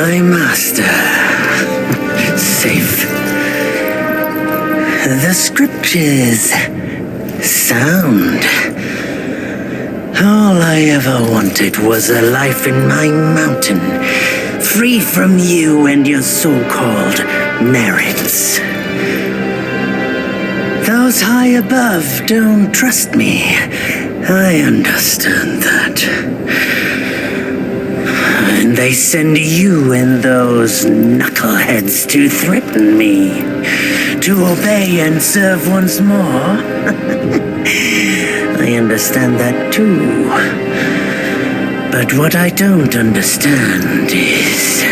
My master. Safe. The scriptures. Sound. All I ever wanted was a life in my mountain, free from you and your so-called merits. Those high above don't trust me. I understand that. And they send you and those knuckleheads to threaten me, to obey and serve once more. I understand that too. But what I don't understand is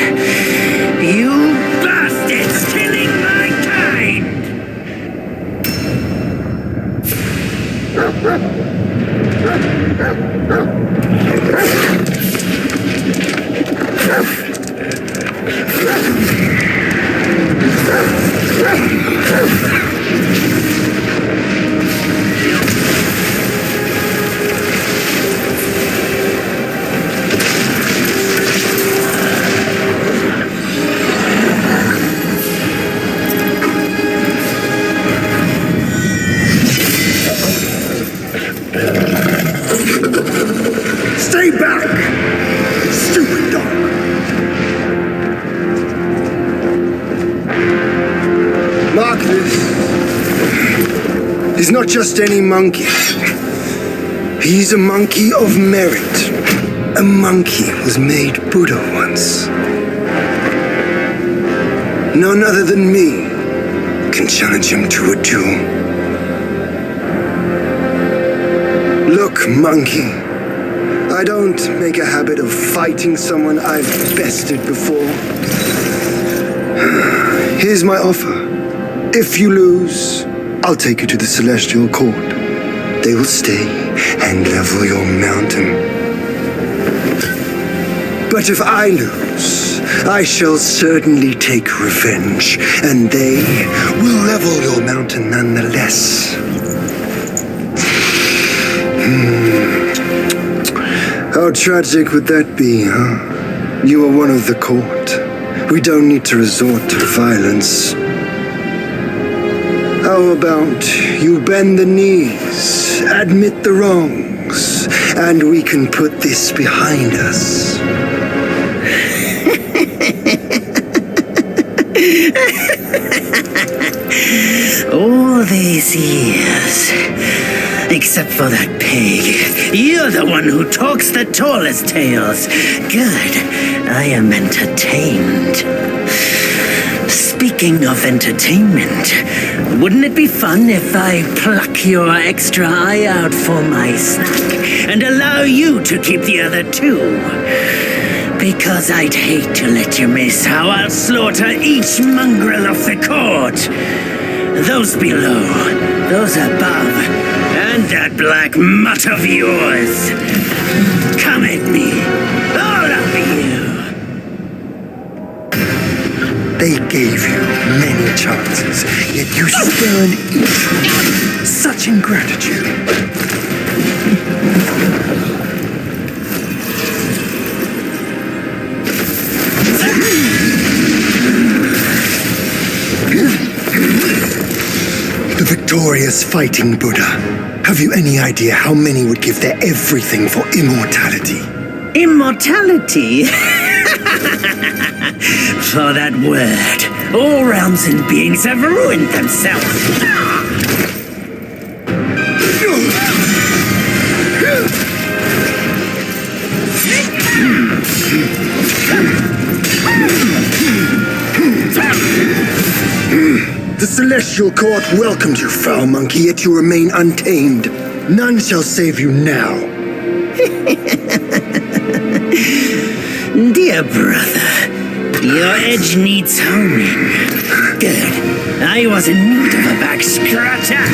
you bastards killing my Stay back! Stupid dog! Mark this. He's not just any monkey. He's a monkey of merit. A monkey was made Buddha once. None other than me can challenge him to a duel. Look, monkey. I don't make a habit of fighting someone I've bested before. Here's my offer. If you lose, I'll take you to the Celestial Court. They will stay and level your mountain. But if I lose, I shall certainly take revenge, and they will level your mountain nonetheless. How tragic would that be, huh? You are one of the court. We don't need to resort to violence. How about you bend the knees, admit the wrongs, and we can put this behind us? All these years, except for that pig, you're the one who talks the tallest tales. Good, I am entertained. Speaking of entertainment, wouldn't it be fun if I pluck your extra eye out for my snack and allow you to keep the other two? Because I'd hate to let you miss how I'll slaughter each mongrel of the court. Those below, those above, and that black mutt of yours. Come at me, all of you. They gave you many chances, yet you spurned each one. Such ingratitude. The victorious fighting Buddha. Have you any idea how many would give their everything for immortality? Immortality? For that word, all realms and beings have ruined themselves. The Celestial Court welcomed you, foul monkey, yet you remain untamed. None shall save you now. Dear brother, your edge needs honing. Good. I was in need of a back scratcher.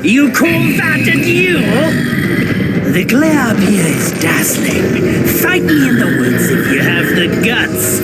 You call that a duel? The glare up here is dazzling. Fight me in the woods if you have the guts.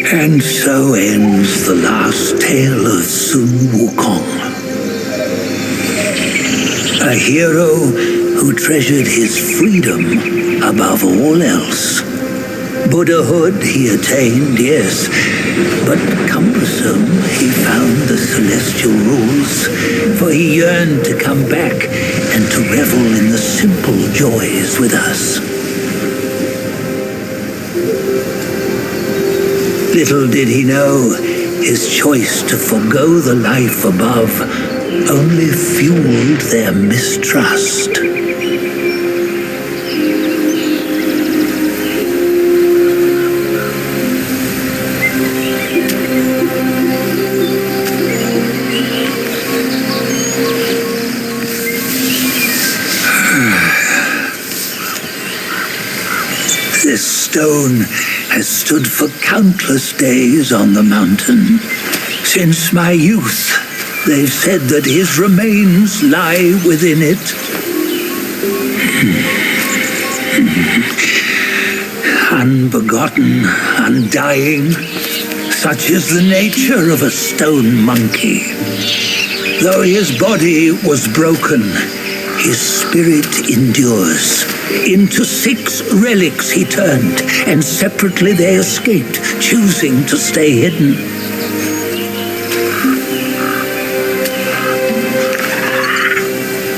And so ends the last tale of Sun Wukong. A hero who treasured his freedom above all else. Buddhahood he attained, yes, but cumbersome he found the celestial rules, for he yearned to come back and to revel in the simple joys with us. Little did he know, his choice to forgo the life above only fueled their mistrust. This stone has stood for countless days on the mountain. Since my youth, they've said that his remains lie within it. Unbegotten, undying, such is the nature of a stone monkey. Though his body was broken, his spirit endures. Into 6 relics he turned, and separately they escaped, choosing to stay hidden.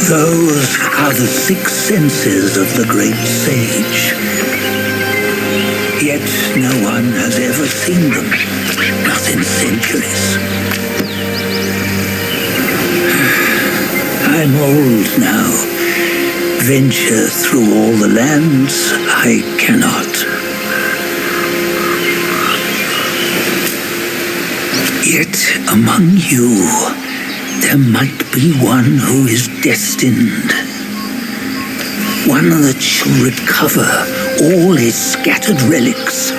Those are the 6 senses of the great sage. Yet no one has ever seen them, not in centuries. I'm old now. Venture through all the lands I cannot. Yet among you, there might be one who is destined. One that shall recover all his scattered relics.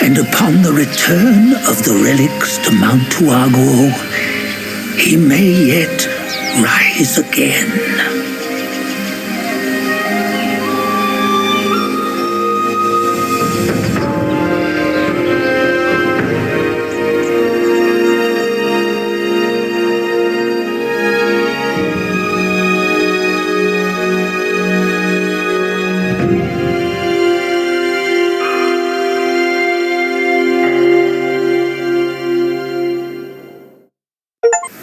And upon the return of the relics to Mount Tuago, he may yet rise again.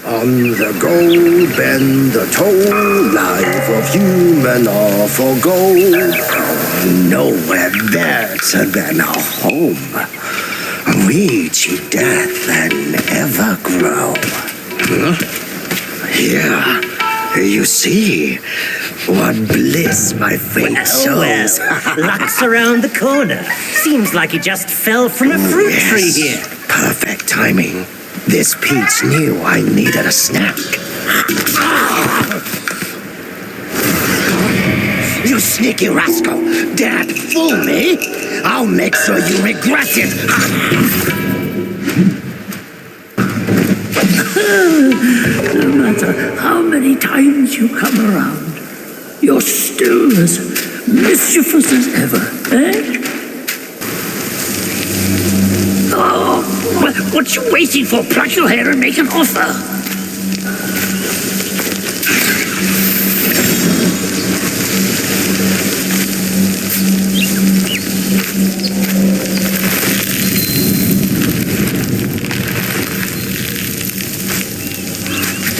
On the go, bend the toe, life of human all for gold. Nowhere better than a home. Reach death and ever grow. Here, you see, what bliss my fate shows. Luck's around the corner. Seems like he just fell from a fruit tree here. Perfect timing. This peach knew I needed a snack. You sneaky rascal! Dare to fool me? I'll make sure you regret it! No matter how many times you come around, you're still as mischievous as ever, eh? Oh, What you waiting for? Pluck your hair and make an offer.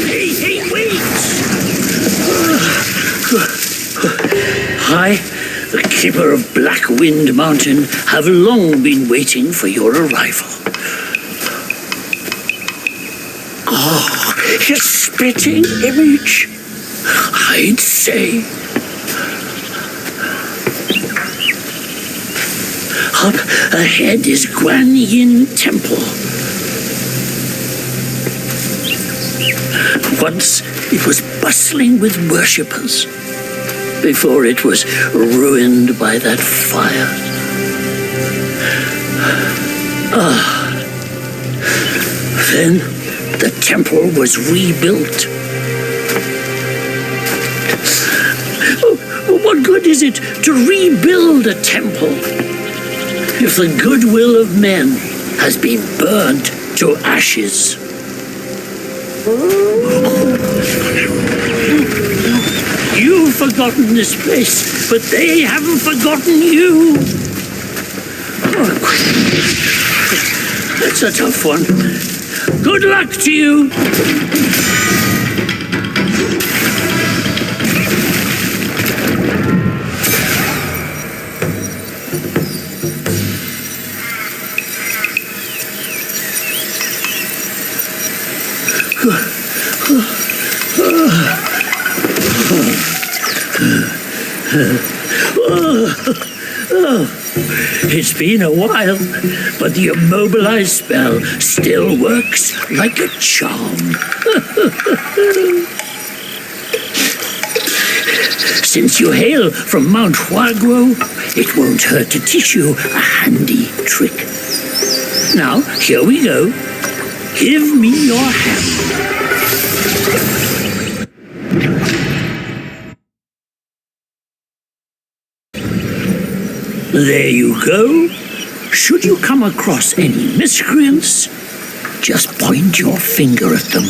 Hey, wait! I, the keeper of Black Wind Mountain, have long been waiting for your arrival. Oh, his spitting image, I'd say. Up ahead is Guan Yin Temple. Once it was bustling with worshippers, before it was ruined by that fire. Then the temple was rebuilt. What good is it to rebuild a temple if the goodwill of men has been burnt to ashes? You've forgotten this place, but they haven't forgotten you. That's a tough one. Good luck to you. It's been a while, but the immobilized spell still works like a charm. Since you hail from Mount Huaguo, it won't hurt to teach you a handy trick. Now, here we go. Give me your hand. There you go. Should you come across any miscreants, just point your finger at them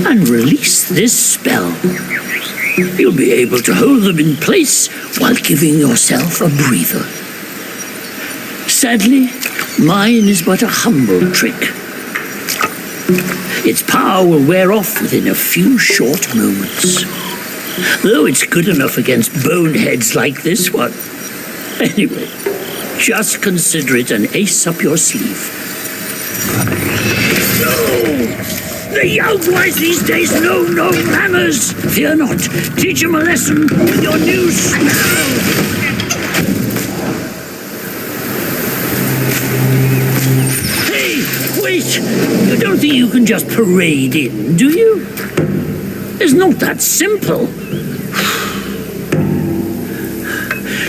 and release this spell. You'll be able to hold them in place while giving yourself a breather. Sadly, mine is but a humble trick. Its power will wear off within a few short moments, though it's good enough against boneheads like this one. Anyway, just consider it an ace up your sleeve. No! The young boys these days know no manners. Fear not. Teach them a lesson with your new spell. Hey, wait! You don't think you can just parade in, do you? It's not that simple.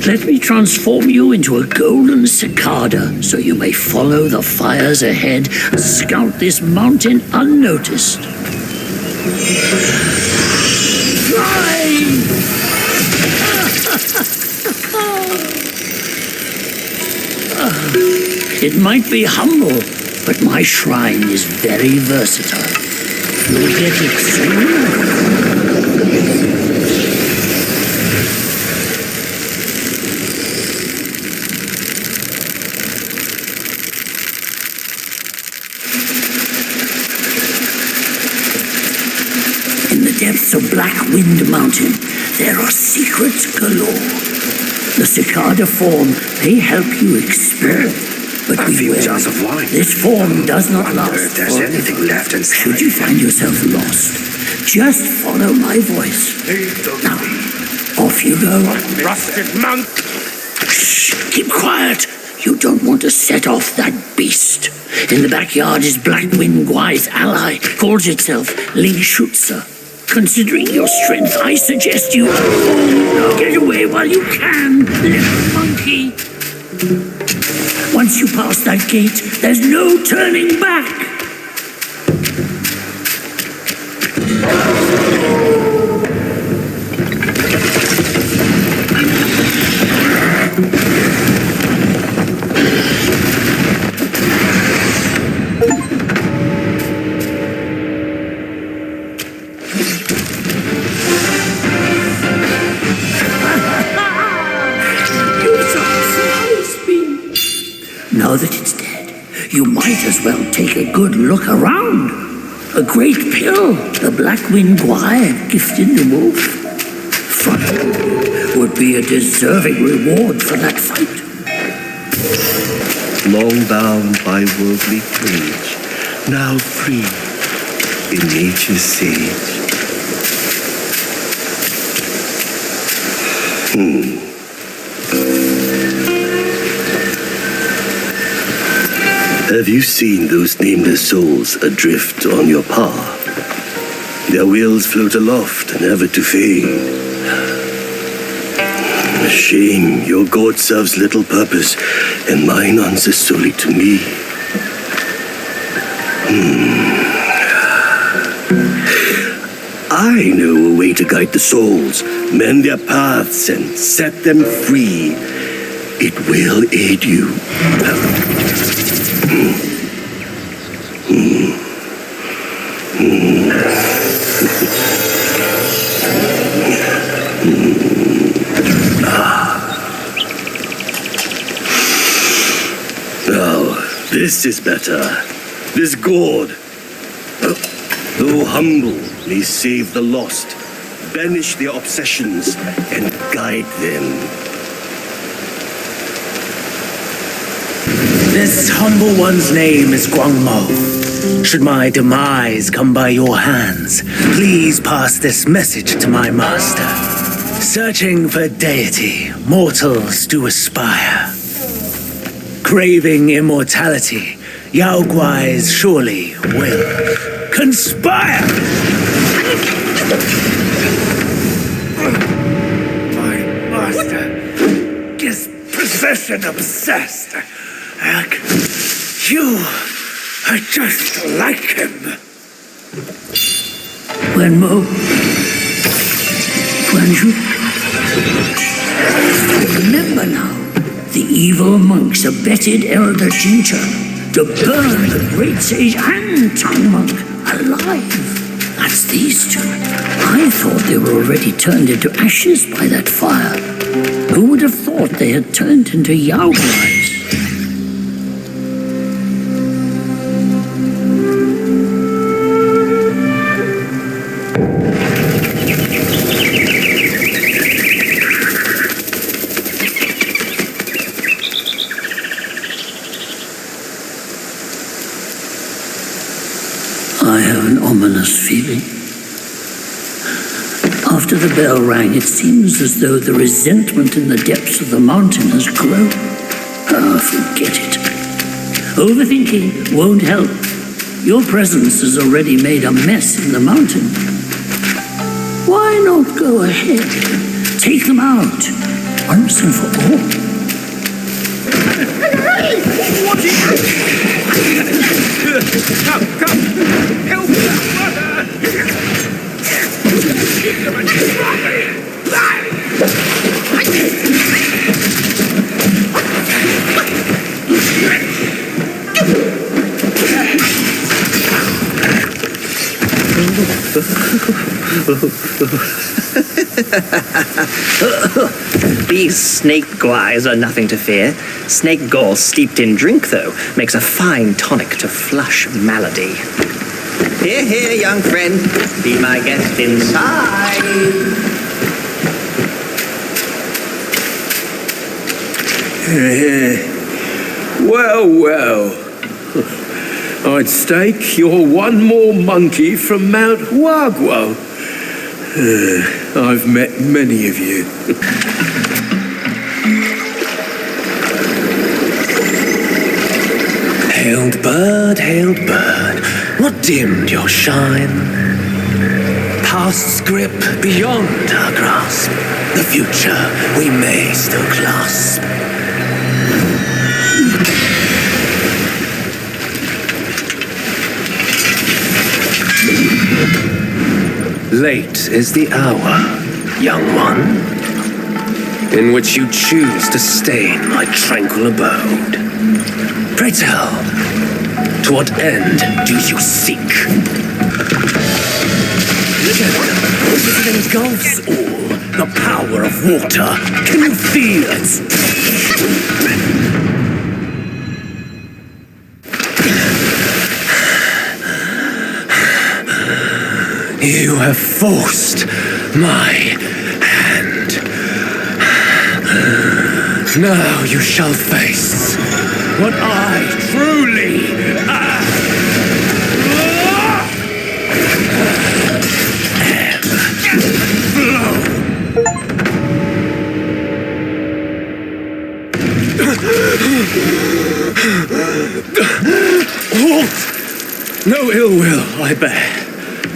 Let me transform you into a golden cicada so you may follow the fires ahead and scout this mountain unnoticed. Fly! It might be humble, but my shrine is very versatile. You'll get it soon. Depths of Black Wind Mountain, there are secrets galore. The cicada form may help you explore, but a few beware. jars of wine. This form does not last. If there's forever. anything left inside. Should you find yourself lost, just follow my voice. Now, off you go. Rusted monk. Shh, keep quiet. You don't want to set off that beast. In the backyard is Black Wind Guai's ally, calls itself Lingshutsa. Considering your strength, I suggest you get away while you can, little monkey. Once you pass that gate, there's no turning back. Now that it's dead, you might as well take a good look around. A great pill the Blackwing Guy gifted the wolf. Fun would be a deserving reward for that fight. Long bound by worldly cage, now free in nature's sage. Have you seen those nameless souls adrift on your path? Their wills float aloft, never to fade. A shame your god serves little purpose, and mine answers solely to me. I know a way to guide the souls, mend their paths, and set them free. It will aid you. Now, this is better. This gourd, though humble, may save the lost, banish their obsessions, and guide them. This humble one's name is Guangmo. Should my demise come by your hands, please pass this message to my master. Searching for deity, mortals do aspire. Craving immortality, Yao Guais surely will conspire! My master is possession obsessed. You are just like him. Wenmo. Guanju. Remember now, the evil monks abetted Elder Ginger to burn the great sage and tongue monk alive. That's these two. I thought they were already turned into ashes by that fire. Who would have thought they had turned into Yao Guais? I have an ominous feeling. After the bell rang, it seems as though the resentment in the depths of the mountain has grown. Ah, forget it. Overthinking won't help. Your presence has already made a mess in the mountain. Why not go ahead? Take them out, once and for all. Come, help that These snake guys are nothing to fear. Snake gall steeped in drink, though, makes a fine tonic to flush malady. Here, here, young friend. Be my guest inside. Well. I'd stake you're one more monkey from Mount Huaguo. I've met many of you. Hailed bird, what dimmed your shine? Past's grip beyond our grasp, the future we may still clasp. Late is the hour, young one, in which you choose to stain my tranquil abode. Pray tell, to what end do you seek? It engulfs all, the power of water. Can you feel it? You have forced my hand. Now you shall face what I truly am. Halt! No ill will I bear.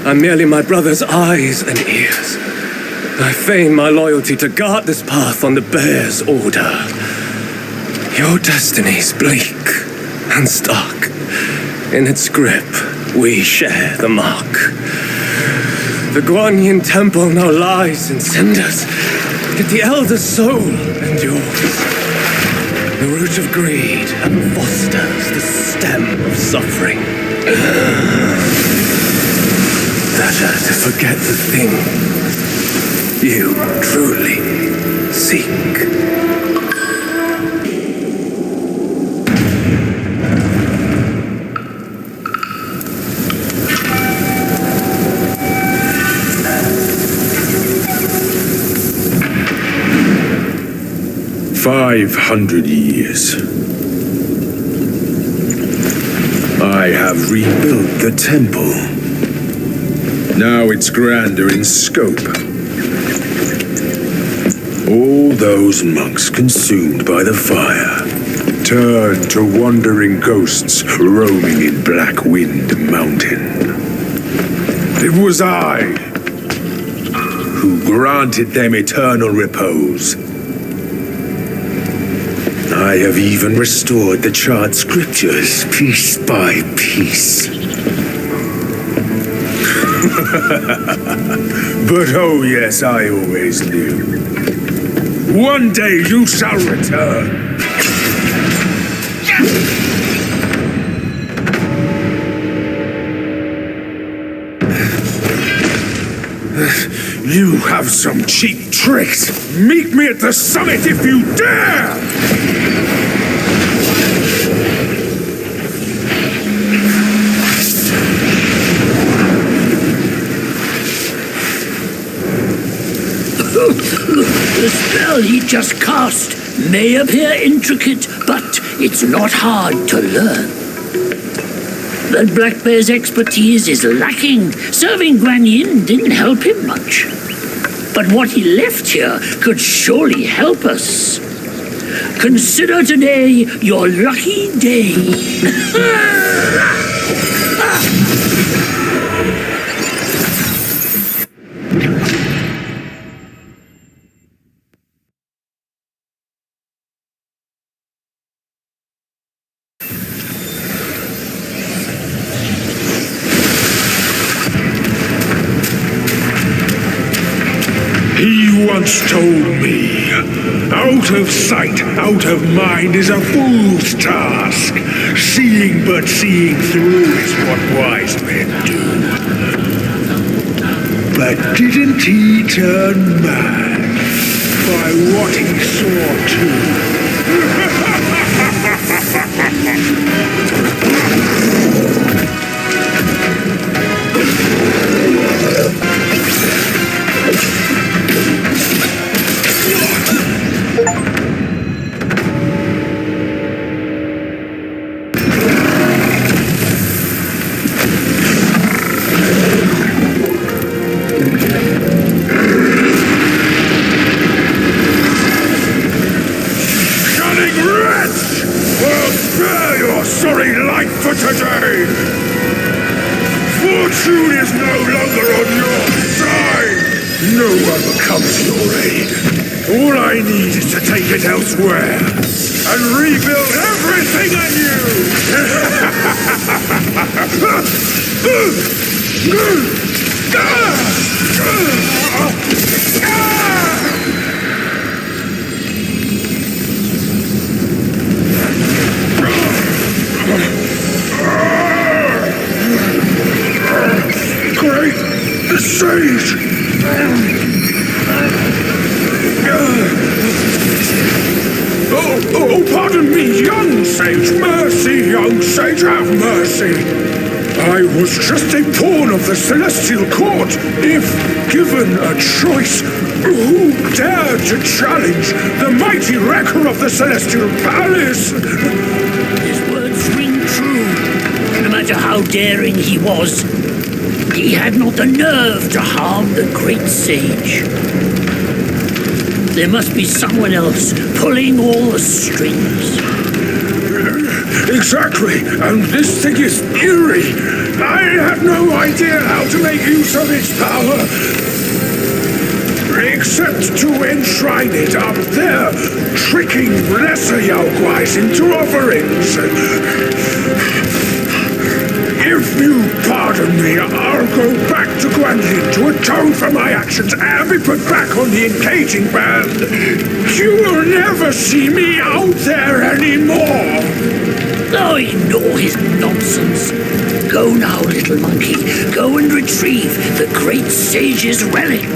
I'm merely my brother's eyes and ears. I feign my loyalty to guard this path on the bear's order. Your destiny's bleak and stark. In its grip, we share the mark. The Guanyin temple now lies in cinders, yet the elder soul endures. The root of greed fosters the stem of suffering. Better to forget the thing you truly seek. "500 years. I have rebuilt the temple. Now it's grander in scope. All those monks consumed by the fire turned to wandering ghosts roaming in Black Wind Mountain. It was I who granted them eternal repose. I have even restored the charred scriptures piece by piece. But oh yes, I always knew. One day you shall return. You have some cheap tricks. Meet me at the summit if you dare! The spell he just cast may appear intricate, but it's not hard to learn. But Black Bear's expertise is lacking. Serving Guanyin didn't help him much. But what he left here could surely help us. Consider today your lucky day. He once told me, out of sight, out of mind is a fool's task. Seeing but seeing through is what wise men do. But didn't he turn mad by what he saw too? Sorry life for today! Fortune is no longer on your side! No one comes to your aid. All I need is to take it elsewhere and rebuild everything anew! Great sage! Oh, pardon me, young sage! Mercy, young sage, have mercy! I was just a pawn of the Celestial Court. If given a choice, who dared to challenge the mighty wrecker of the Celestial Palace? His words ring true. No matter how daring he was, he had not the nerve to harm the great sage. There must be someone else pulling all the strings. Exactly, and this thing is eerie. I have no idea how to make use of its power, except to enshrine it up there, tricking lesser Yaoguais into offerings. If you pardon me, I'll go back to Guanyin to atone for my actions and be put back on the encaging band. You'll never see me out there anymore. Oh, ignore his nonsense. Go now, little monkey. Go and retrieve the great sage's relic.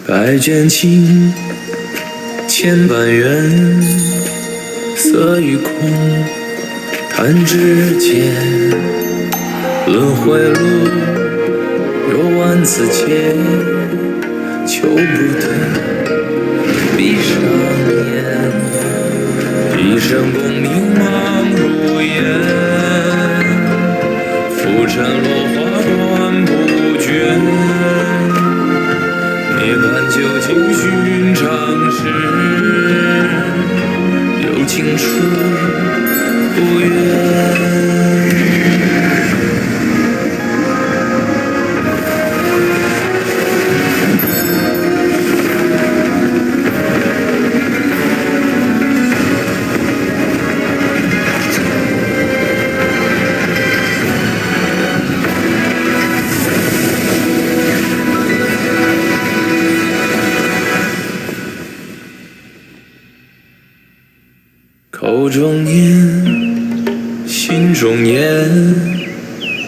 百卷情，千般缘，色与空，弹指间。轮回路，有万次劫，求不得，闭上眼，一生功名忙如烟，浮沉落花断不绝。涅槃究竟寻常事，有情处不远。口中念，心中言，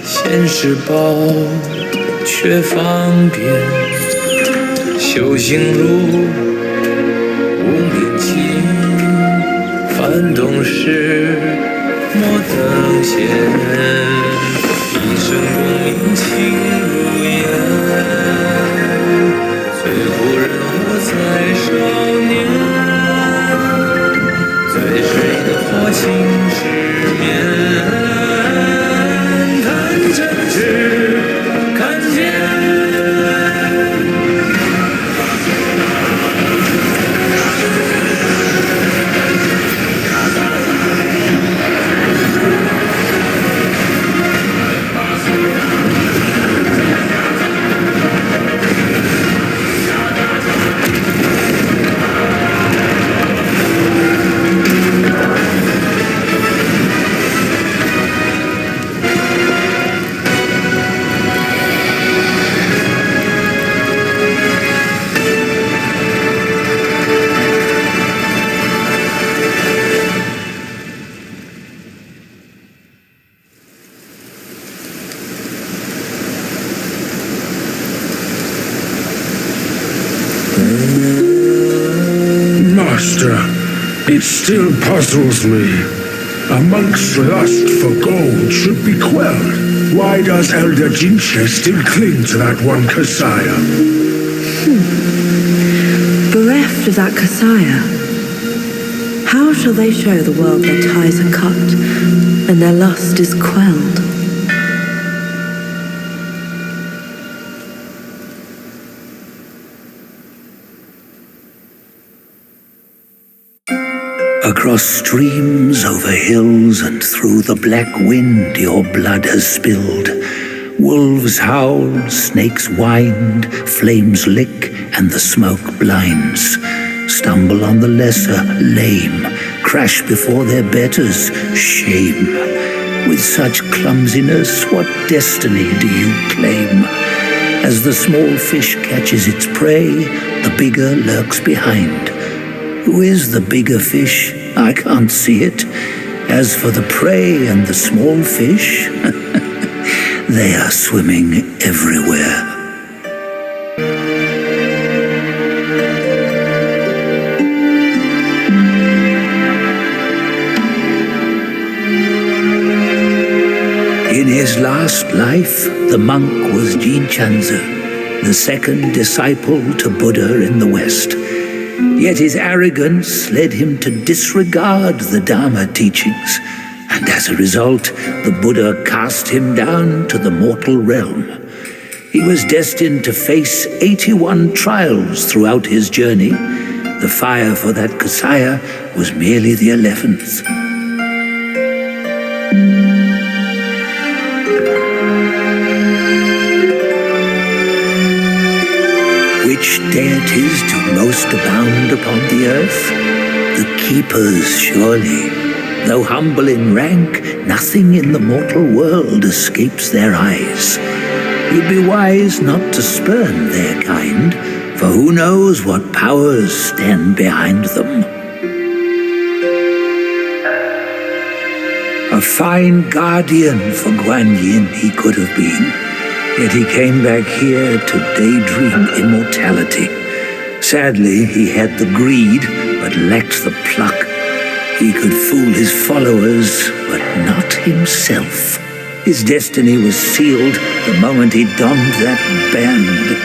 现世报，却方便。修行路，无名尽，翻动时，莫等闲。一生功名情如烟，最后人我在少年。最水的火情失眠，谈真挚，看见。Master, it still puzzles me. A monk's lust for gold should be quelled. Why does Elder Jinche still cling to that one Kasaya? Bereft of that Kasaya, how shall they show the world their ties are cut and their lust is quelled? Across streams, over hills, and through the black wind your blood has spilled. Wolves howl, snakes wind, flames lick, and the smoke blinds. Stumble on the lesser, lame, crash before their betters, shame. With such clumsiness, what destiny do you claim? As the small fish catches its prey, the bigger lurks behind. Who is the bigger fish? I can't see it. As for the prey and the small fish, they are swimming everywhere. In his last life, the monk was Jinchanzi, the second disciple to Buddha in the West. Yet his arrogance led him to disregard the Dharma teachings, and as a result, the Buddha cast him down to the mortal realm. He was destined to face 81 trials throughout his journey. The fire for that Kasaya was merely the 11th. Which deities do most abound upon the earth? The keepers, surely. Though humble in rank, nothing in the mortal world escapes their eyes. You'd be wise not to spurn their kind, for who knows what powers stand behind them. A fine guardian for Guan Yin he could have been. Yet he came back here to daydream immortality. Sadly, he had the greed, but lacked the pluck. He could fool his followers, but not himself. His destiny was sealed the moment he donned that band.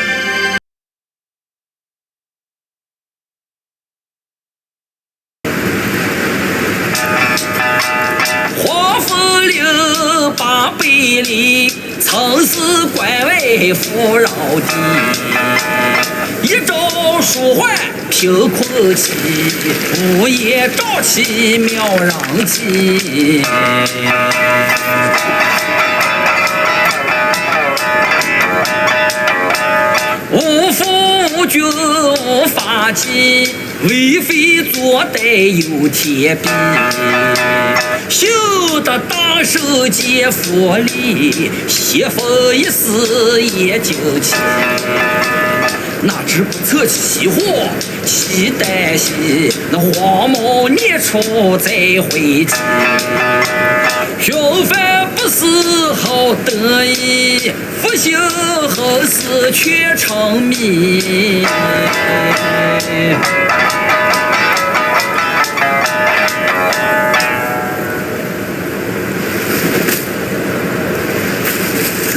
无夫君无法器，为非作歹有天比。修得大圣皆佛力，邪佛一死也就齐。哪知不测其祸，其旦夕，那黄毛孽畜再回击。平凡不死好得意，复兴后世却成谜。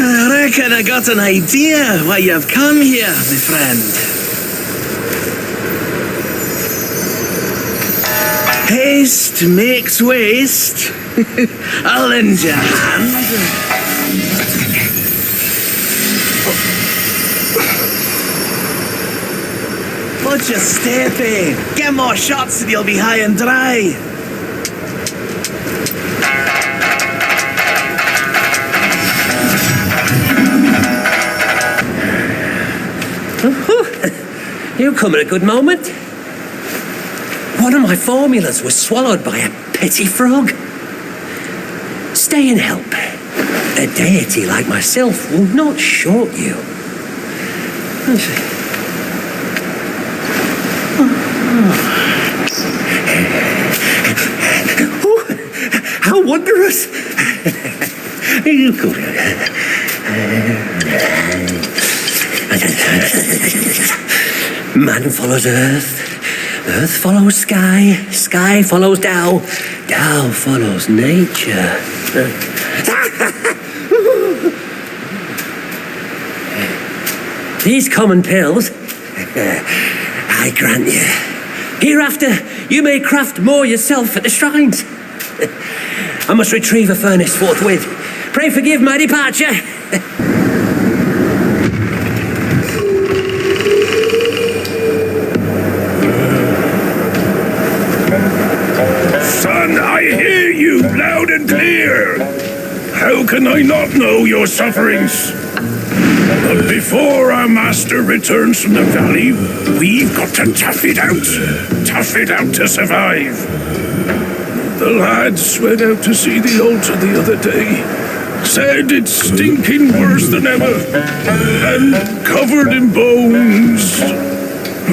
I reckon I got an idea why you've come here, my friend. Haste makes waste. I'll lend you a hand. Watch your step, eh? Get more shots and you'll be high and dry. You come at a good moment. One of my formulas was swallowed by a petty frog. Stay and help. A deity like myself will not short you. Oh, how wondrous! You go. Man follows earth, Earth follows sky, sky follows Tao, Tao follows nature. These common pills, I grant you. Hereafter, you may craft more yourself at the shrines. I must retrieve a furnace forthwith. Pray forgive my departure. Son, I hear you loud and clear. How can I not know your sufferings? But before our master returns from the valley, we've got to tough it out. Tough it out to survive. The lads went out to see the altar the other day. Said it's stinking worse than ever. And covered in bones.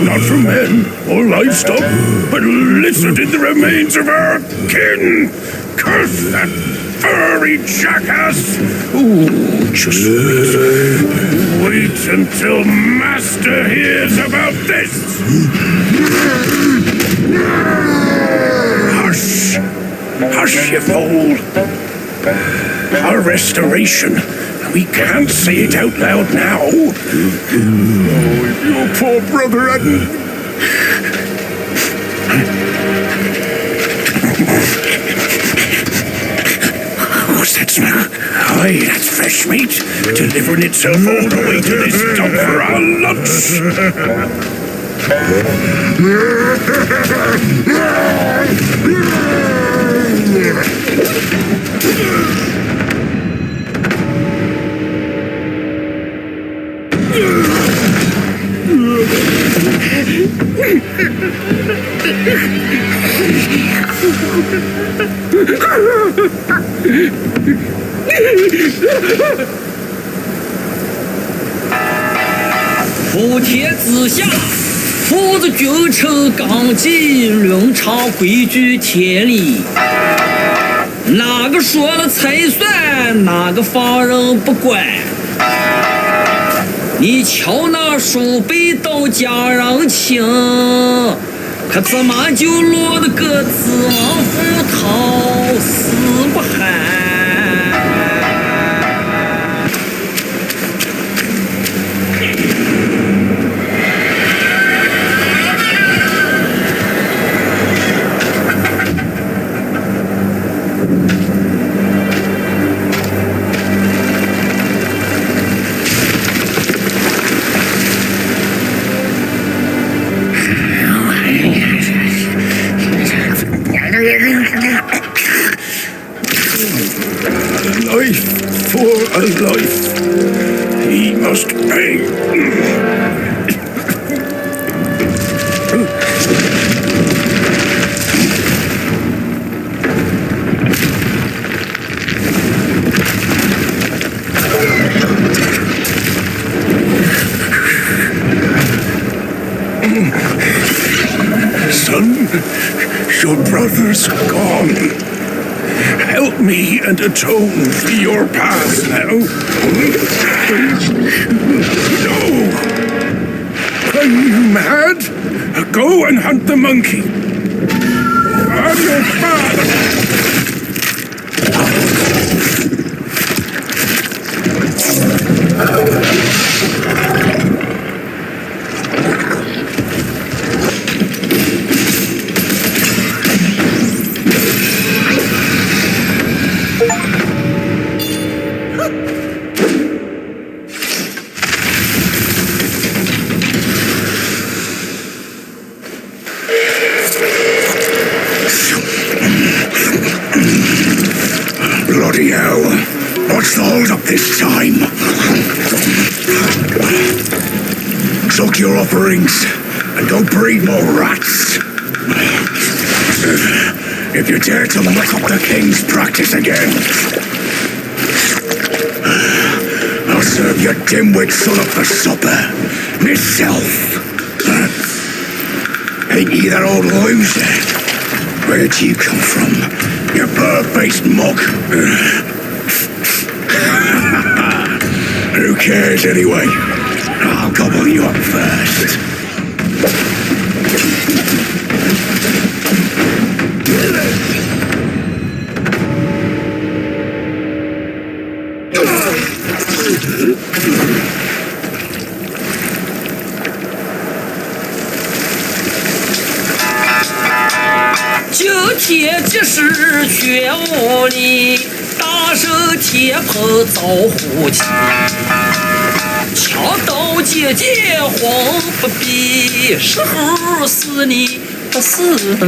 Not from men or livestock, but littered in the remains of our kin. Curse that furry jackass! Ooh, just wait until Master hears about this! Hush! Hush, you fool! Our restoration. We can't say it out loud now. Oh, if your poor brother hadn't... What's that smell? Aye, that's fresh meat. Delivering itself all the way to this dump for our lunch.普天之下，父子君臣纲纪，伦常规矩天理。哪个说了才算，哪个放任不管。你瞧那鼠辈都家人情，可怎么就落得个子王夫头死不寒？Life for a life. He must pay. Son, your brother's gone. Help me and atone for your past now. No! Are you mad? Go and hunt the monkey. I'm your father. Bloody hell. What's the hold up this time? Suck your offerings and don't breed more rats. If you dare to muck up the king's practice again, I'll serve your dimwit son up for supper. Myself. Ain't ye that old loser? Where'd you come from, you bird-faced mug? Who cares anyway? I'll gobble you up first. 铁骑士却无力，大手铁炮遭虎击。枪刀节节慌不比，时候死你不死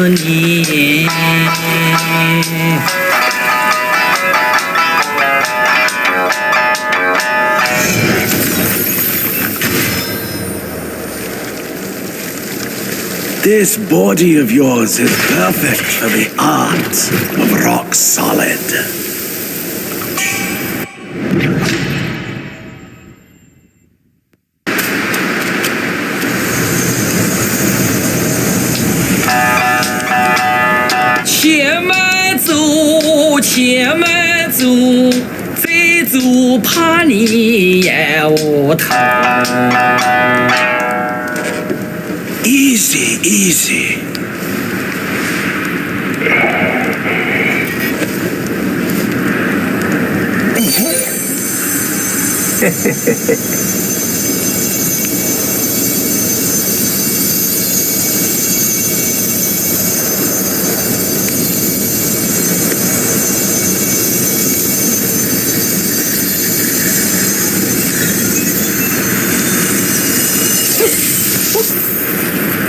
你。This body of yours is perfect for the art of rock solid.且慢走，再走怕你也无头。Easy, easy.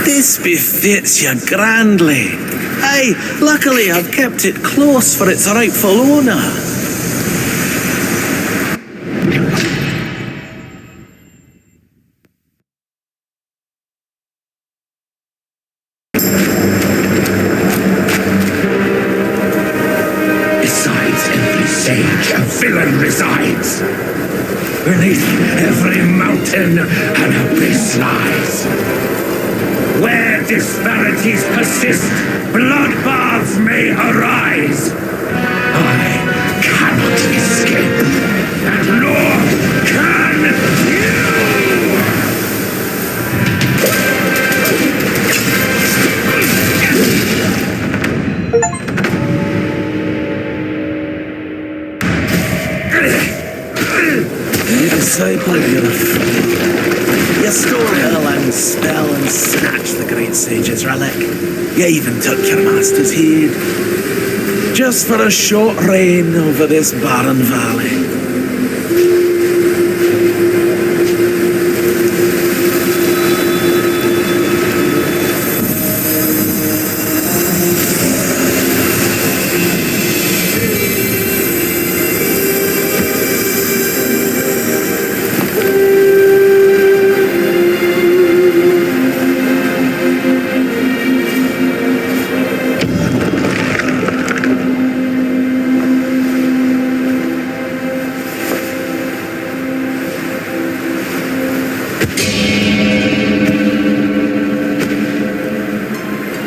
This befits you grandly. Aye, luckily I've kept it close for its rightful owner. Besides every sage, a villain resides. Beneath every mountain, an abyss lies. Where disparities persist, bloodbaths may arise. I cannot escape, and nor can you! You disciple, you're a fool. You stole Erlang's spell and snatched the great sage's relic. You even took your master's heed. Just for a short reign over this barren valley.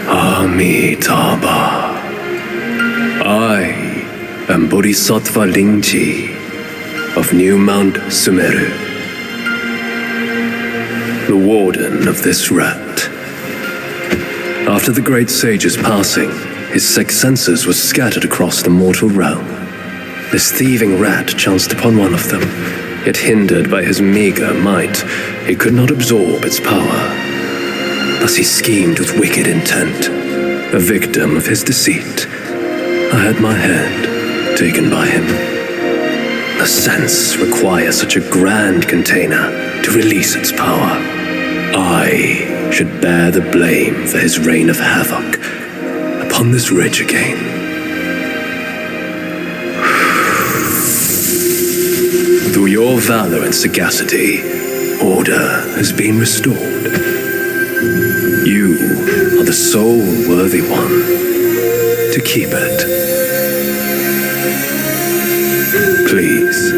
Amitabha. I am Bodhisattva Lingji of New Mount Sumeru, the warden of this rat. After the great sage's passing, his sixth senses were scattered across the mortal realm. This thieving rat chanced upon one of them, yet hindered by his meager might, he could not absorb its power. Thus he schemed with wicked intent. A victim of his deceit, I had my hand taken by him. The sense requires such a grand container to release its power. I should bear the blame for his reign of havoc upon this ridge again. Through your valor and sagacity, order has been restored. You are the sole worthy one to keep it. Please,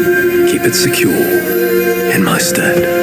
keep it secure in my stead.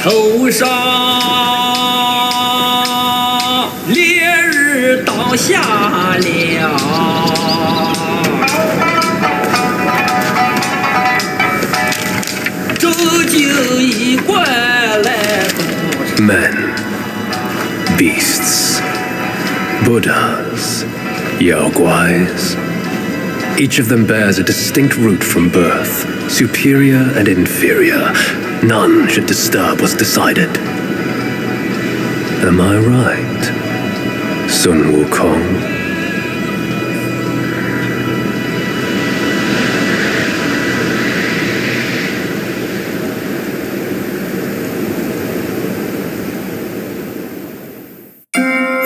头上，烈日倒下了，这就一过来。 Men, beasts, Buddhas, Yaoguais. Each of them bears a distinct root from birth, superior and inferior. None should disturb what's decided. Am I right, Sun Wukong?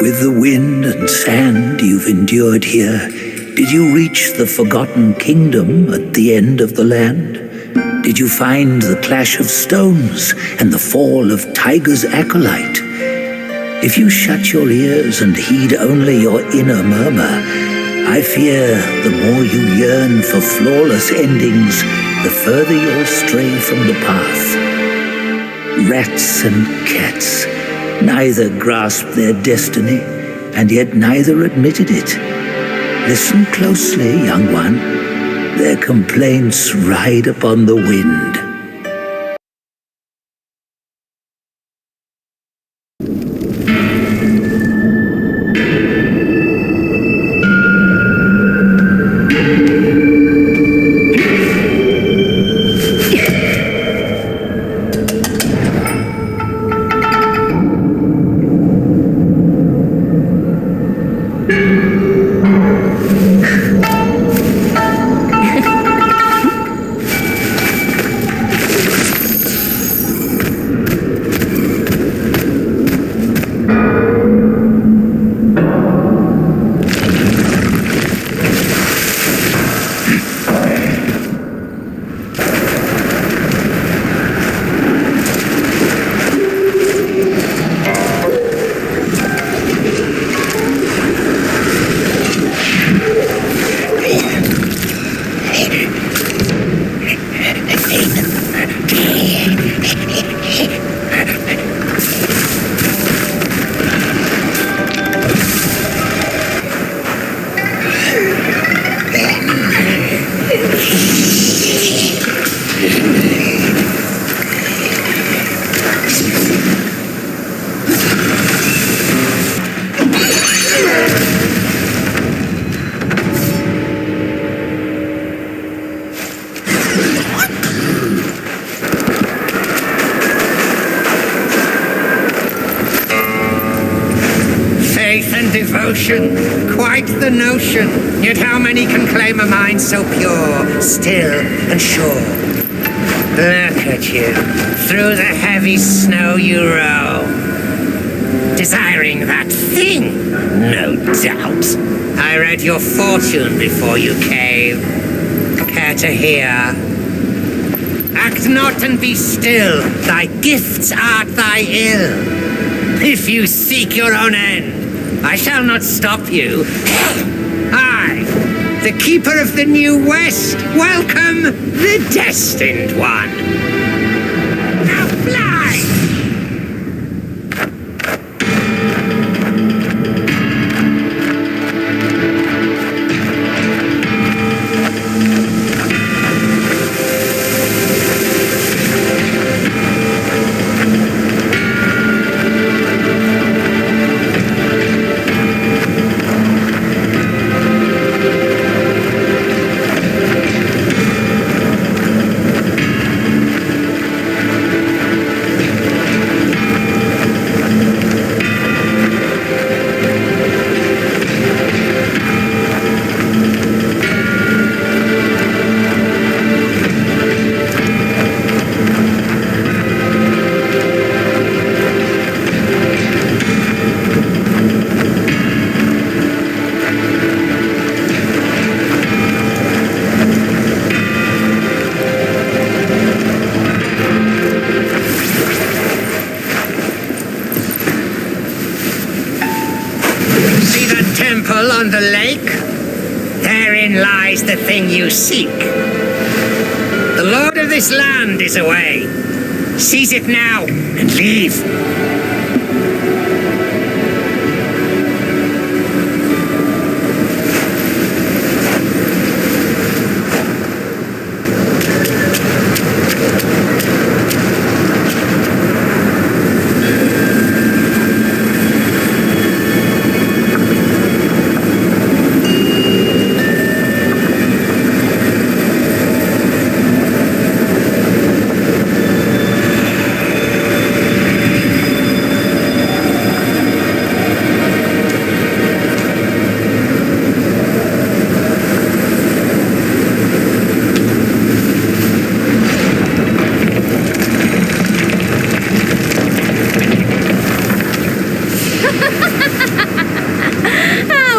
With the wind and sand you've endured here, did you reach the forgotten kingdom at the end of the land? Did you find the clash of stones and the fall of Tiger's acolyte? If you shut your ears and heed only your inner murmur, I fear the more you yearn for flawless endings, the further you'll stray from the path. Rats and cats, neither grasped their destiny, and yet neither admitted it. Listen closely, young one. Their complaints ride upon the wind. Quite the notion. Yet how many can claim a mind so pure, still, and sure? Look at you. Through the heavy snow you roam. Desiring that thing, no doubt. I read your fortune before you came. Care to hear? Act not and be still. Thy gifts art thy ill. If you seek your own end, I shall not stop you. I, the keeper of the New West, welcome the Destined One. Now fly! On the lake, therein lies the thing you seek. The lord of this land is away. Seize it now and leave.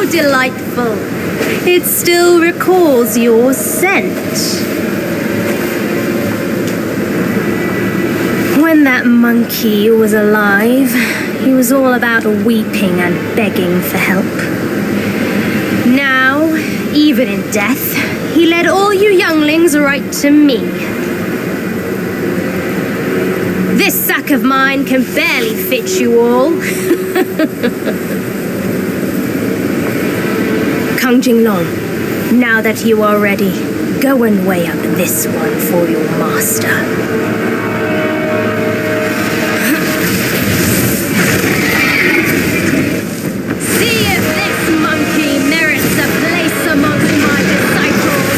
Delightful. It still recalls your scent. When that monkey was alive, he was all about weeping and begging for help. Now, even in death, he led all you younglings right to me. This sack of mine can barely fit you all. Kang Jinglong, now that you are ready, go and weigh up this one for your master. See if this monkey merits a place amongst my disciples.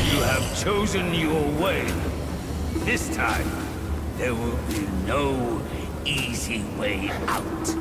You have chosen your way. This time, there will be no easy way out.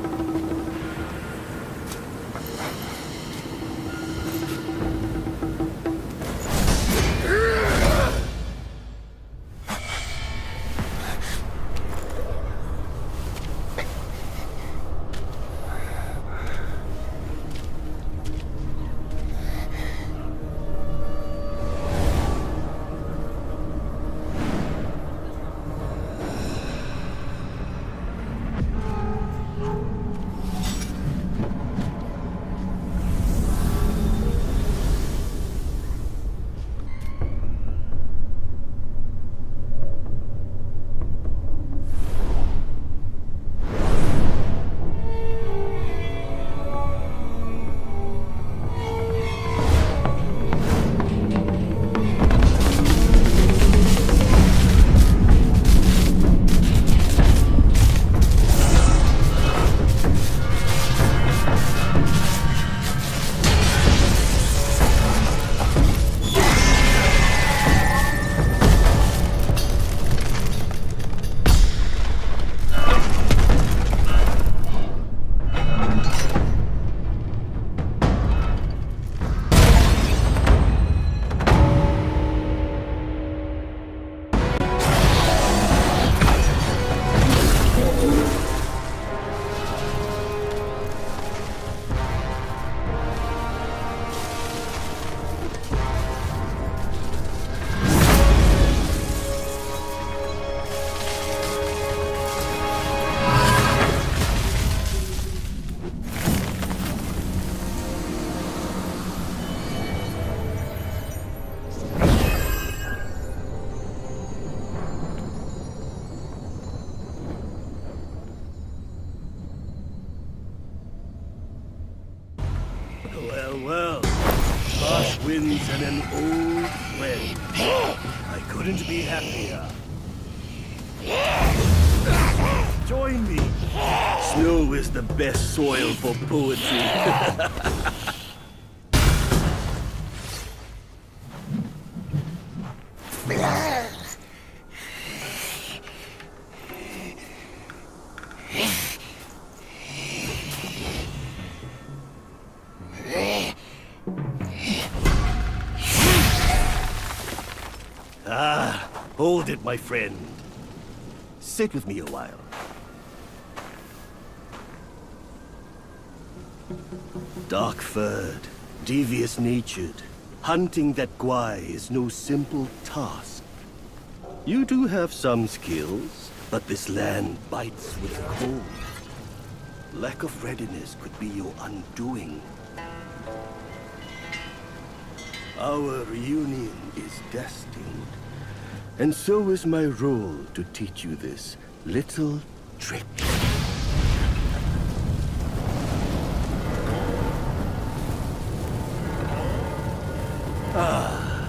Well, harsh winds and an old friend. I couldn't be happier. Join me. Snow is the best soil for poetry. Hold it, my friend. Sit with me a while. Dark-furred, devious-natured, hunting that Gwai is no simple task. You do have some skills, but this land bites with cold. Lack of readiness could be your undoing. Our reunion is destined, and so is my role to teach you this little trick.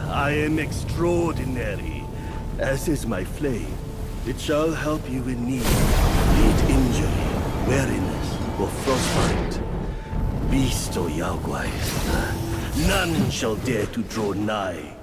I am extraordinary, as is my flame. It shall help you in need, be it injury, weariness, or frostbite. Beast or Yaogwai, none shall dare to draw nigh.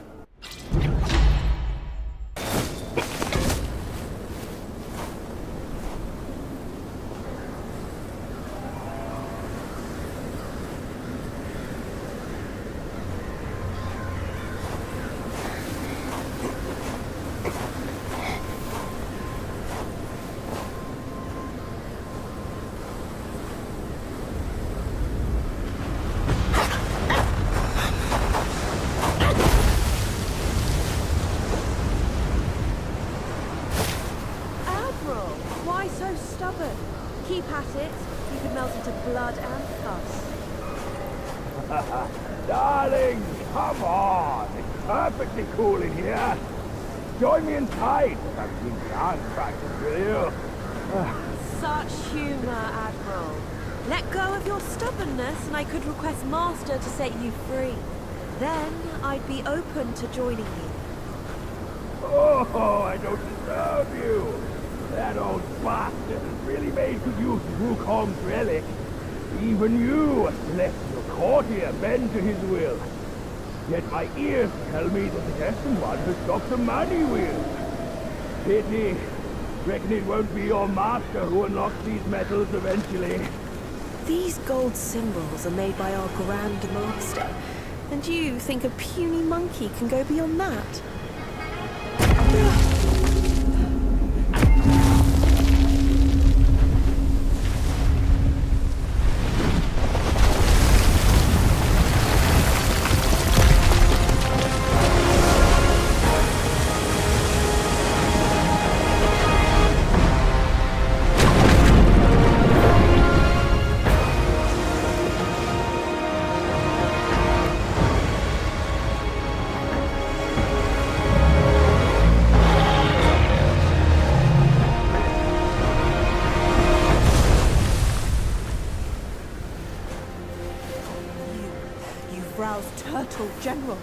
Why so stubborn? Keep at it. You could melt into blood and pus. Darling, come on! It's perfectly cool in here. Join me inside for some King Khan practice, will you? Such humour, Admiral. Let go of your stubbornness and I could request Master to set you free. Then I'd be open to joining you. Oh, I don't deserve you. That old bastard has really made good use of Wukong's relic. Even you, a celestial courtier, bend to his will. Yet my ears tell me that the Destined One has stopped the money wheel. Pity. Reckon it won't be your master who unlocks these metals eventually. These gold symbols are made by our Grand Master. And you think a puny monkey can go beyond that? Turtle General.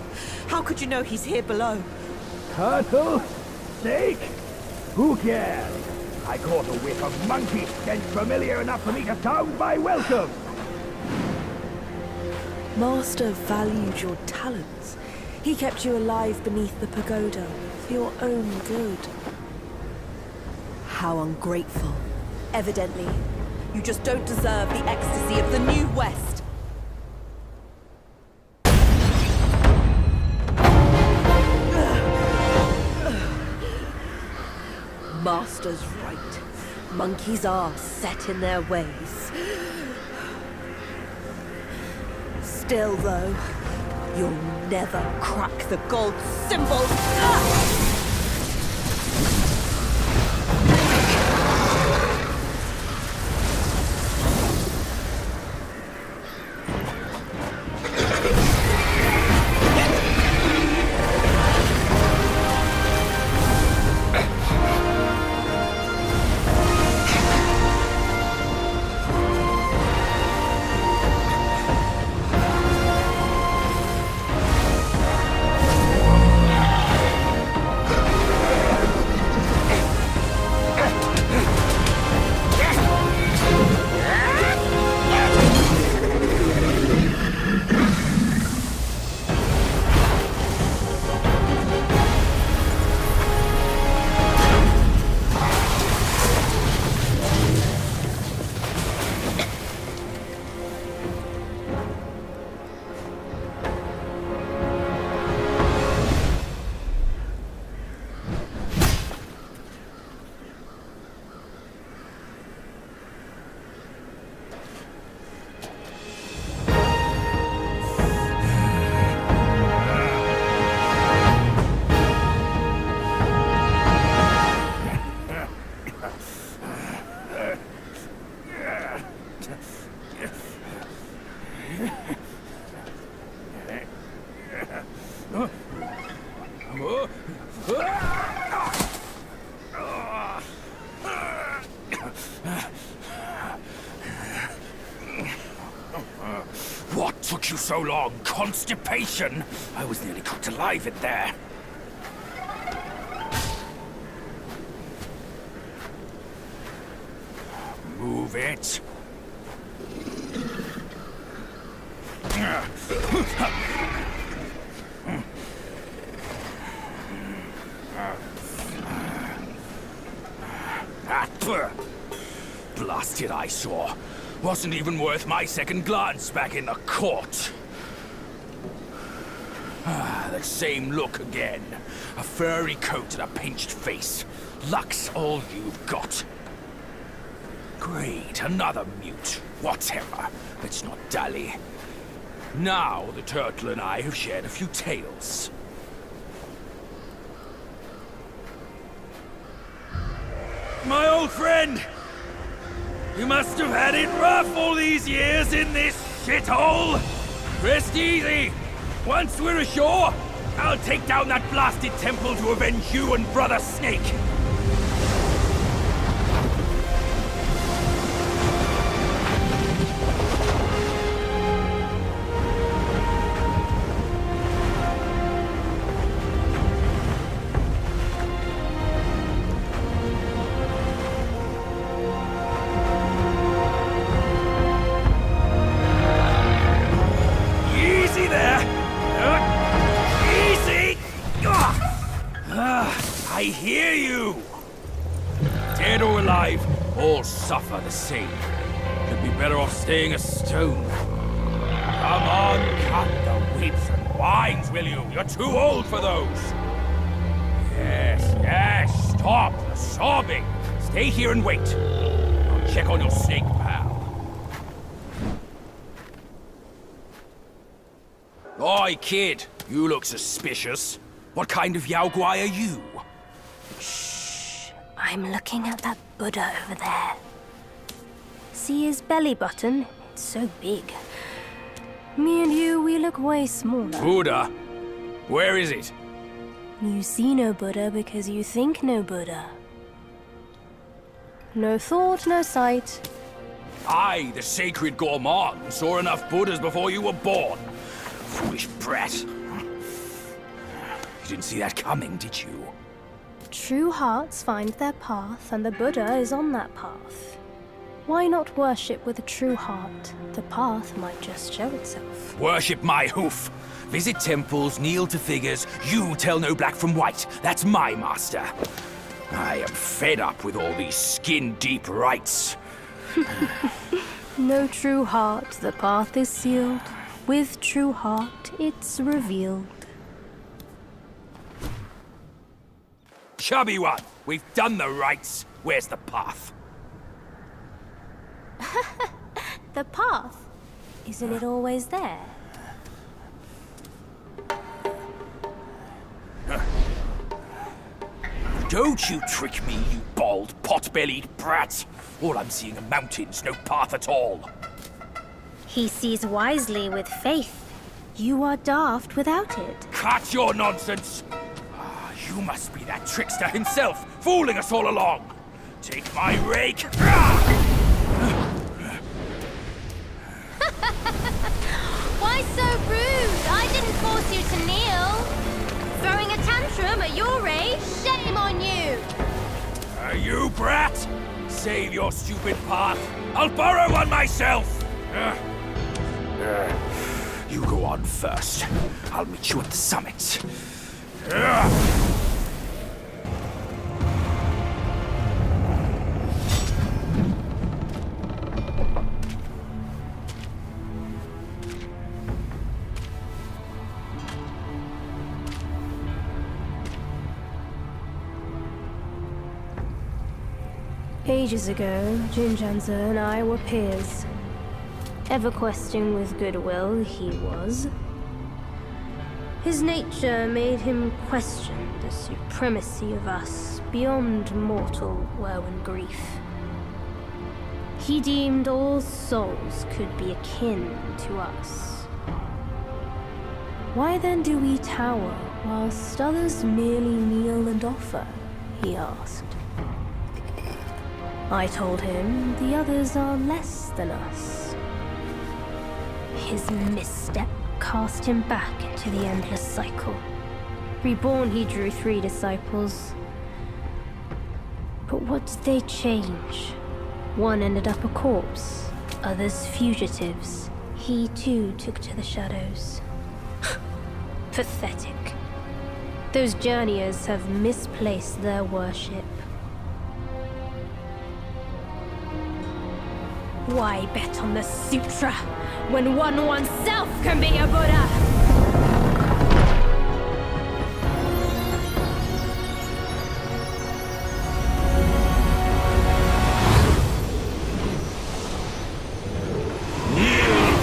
How could you know he's here below? Turtle? Snake? Who cares? I caught a whiff of monkey stench familiar enough for me to sound my welcome. Master valued your talents. He kept you alive beneath the pagoda for your own good. How ungrateful. Evidently, you just don't deserve the ecstasy of the New West. Master's right. Monkeys are set in their ways. Still, though, you'll never crack the gold symbol. What took you so long? Constipation? I was nearly cooked alive in there. Move it. Blasted eyesore. Wasn't even worth my second glance back in the court. That same look again. A furry coat and a pinched face. Luck's all you've got. Great, another mute. Whatever. Let's not dally. Now the turtle and I have shared a few tales. My old friend! You must have had it rough all these years in this shithole! Rest easy! Once we're ashore, I'll take down that blasted temple to avenge you and Brother Snake! I hear you! Dead or alive, all suffer the same. You'd be better off staying a stone. Come on, cut the whips and wines, will you? You're too old for those. Yes, stop the sobbing. Stay here and wait. I'll check on your snake, pal. Oi, kid. You look suspicious. What kind of Yao Guai are you? I'm looking at that Buddha over there. See his belly button? It's so big. Me and you, we look way smaller. Buddha? Where is it? You see no Buddha because you think no Buddha. No thought, no sight. I, the sacred gourmand, saw enough Buddhas before you were born. Foolish brat. You didn't see that coming, did you? True hearts find their path, and the Buddha is on that path. Why not worship with a true heart? The path might just show itself. Worship my hoof. Visit temples, kneel to figures. You tell no black from white. That's my master. I am fed up with all these skin-deep rites. No true heart, the path is sealed. With true heart, it's revealed. Chubby one, we've done the rites. Where's the path? The path? Isn't it always there? Don't you trick me, you bald, pot-bellied brat. All I'm seeing are mountains, no path at all. He sees wisely with faith. You are daft without it. Cut your nonsense! You must be that trickster himself, fooling us all along. Take my rake. Why so rude? I didn't force you to kneel. Throwing a tantrum at your age? Shame on you! You brat! Save your stupid path. I'll borrow one myself. You go on first. I'll meet you at the summit. Ages ago, Jinjanzi and I were peers. Ever questing with goodwill, he was. His nature made him question the supremacy of us beyond mortal woe and grief. He deemed all souls could be akin to us. Why then do we tower, whilst others merely kneel and offer? He asked. I told him the others are less than us. His misstep cast him back into the endless cycle. Reborn, he drew 3 disciples. But what did they change? One ended up a corpse, others fugitives. He too took to the shadows. Pathetic. Those journeyers have misplaced their worship. Why bet on the sutra when one oneself can be a Buddha?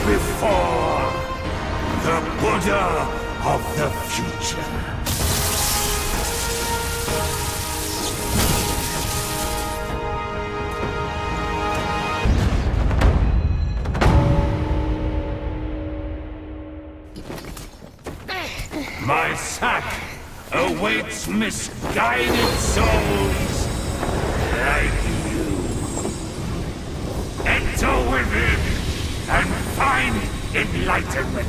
Before the Buddha of the future. My sack awaits misguided souls like you. Enter within and find enlightenment.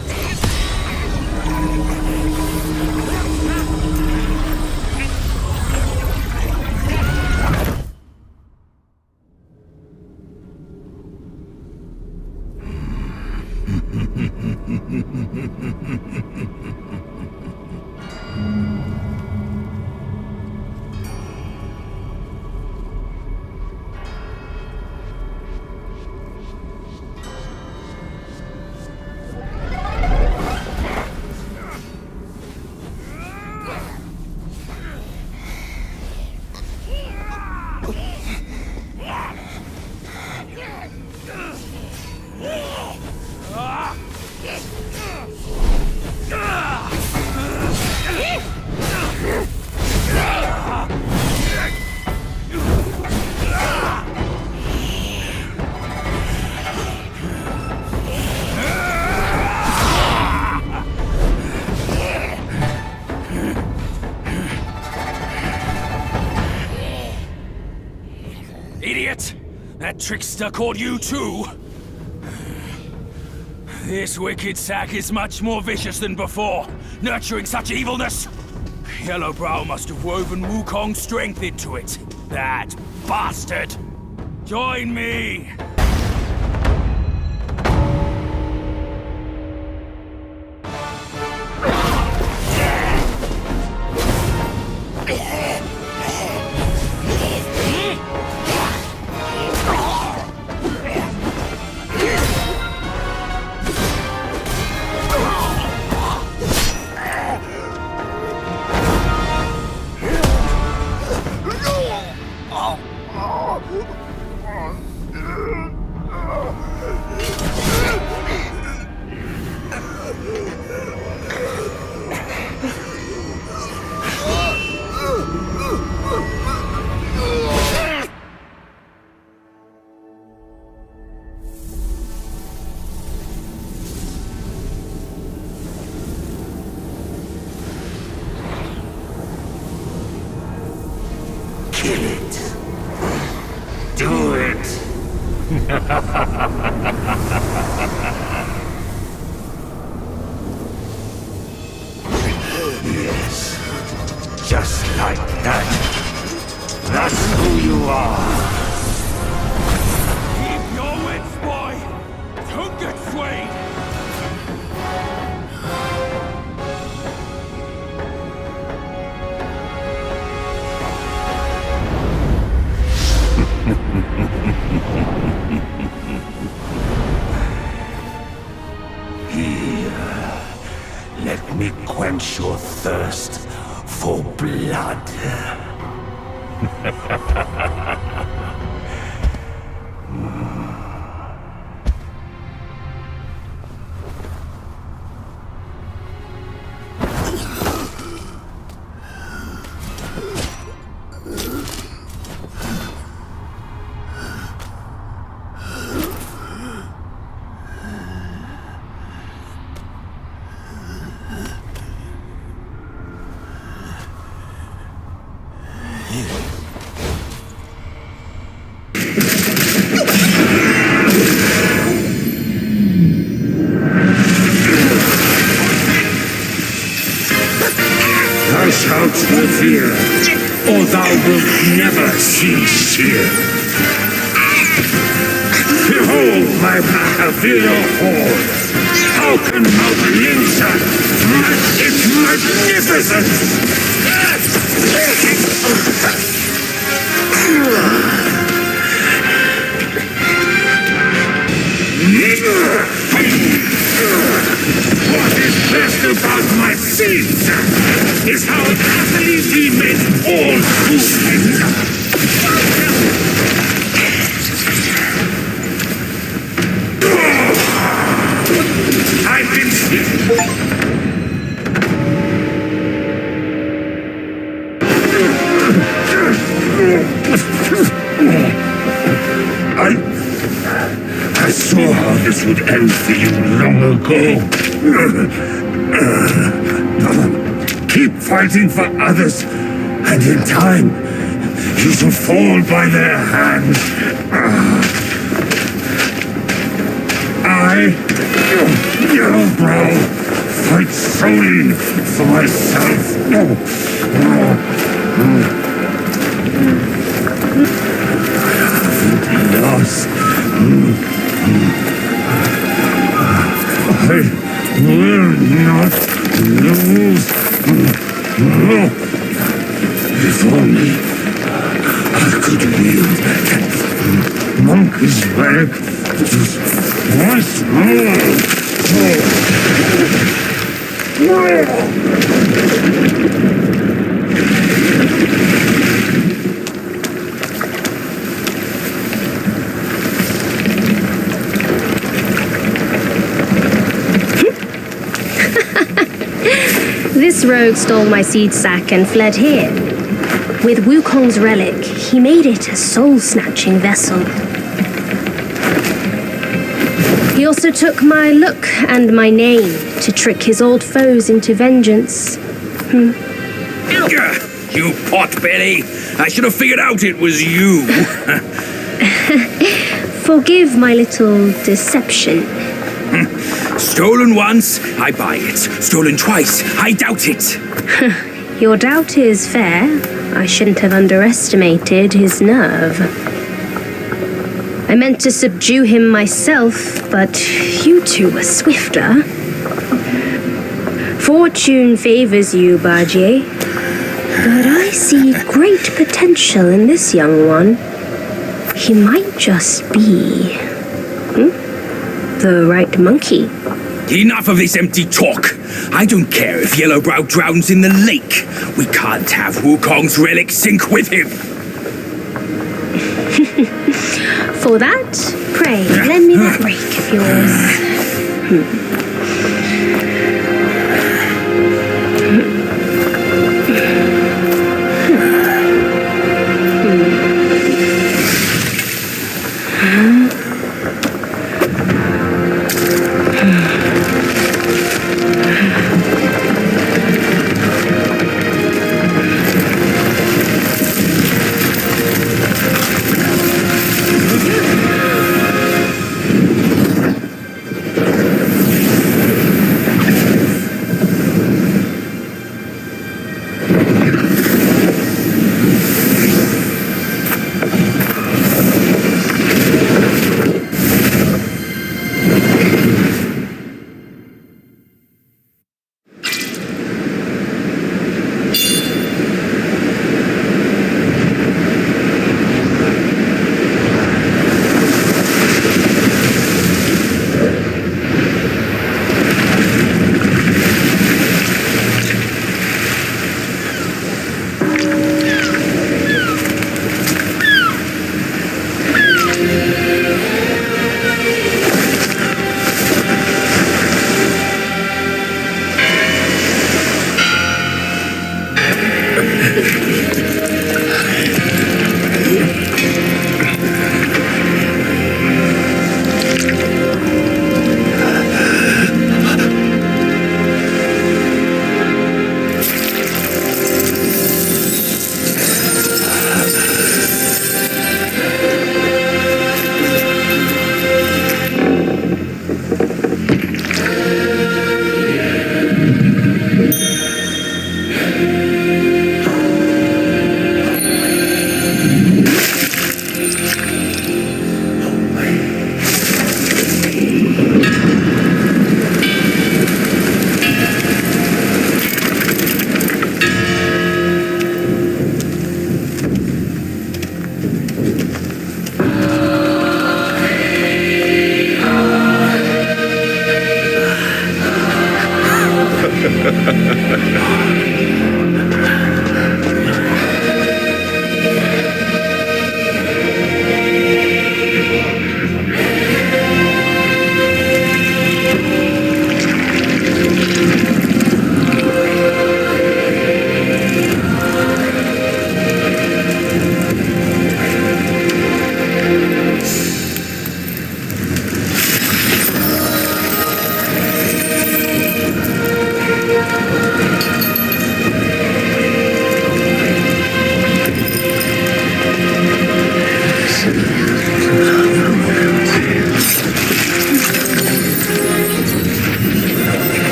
Idiot! That trickster caught you too! This wicked sack is much more vicious than before, nurturing such evilness! Yellowbrow must have woven Wukong's strength into it. That bastard! Join me! Kill it. Do it. Yes. Just like that. That's who you are. Keep your wits, boy. Don't get swayed. Here, let me quench your thirst for blood. shalt revere, or thou wilt never cease here. Behold my Machiavellian horde! How can Mount Linsa match its magnificence? What is best about my feats is how happily we make all movement. I've been I saw how this would end for you long ago. Keep fighting for others, and in time, you shall fall by their hand. I, Yellowbrow, fight solely for myself. I haven't lost. I will not lose. If only I could wield that monkey's relic just once This rogue stole my seed sack and fled here. With Wukong's relic, he made it a soul-snatching vessel. He also took my look and my name to trick his old foes into vengeance. You potbelly! I should have figured out it was you! Forgive my little deception. Stolen once, I buy it. Stolen twice, I doubt it. Your doubt is fair. I shouldn't have underestimated his nerve. I meant to subdue him myself, but you two were swifter. Fortune favors you, Bajie. But I see great potential in this young one. He might just be... the right monkey. Enough of this empty talk. I don't care if Yellowbrow drowns in the lake. We can't have Wukong's relic sink with him. For that, pray, lend me that rake of yours.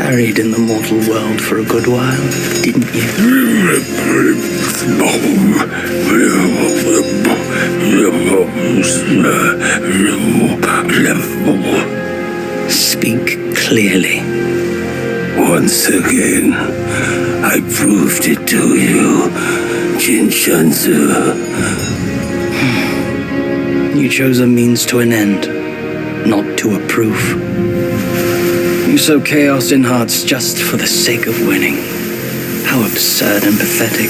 tarried in the mortal world for a good while, didn't you? Speak clearly. Once again, I proved it to you, Jin Shanzu. You chose a means to an end, not to a proof. You sow chaos in hearts just for the sake of winning. How absurd and pathetic.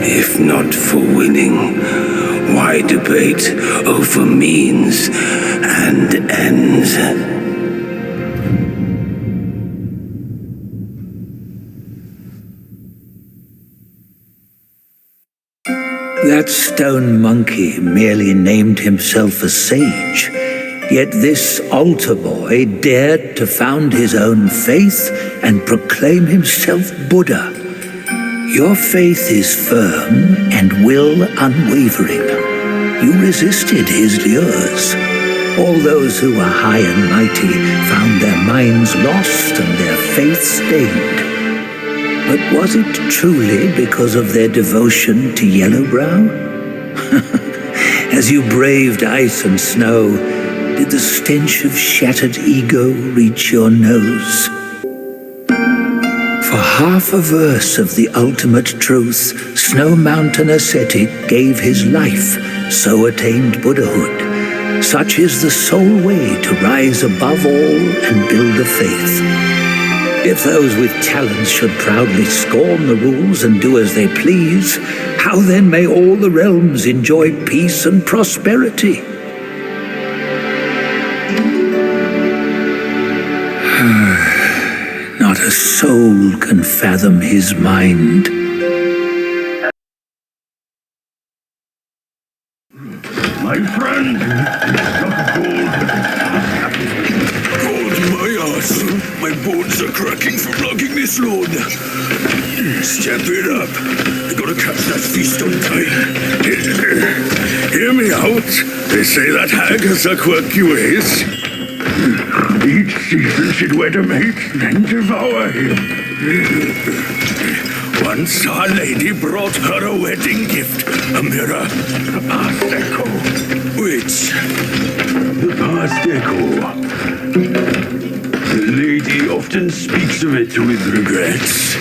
If not for winning, why debate over means and ends? That stone monkey merely named himself a sage, yet this altar boy dared to found his own faith and proclaim himself Buddha. Your faith is firm and will unwavering. You resisted his lures. All those who were high and mighty found their minds lost and their faith stained. But was it truly because of their devotion to Yellowbrow? As you braved ice and snow, did the stench of shattered ego reach your nose? For half a verse of the ultimate truth, Snow Mountain ascetic gave his life, so attained Buddhahood. Such is the sole way to rise above all and build a faith. If those with talents should proudly scorn the rules and do as they please, how then may all the realms enjoy peace and prosperity? Not a soul can fathom his mind. My friend, My ass! My bones are cracking from lugging this load. Step it up. I gotta catch that feast on time. Hear me out. They say that hag has her quirky ways. each season she'd wed a mate, then devour him. Once our lady brought her a wedding gift, a mirror. The past echo. Which? The past echo. The lady often speaks of it with regrets.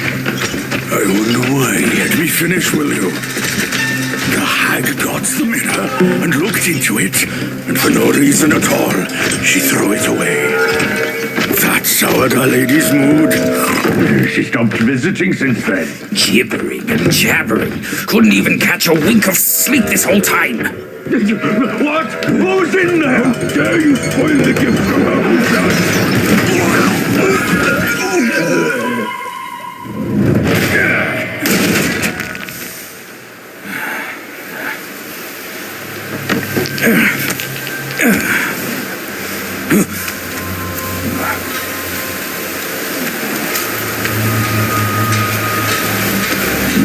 I wonder why. Let me finish, will you? The hag got the mirror and looked into it, and for no reason at all, she threw it away. That soured our lady's mood. She stopped visiting since then. Gibbering and jabbering. Couldn't even catch a wink of sleep this whole time. What? What was in there? How dare you spoil the gift from her own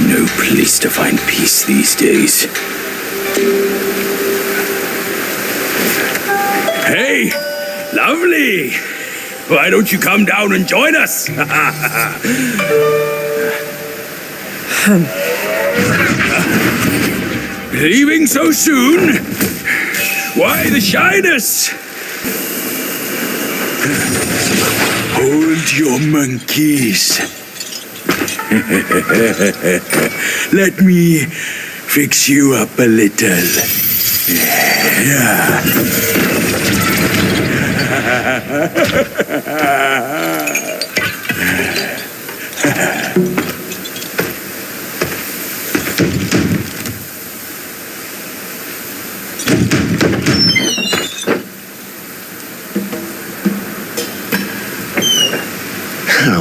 No place to find peace these days. Hey, lovely! Why don't you come down and join us? Leaving so soon? Why the shyness? Hold your monkeys. Let me fix you up a little. Yeah.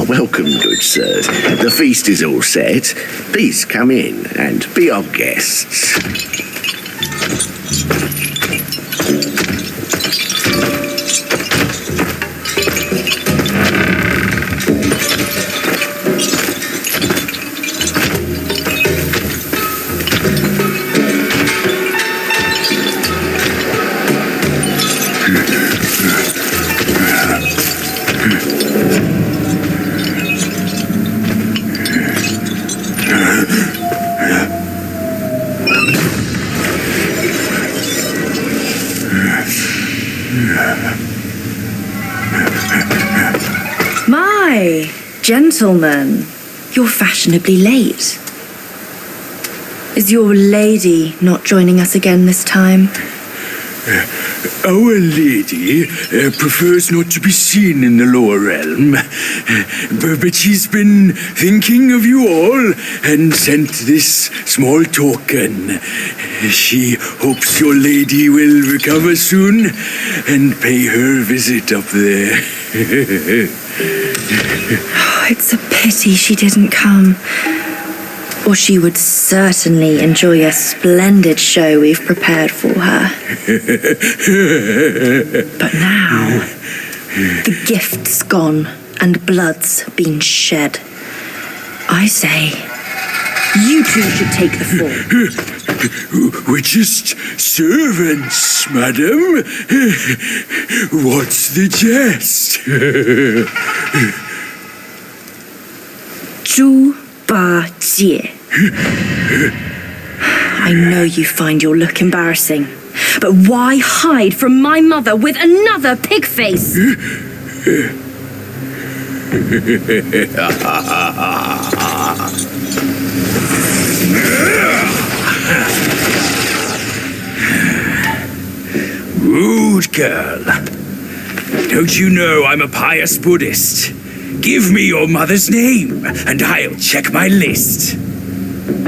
Welcome, good sirs. The feast is all set. Please come in and be our guests. Gentlemen, you're fashionably late. Is your lady not joining us again this time? Our lady prefers not to be seen in the lower realm, but she's been thinking of you all and sent this small token. She hopes your lady will recover soon and pay her a visit up there. It's a pity she didn't come. Or she would certainly enjoy a splendid show we've prepared for her. But now, the gift's gone and blood's been shed. I say, you two should take the fall. We're just servants, madam. What's the jest? Zhu Ba Jie. I know you find your look embarrassing, but why hide from my mother with another pig face? Rude girl. Don't you know I'm a pious Buddhist? Give me your mother's name, and I'll check my list.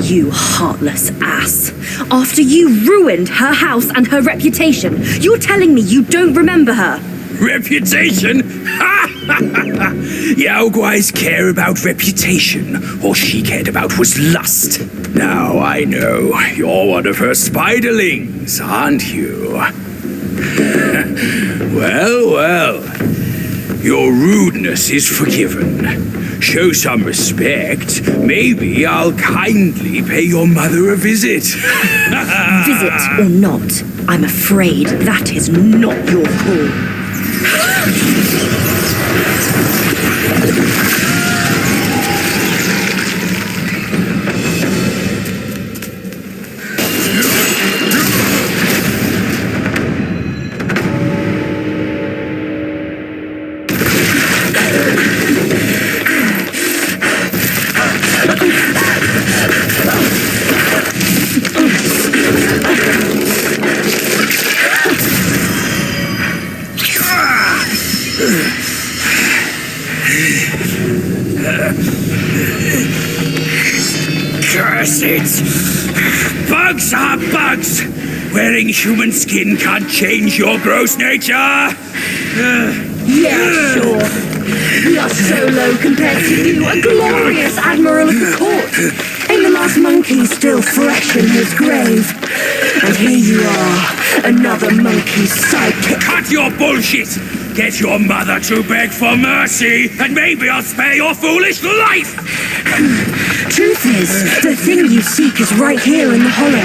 You heartless ass. After you ruined her house and her reputation, you're telling me you don't remember her? Reputation? Yao Guai's care about reputation. All she cared about was lust. Now I know. You're one of her spiderlings, aren't you? Well. Your rudeness is forgiven. Show some respect. Maybe I'll kindly pay your mother a visit. Visit or not, I'm afraid that is not your call. Curse it! Bugs are bugs! Wearing human skin can't change your gross nature! Yeah, sure. We are so low compared to you, a glorious admiral of the court. Ain't the last monkey still fresh in his grave? And here you are, another monkey's sidekick. Cut your bullshit! Get your mother to beg for mercy, and maybe I'll spare your foolish life! Truth is, the thing you seek is right here in the hollow.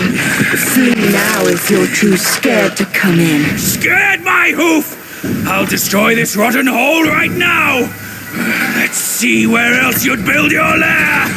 Flee now if you're too scared to come in. Scared my hoof! I'll destroy this rotten hole right now! Let's see where else you'd build your lair!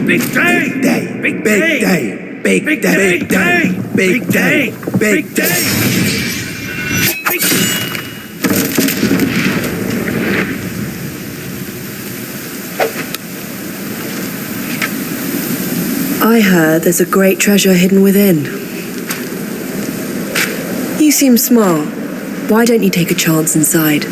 Big day! Big day! Big day! Big day! Big day! Big day! I heard there's a great treasure hidden within. You seem smart. Why don't you take a chance inside?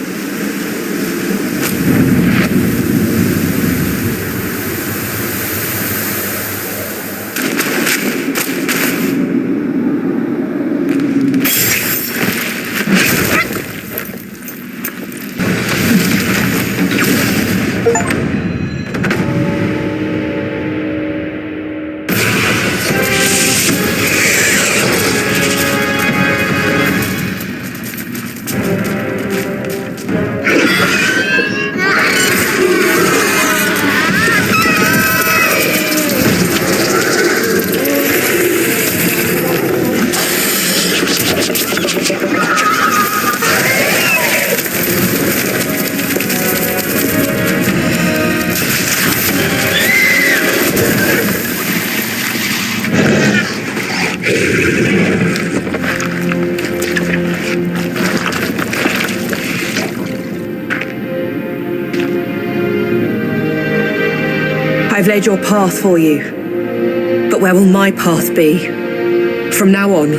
I've laid your path for you. But where will my path be? From now on,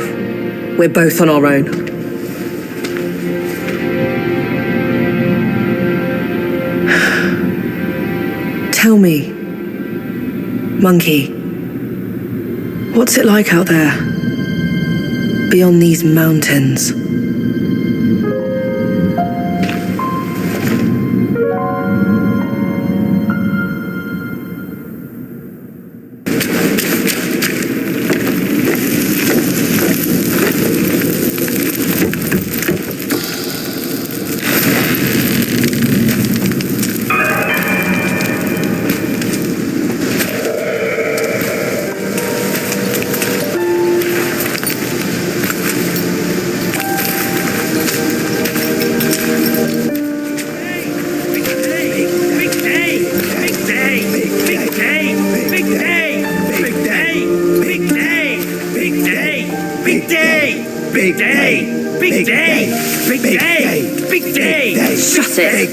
we're both on our own. Tell me, Monkey, what's it like out there? Beyond these mountains? Shut it!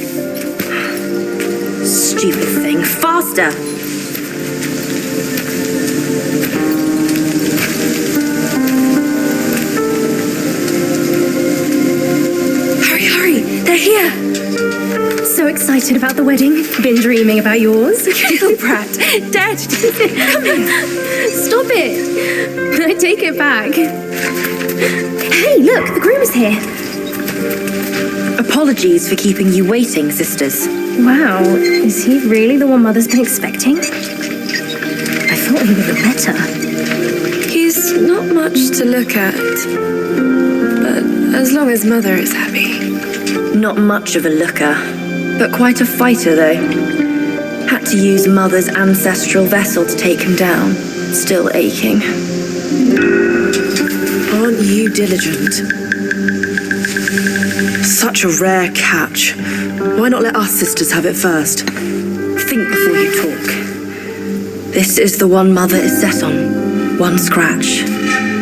Stupid thing. Faster! Hurry! They're here! So excited about the wedding. Been dreaming about yours. Little brat. Dad, come here. Stop it. I take it back. Hey, look, the groom is here. Apologies for keeping you waiting, sisters. Wow, is he really the one Mother's been expecting? I thought he would have better. He's not much to look at, but as long as Mother is happy. Not much of a looker, but quite a fighter, though. Had to use Mother's ancestral vessel to take him down. Still aching. Aren't you diligent? Such a rare catch. Why not let us sisters have it first? Think before you talk. This is the one Mother is set on. One scratch.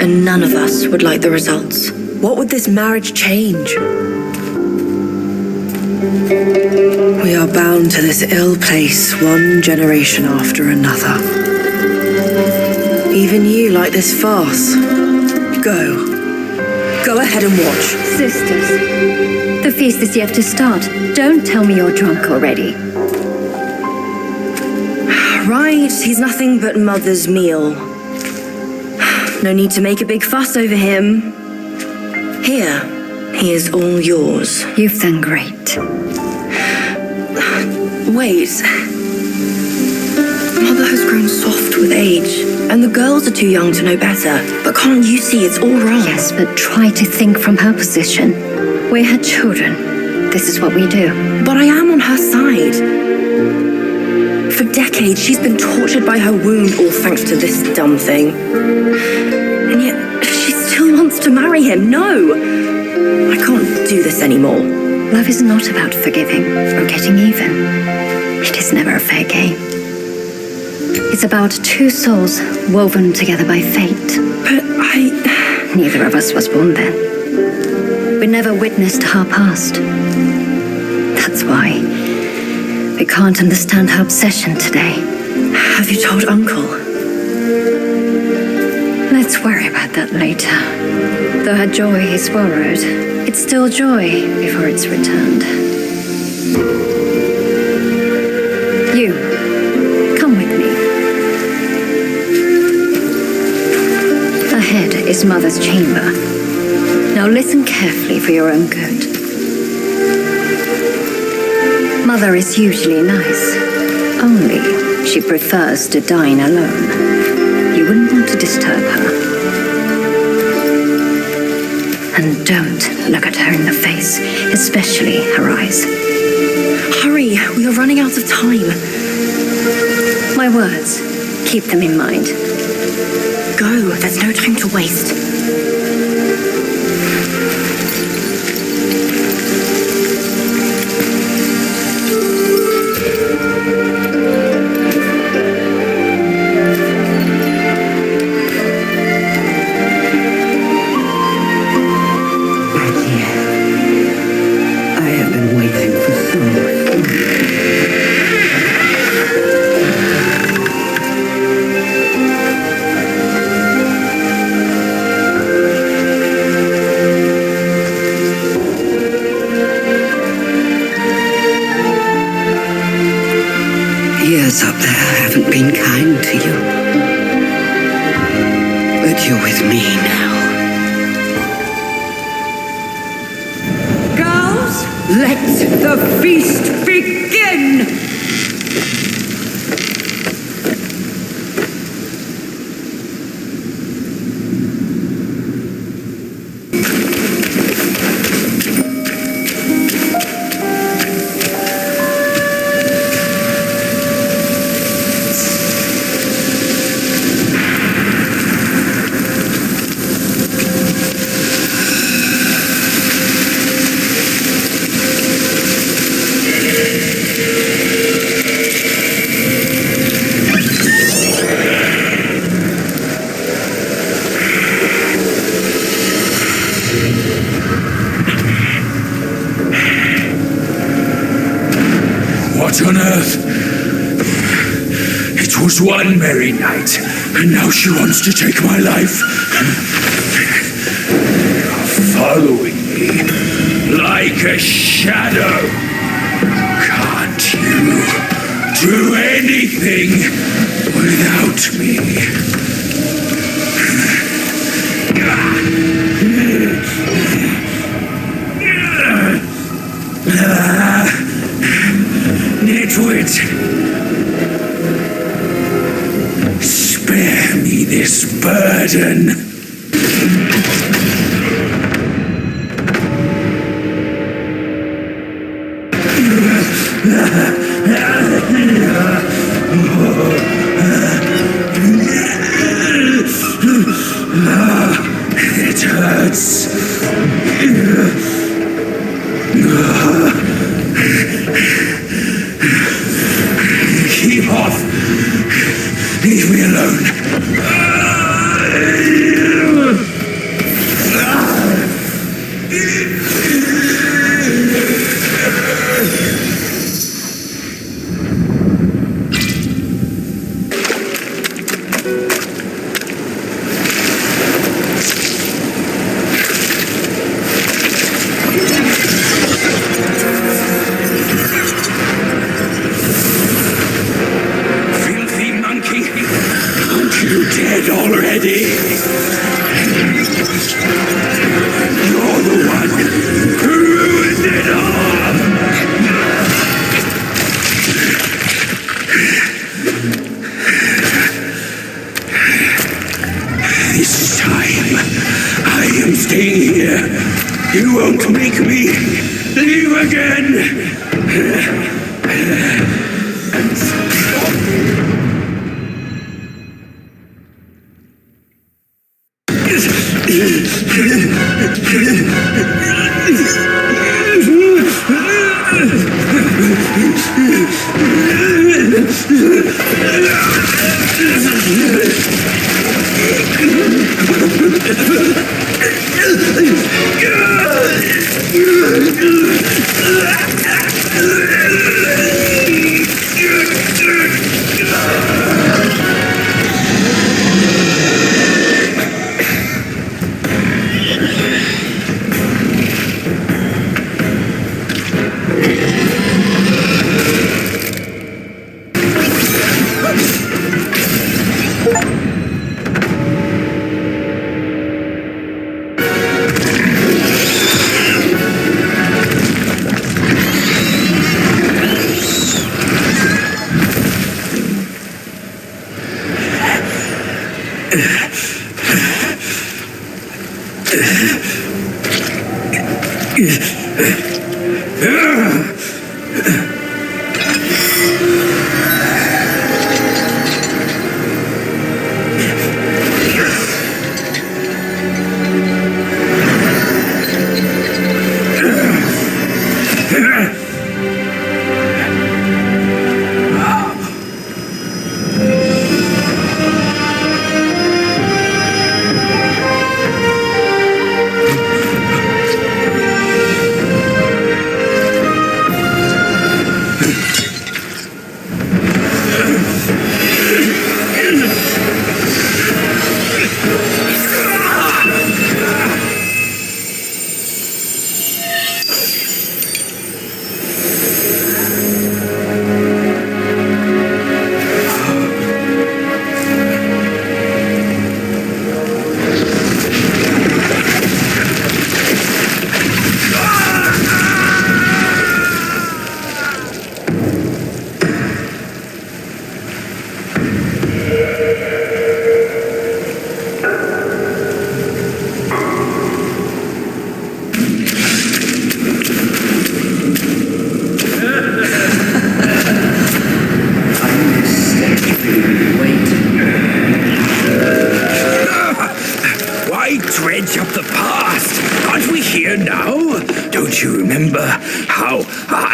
And none of us would like the results. What would this marriage change? We are bound to this ill place one generation after another. Even you like this farce. Go. Go ahead and watch. Sisters, the feast is yet to start. Don't tell me you're drunk already. Right, he's nothing but Mother's meal. No need to make a big fuss over him. Here, he is all yours. You've done great. Wait. Mother has grown soft with age, and the girls are too young to know better. But can't you see it's all wrong? Yes, but try to think from her position. We're her children. This is what we do. But I am on her side. For decades, she's been tortured by her wound, all thanks to this dumb thing. And yet, she still wants to marry him. No! I can't do this anymore. Love is not about forgiving or getting even. It is never a fair game. It's about two souls woven together by fate. But Neither of us was born then. We never witnessed her past. That's why we can't understand her obsession today. Have you told Uncle? Let's worry about that later. Though her joy is borrowed, it's still joy before it's returned. You, come with me. Ahead is Mother's chamber. Now listen carefully for your own good. Mother is usually nice, only she prefers to dine alone. You wouldn't want to disturb her. And don't look at her in the face, especially her eyes. Hurry, we are running out of time. My words, keep them in mind. Go, there's no time to waste. I haven't been kind to you. But you're with me now. Girls, let the feast begin! What on earth? It was one merry night, and now she wants to take my life. You're following me like a shadow. Can't you do anything without me? Nitwit! Spare me this burden! It hurts. Keep off! Leave me alone! This time, I am staying here. You won't make me leave again.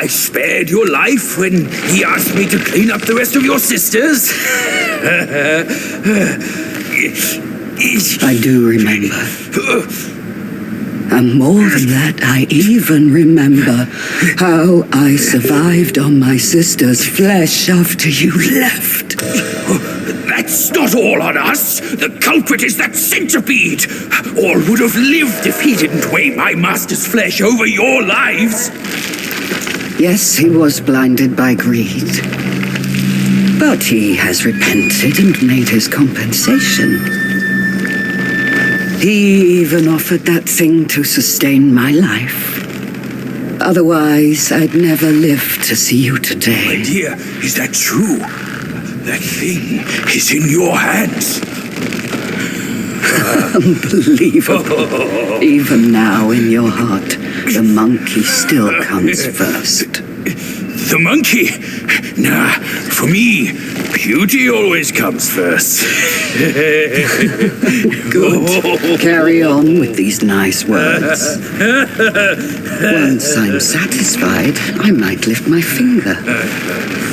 I spared your life when he asked me to clean up the rest of your sisters. I do remember. And more than that, I even remember how I survived on my sister's flesh after you left. That's not all on us. The culprit is that centipede. All would have lived if he didn't weigh my master's flesh over your lives. Yes, he was blinded by greed. But he has repented and made his compensation. He even offered that thing to sustain my life. Otherwise, I'd never live to see you today. My dear, is that true? That thing is in your hands. Unbelievable. Even now, in your heart, the monkey still comes first. The monkey? Nah, for me, beauty always comes first. Good. Carry on with these nice words. Once I'm satisfied, I might lift my finger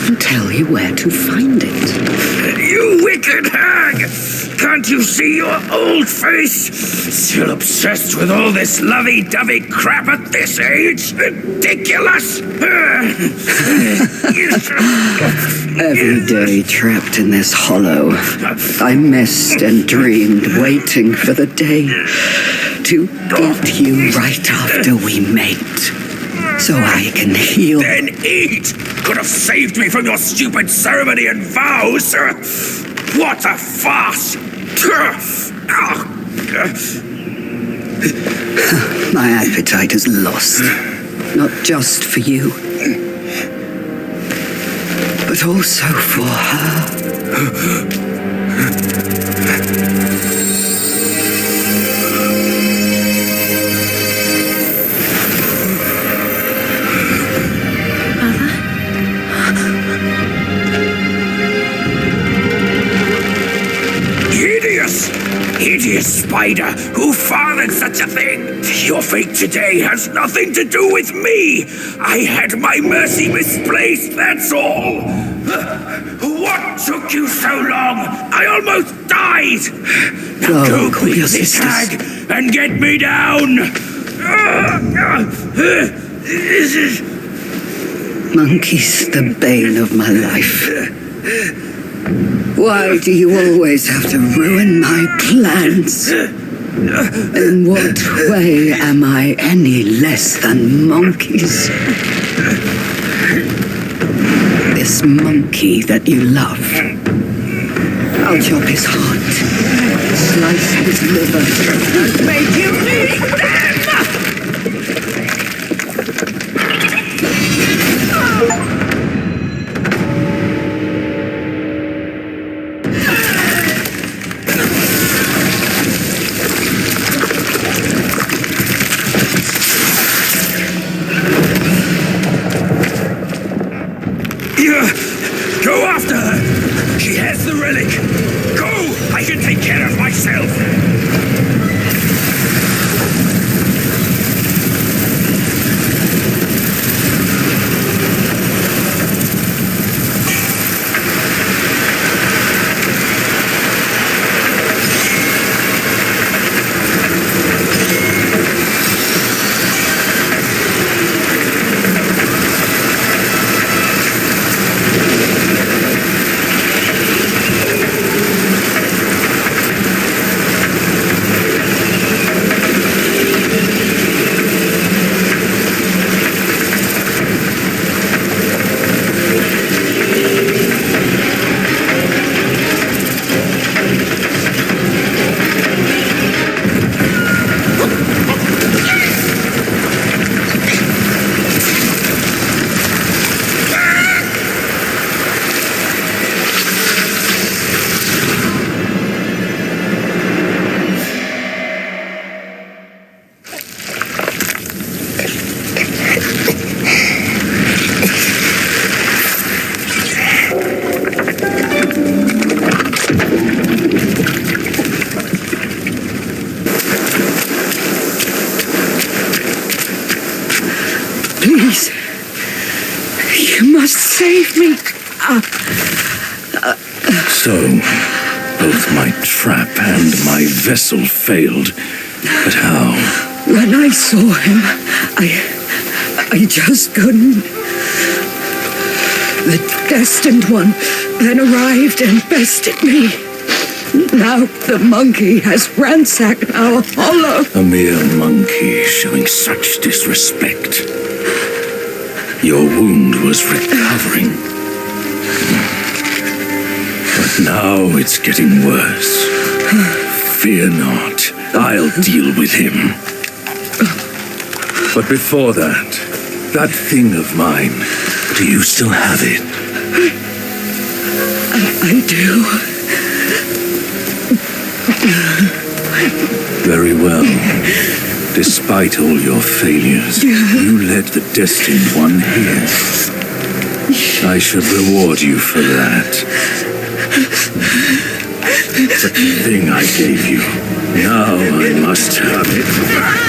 and tell you where to find it. You wicked hag! Can't you see your old face? Still obsessed with all this lovey-dovey crap at this age? Ridiculous! Every day trapped in this hollow, I missed and dreamed, waiting for the day to eat you right after we mate, so I can heal. Then eat! Could have saved me from your stupid ceremony and vows! What a farce! My appetite is lost, not just for you, but also for her. Hideous spider! Who fathered such a thing? Your fate today has nothing to do with me! I had my mercy misplaced, that's all! What took you so long? I almost died! Now go quick, this hag, and get me down! Monkey's the bane of my life. Why do you always have to ruin my plans? In what way am I any less than monkeys? This monkey that you love, I'll chop his heart, slice his liver, and make you eat them! Go after her! She has the relic! Go! I can take care of myself! So, both my trap and my vessel failed. But how? When I saw him, I just couldn't. The Destined One then arrived and bested me. Now the monkey has ransacked our hollow. A mere monkey showing such disrespect. Your wound was recovering. But now it's getting worse. Fear not, I'll deal with him. But before that thing of mine, do you still have it? I do. Very well. Despite all your failures, you led the Destined One here. I should reward you for that. The thing I gave you, now I must have it back.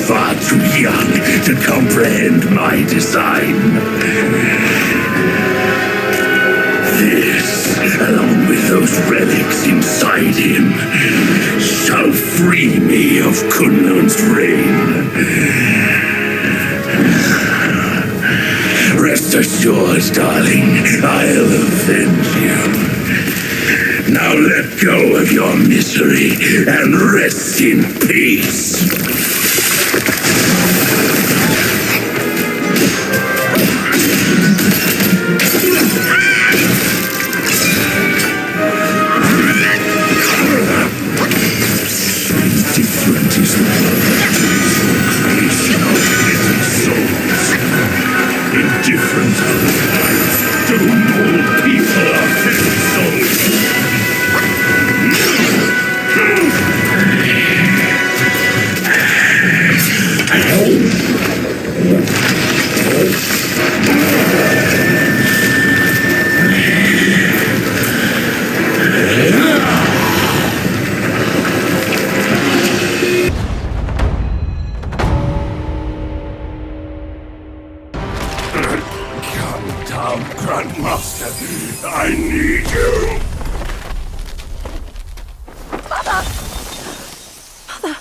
Far too young to comprehend my design. This, along with those relics inside him, shall free me of Kunlun's reign. Rest assured, darling, I'll avenge you. Now let go of your misery and rest in peace. Different is the creation of living souls. Indifferent are the lives doomed all people are living souls. Come down, Grandmaster. I need you. Mother! Mother!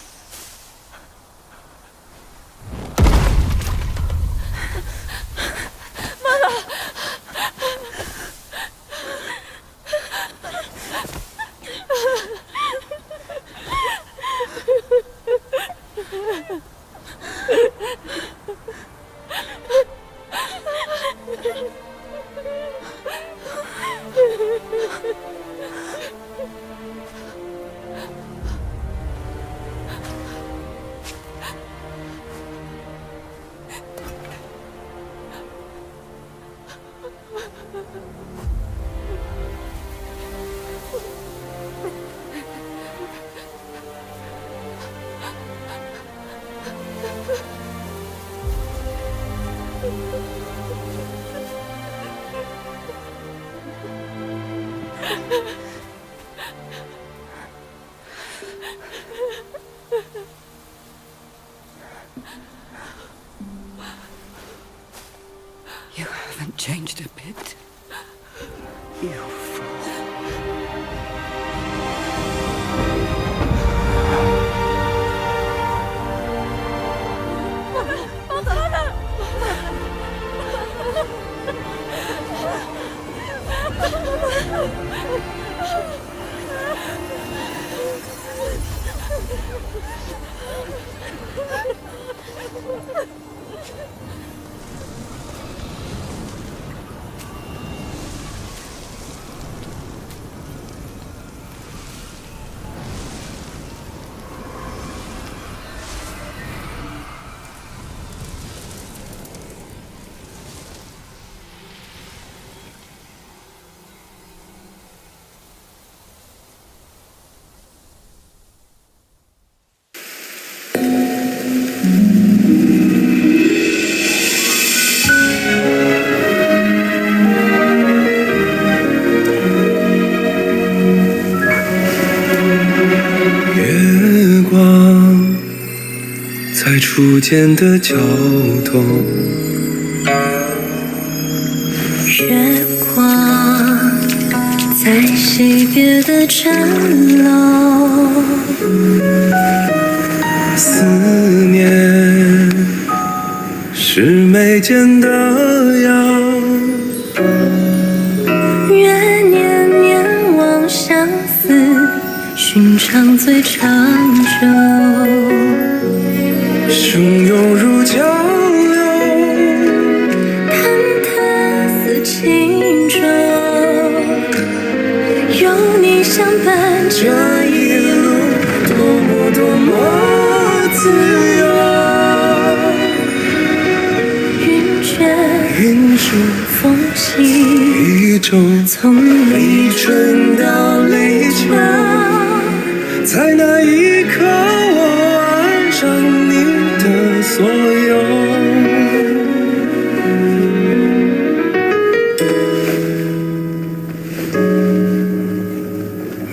You haven't changed a bit. You fool. 初见的交通。月光在惜别的城楼，思念是眉间的药。月年年望相思，寻常最长久。汹涌如江流，忐忑似轻舟，有你相伴，这一路多么自由。云卷风起，一种从立春到立秋，在那一刻我爱上你的所有。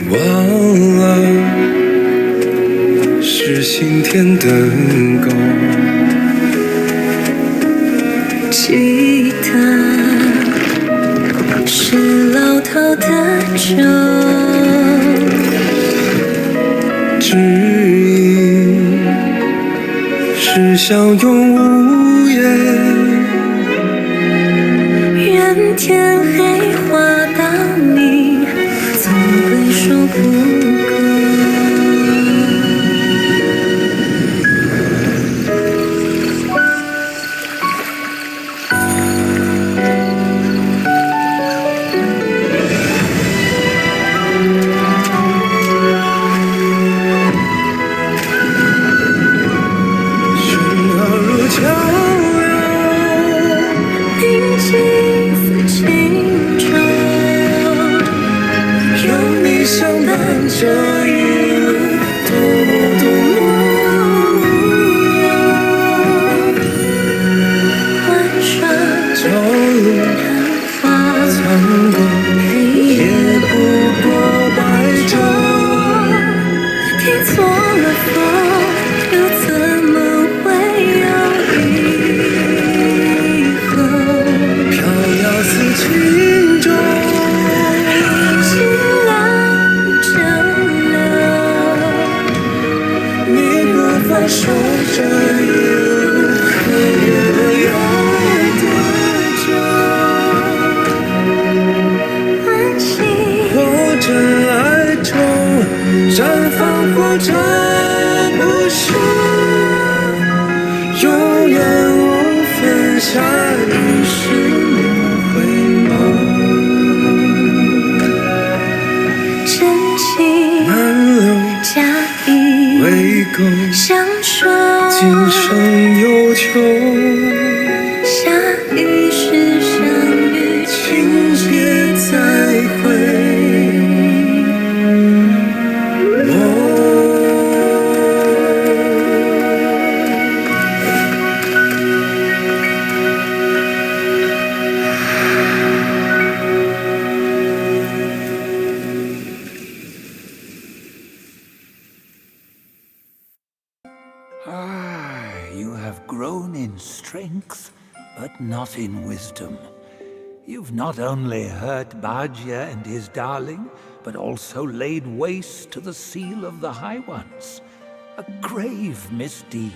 忘了是心田登高，记得是老套的酒，指引是相拥无言。愿天黑花当你总归说不够。这一路多么无聊，晚上朝露苍过，也不过白昼。听错了风，又怎么会有以后？飘摇似轻舟，守着一路，可有多久？安心活着爱中，绽放或者不朽，永远无分下一世回眸。真情满流假意为够。相守，今生有求，下一世相遇，情节再会。You have grown in strength, but not in wisdom. You've not only hurt Bajia and his darling, but also laid waste to the seal of the High Ones. A grave misdeed.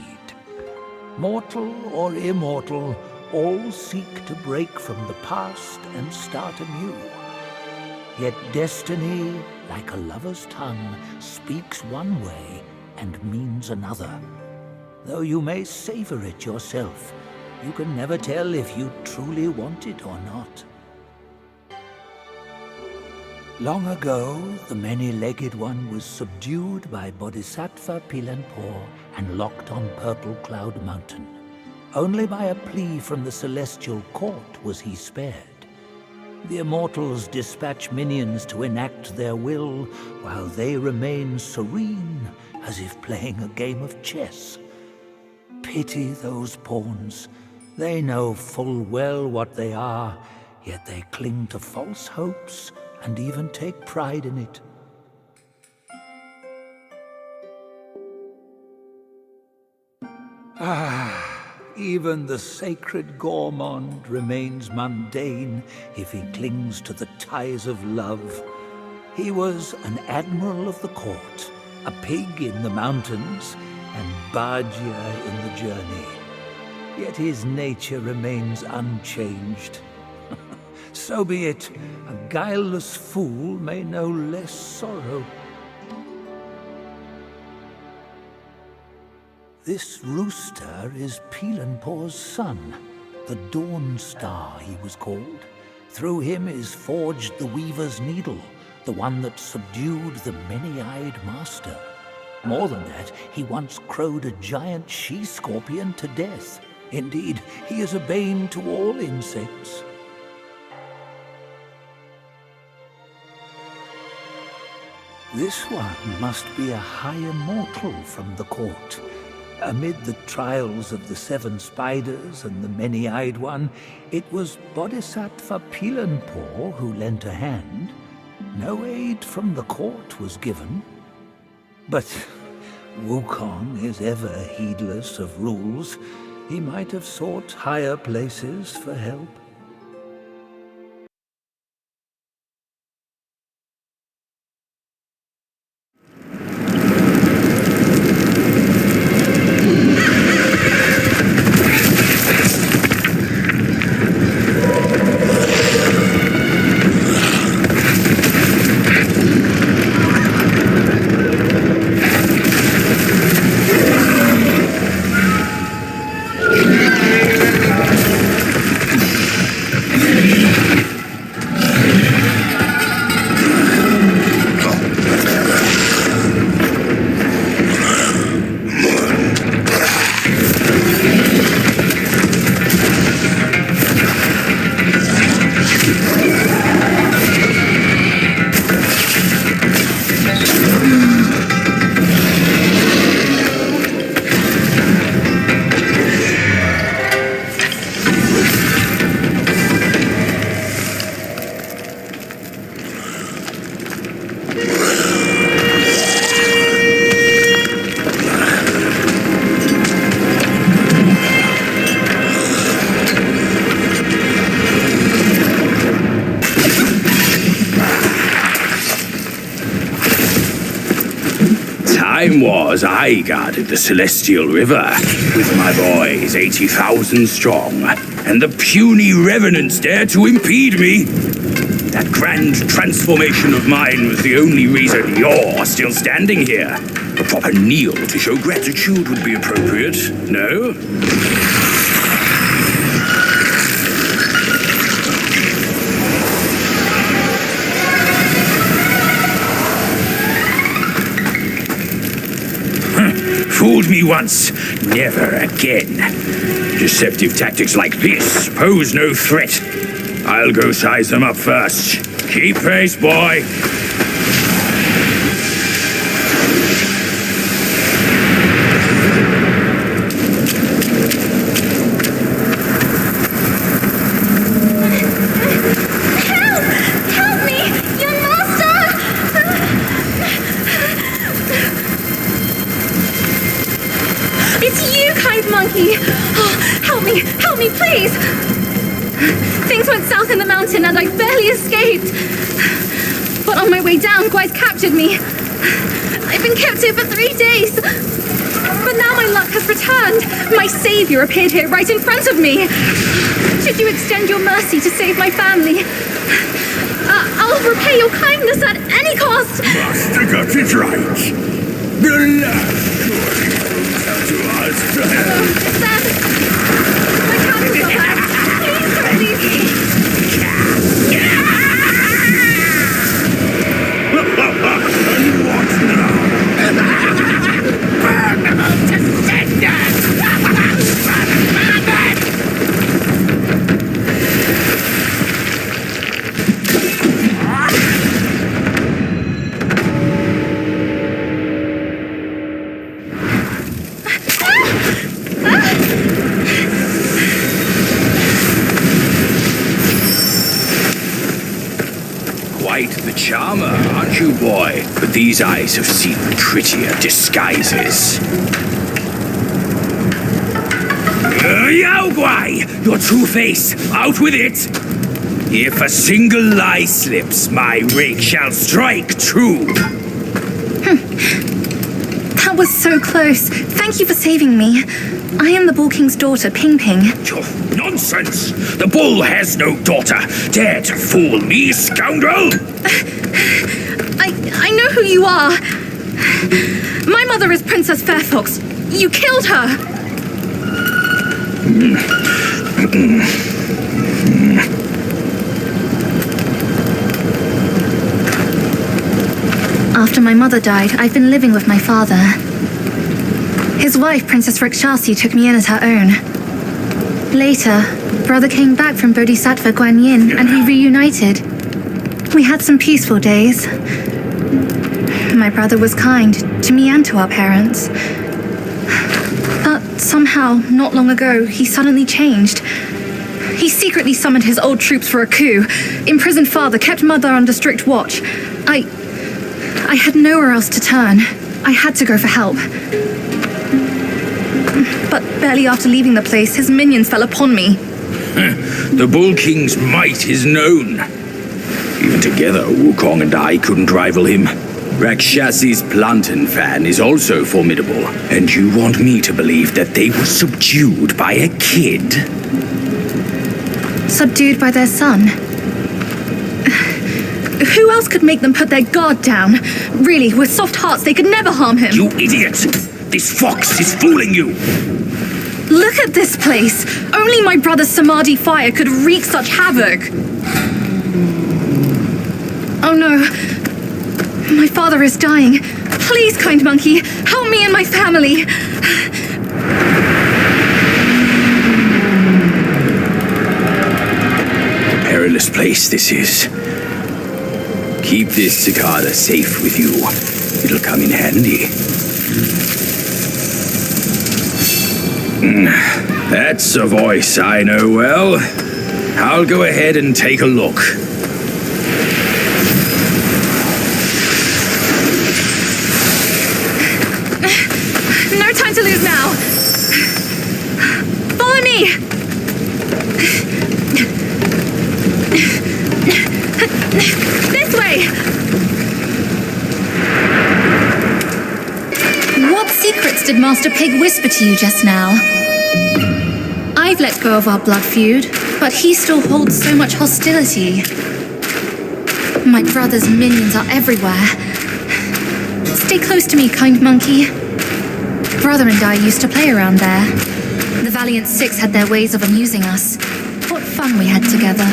Mortal or immortal, all seek to break from the past and start anew. Yet destiny, like a lover's tongue, speaks one way and means another. Though you may savor it yourself, you can never tell if you truly want it or not. Long ago, the many-legged one was subdued by Bodhisattva Pilanpur and locked on Purple Cloud Mountain. Only by a plea from the celestial court was he spared. The immortals dispatch minions to enact their will, while they remain serene, as if playing a game of chess. Pity those pawns. They know full well what they are, yet they cling to false hopes and even take pride in it. Even the sacred gourmand remains mundane if he clings to the ties of love. He was an admiral of the court, a pig in the mountains, and bargier in the journey. Yet his nature remains unchanged. So be it. A guileless fool may know less sorrow. This rooster is Peelenpaw's son, the Dawn Star he was called. Through him is forged the Weaver's Needle, the one that subdued the many-eyed master. More than that, he once crowed a giant she-scorpion to death. Indeed, he is a bane to all insects. This one must be a high immortal from the court. Amid the trials of the 7 spiders and the many-eyed one, it was Bodhisattva Peelenpaw who lent a hand. No aid from the court was given. But Wukong is ever heedless of rules. He might have sought higher places for help. Time was I guarded the Celestial River with my boys 80,000 strong, and the puny revenants dared to impede me. That grand transformation of mine was the only reason you're still standing here. A proper kneel to show gratitude would be appropriate, no? Fooled me once, never again. Deceptive tactics like this pose no threat. I'll go size them up first. Keep pace, boy. Help me, please! Things went south in the mountain and I barely escaped. But on my way down, Guys captured me. I've been kept here for 3 days. But now my luck has returned. My savior appeared here right in front of me. Should you extend your mercy to save my family, I'll repay your kindness at any cost. Master got it right. The last surely to us. Then, my candles are back. Please don't leave me. And what now? Burn to cinders! Quite the charmer, aren't you, boy? But these eyes have seen prettier disguises. Yao Guai, your true face, out with it! If a single lie slips, my rake shall strike true. That was so close. Thank you for saving me. I am the Bull King's daughter, Ping Ping. Nonsense! The bull has no daughter. Dare to fool me, scoundrel! I know who you are. My mother is Princess Fairfox. You killed her. After my mother died, I've been living with my father. His wife, Princess Rakshasi, took me in as her own. Later, brother came back from Bodhisattva Guanyin and we reunited. We had some peaceful days. My brother was kind to me and to our parents. But somehow, not long ago, he suddenly changed. He secretly summoned his old troops for a coup, imprisoned father, kept mother under strict watch. I had nowhere else to turn. I had to go for help. But barely after leaving the place, his minions fell upon me. The Bull King's might is known. Even together, Wukong and I couldn't rival him. Rakshasi's plantain fan is also formidable. And you want me to believe that they were subdued by a kid? Subdued by their son? Who else could make them put their guard down? Really, with soft hearts, they could never harm him. You idiot! This fox is fooling you! Look at this place! Only my brother's Samadhi fire could wreak such havoc! Oh no. My father is dying. Please, kind monkey, help me and my family! A perilous place this is. Keep this cicada safe with you. It'll come in handy. That's a voice I know well. I'll go ahead and take a look. No time to lose now. Follow me. This way. What secrets did Master Pig whisper to you just now? I've let go of our blood feud, but he still holds so much hostility. My brother's minions are everywhere. Stay close to me, kind monkey. Brother and I used to play around there. The Valiant Six had their ways of amusing us. What fun we had together.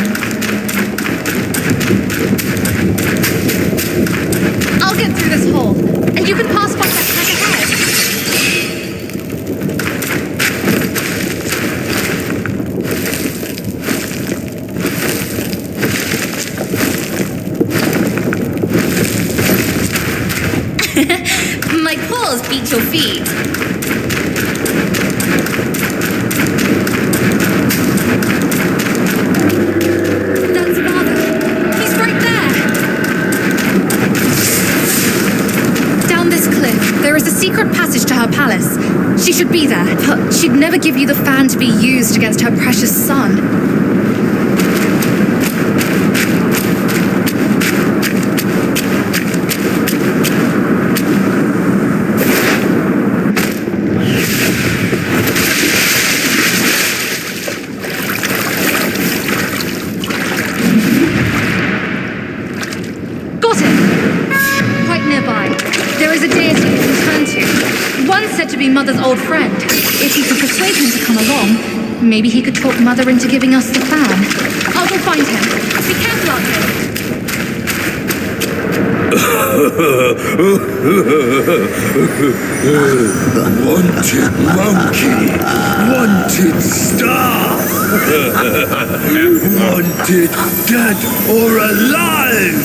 I'll get through this hole, and you can pass by that track ahead. My paws beat your feet. That's Mother. He's right there. Down this cliff, there is a secret passage to her palace. She should be there, but she'd never give you the fan to be used against her precious son. Mother's old friend. If you could persuade him to come along, maybe he could talk Mother into giving us the plan. I'll go find him. Be careful out there. Wanted monkey, wanted star, wanted dead or alive.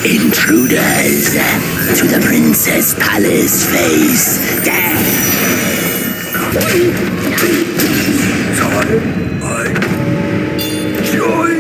Intruders to the princess palace face death. Time I join.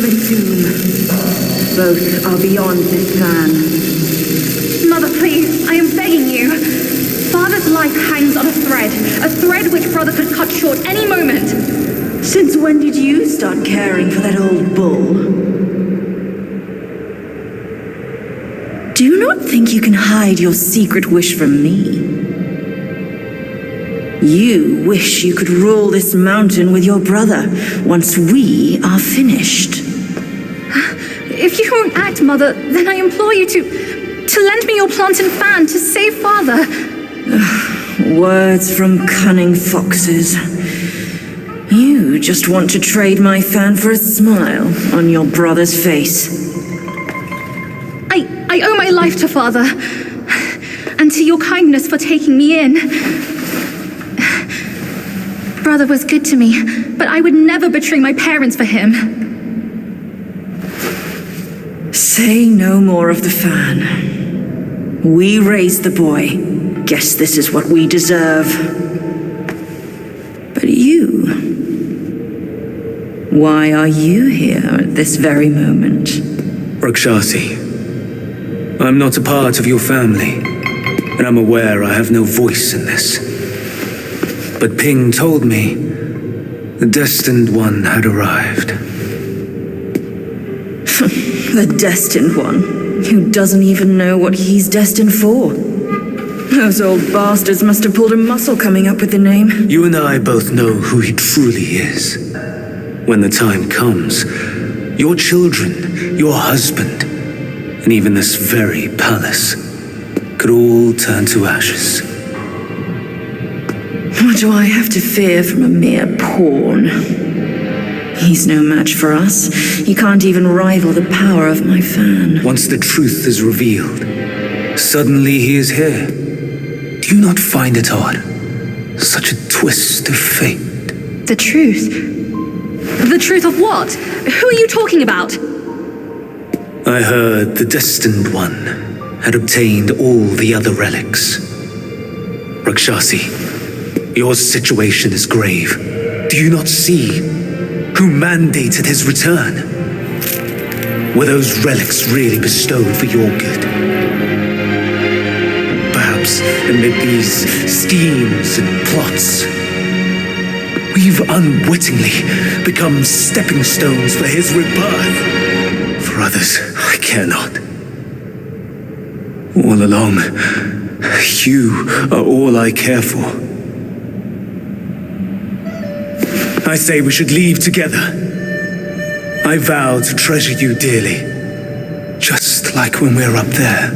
of a doom. Both are beyond this plan. Mother, please, I am begging you. Father's life hangs on a thread which brother could cut short any moment. Since when did you start caring for that old bull? Do you not think you can hide your secret wish from me? You wish you could rule this mountain with your brother once we are finished. If you won't act, Mother, then I implore you to lend me your plant and fan to save Father. Words from cunning foxes. You just want to trade my fan for a smile on your brother's face. I owe my life to Father, and to your kindness for taking me in. Brother was good to me, but I would never betray my parents for him. Say no more of the fan. We raised the boy. Guess this is what we deserve. But you... why are you here at this very moment? Rakshasi, I'm not a part of your family, and I'm aware I have no voice in this. But Ping told me the Destined One had arrived. The Destined One, who doesn't even know what he's destined for. Those old bastards must have pulled a muscle coming up with the name. You and I both know who he truly is. When the time comes, your children, your husband, and even this very palace could all turn to ashes. What do I have to fear from a mere pawn? He's no match for us. He can't even rival the power of my fan. Once the truth is revealed, suddenly he is here. Do you not find it odd? Such a twist of fate. The truth? The truth of what? Who are you talking about? I heard the Destined One had obtained all the other relics. Rakshasi, your situation is grave. Do you not see who mandated his return? Were those relics really bestowed for your good? Perhaps amid these schemes and plots, we've unwittingly become stepping stones for his rebirth. For others, I care not. All along, you are all I care for. I say we should leave together. I vow to treasure you dearly, just like when we're up there.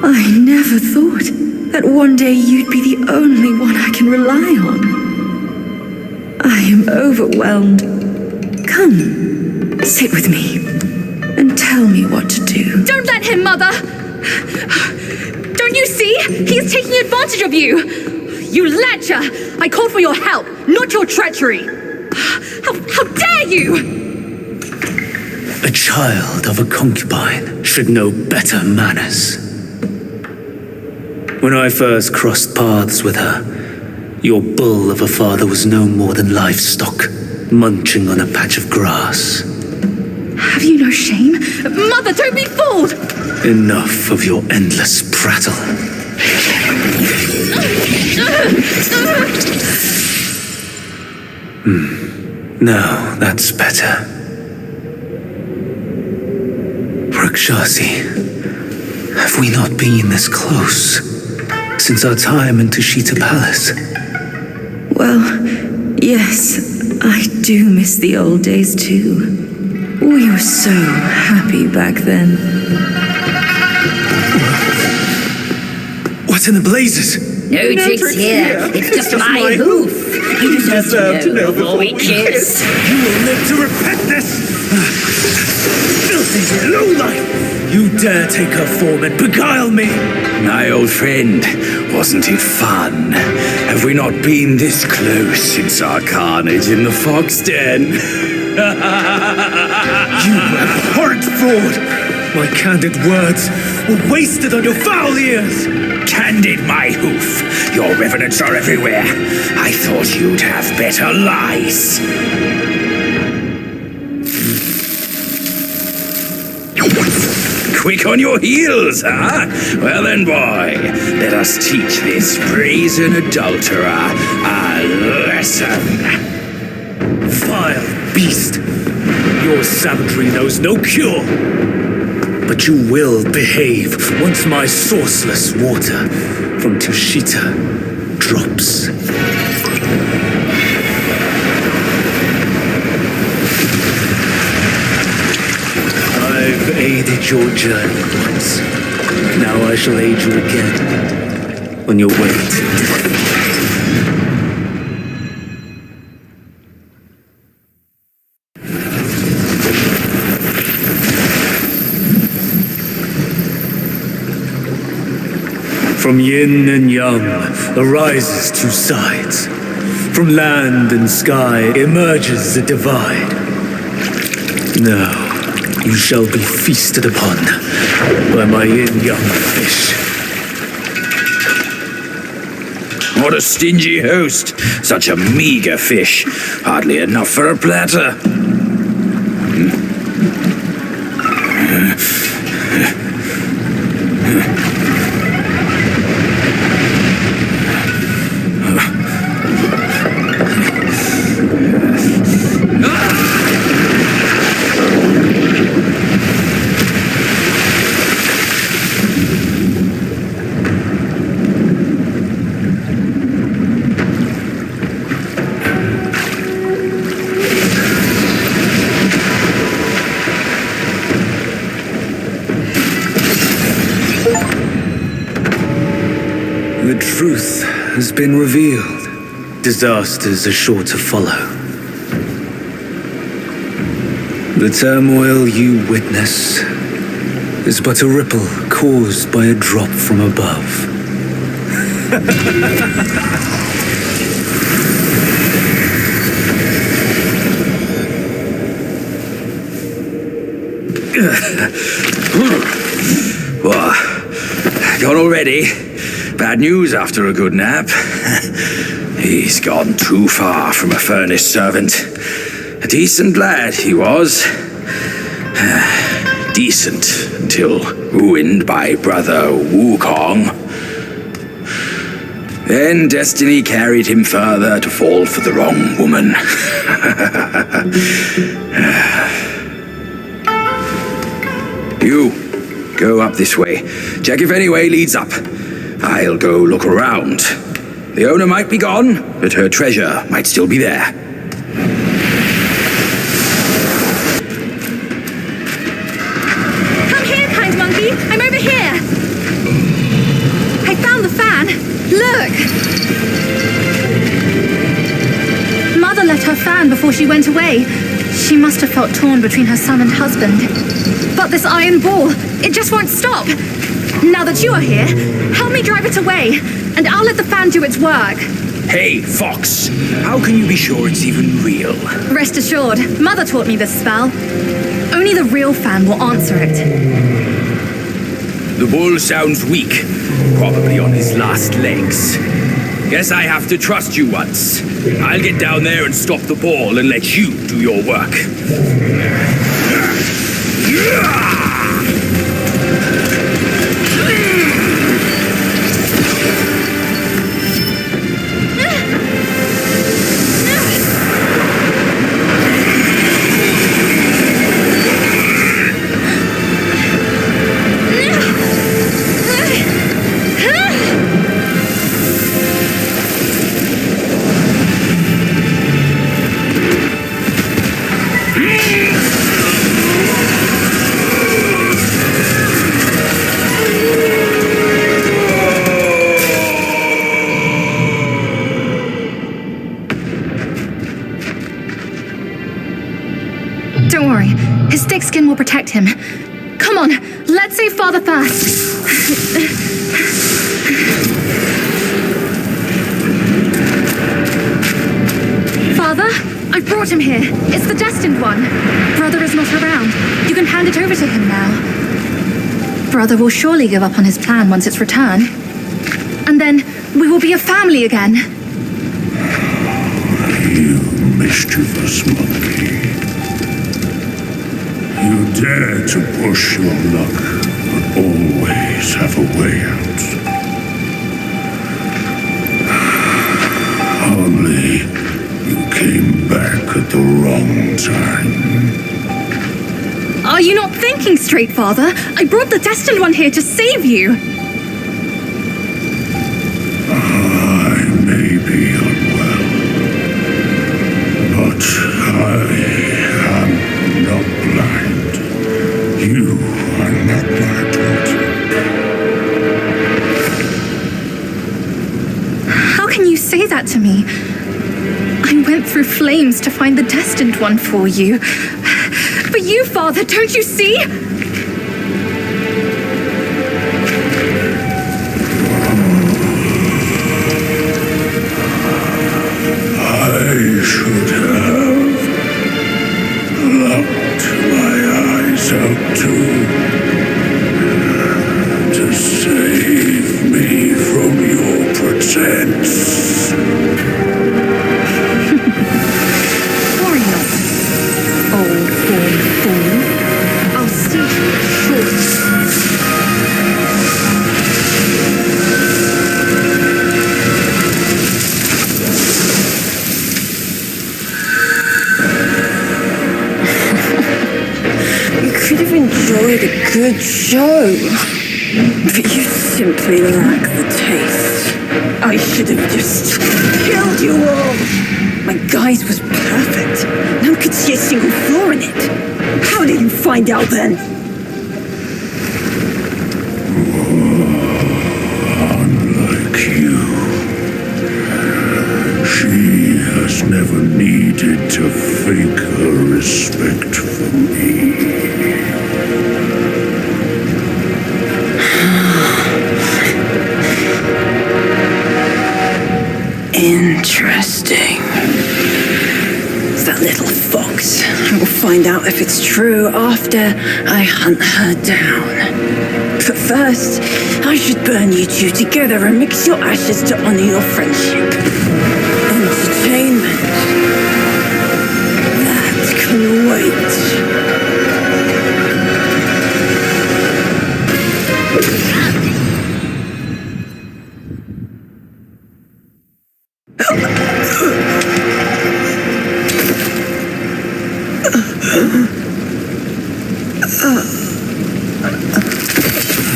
I never thought that one day you'd be the only one I can rely on. I am overwhelmed. Come, sit with me and tell me what to do. Don't let him, Mother! Don't you see? He's taking advantage of you! You lecher! I called for your help, not your treachery! How dare you! A child of a concubine should know better manners. When I first crossed paths with her, your bull of a father was no more than livestock, munching on a patch of grass. Have you no shame? Mother, don't be fooled! Enough of your endless prattle. Now that's better. Rakshasi, have we not been this close since our time in Tushita Palace? Well, yes, I do miss the old days too. We were so happy back then. What in the blazes? No tricks here. It's just my hoof. You deserve to know before we kiss. You will live to repent this! Filthy lowlife! You dare take her form and beguile me! My old friend, wasn't it fun? Have we not been this close since our carnage in the fox den? You abhorrent fraud! My candid words were wasted on your foul ears! Candid, my hoof. Your revenants are everywhere. I thought you'd have better lies. quick on your heels, huh? Well then, boy, let us teach this brazen adulterer a lesson. Vile beast! Your savagery knows no cure. But you will behave once my sourceless water from Tushita drops. I've aided your journey once. Now I shall aid you again on your way to death. From yin and yang arises two sides. From land and sky emerges a divide. Now you shall be feasted upon by my yin-yang fish. What a stingy host. Such a meager fish. Hardly enough for a platter. The truth has been revealed. Disasters are sure to follow. The turmoil you witness is but a ripple caused by a drop from above. What? Gone already? Bad news after a good nap. He's gone too far from a furnace servant. A decent lad he was. Decent until ruined by brother Wukong. Then destiny carried him further to fall for the wrong woman. You, go up this way. Check if any way leads up. I'll go look around. The owner might be gone, but her treasure might still be there. Come here, kind monkey. I'm over here. I found the fan. Look. Mother left her fan before she went away. She must have felt torn between her son and husband. But this iron ball, it just won't stop. Now that you are here, help me drive it away, and I'll let the fan do its work. Hey, Fox. How can you be sure it's even real? Rest assured, Mother taught me this spell. Only the real fan will answer it. The bull sounds weak. Probably on his last legs. Guess I have to trust you once. I'll get down there and stop the ball and let you do your work. Don't worry, his thick skin will protect him. Come on, let's save Father first. Father, I brought him here. It's the Destined One. Brother is not around. You can hand it over to him now. Brother will surely give up on his plan once it's returned. And then we will be a family again. You mischievous monkey. You dare to push your luck always have a way out. Only you came back at the wrong time. Are you not thinking straight, Father? I brought the Destined One here to save you. I may be unwell, but I am not blind. You are not my daughter. How can you say that to me? I went through flames to find the Destined One for you. For you, Father, don't you see? I should have locked my eyes out to save me from your pretense. Worry not, old born fool. I'll see to it shortly. You could have enjoyed a good show, but you simply lack the taste. I should have just killed you all. My guise was perfect. No one could see a single flaw in it. How did you find out then? Unlike you, she has never needed to fake her respect for me. Interesting. It's that little fox. I will find out if it's true after I hunt her down. But first, I should burn you two together and mix your ashes to honor your friendship. Entertainment. That can wait.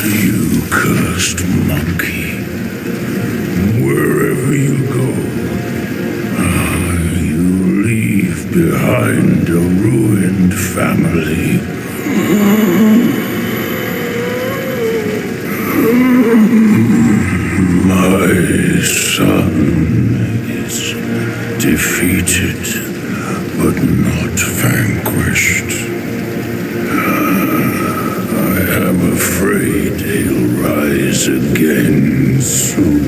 You cursed monkey. Wherever you go, you leave behind a ruined family. My son is defeated, but not vanquished. I am afraid he'll rise again soon.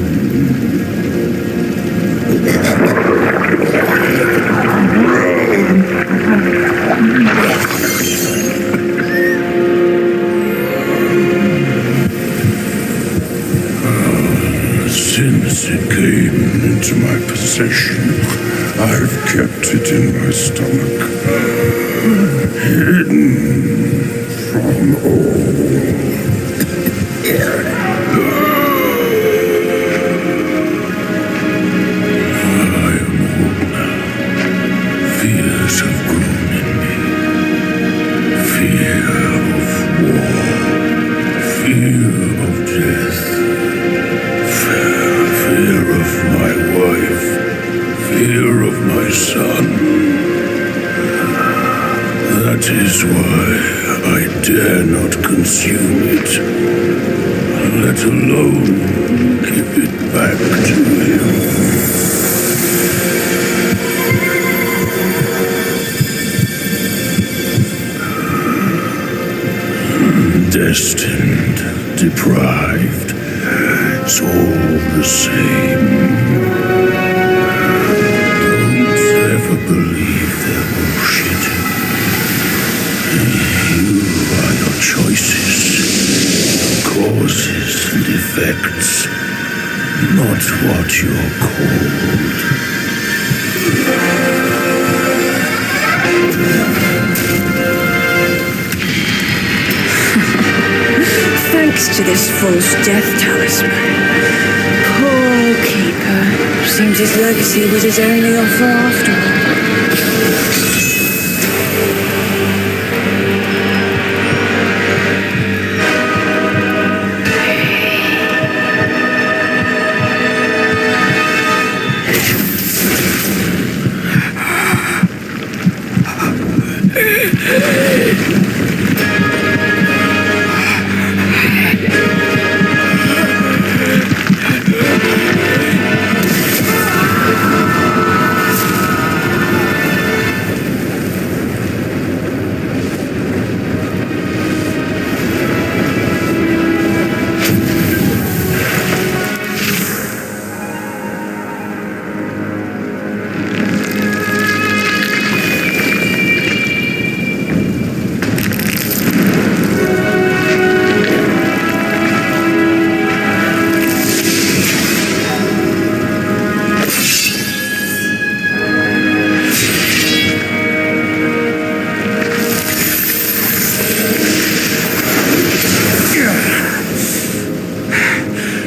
Since it came into my possession, I've kept it in my stomach, hidden from all. I am old now. Fears have grown in me. Fear of war. Fear of death. Fear of my wife. Fear of my son. That is why I dare not consume it, let alone give it back to him. Destined, deprived, it's all the same. Don't ever believe their bullshit. You are your choices, causes and effects, not what you're called. Thank thanks to this false death talisman. Poor keeper. Seems his legacy was his only offer after all.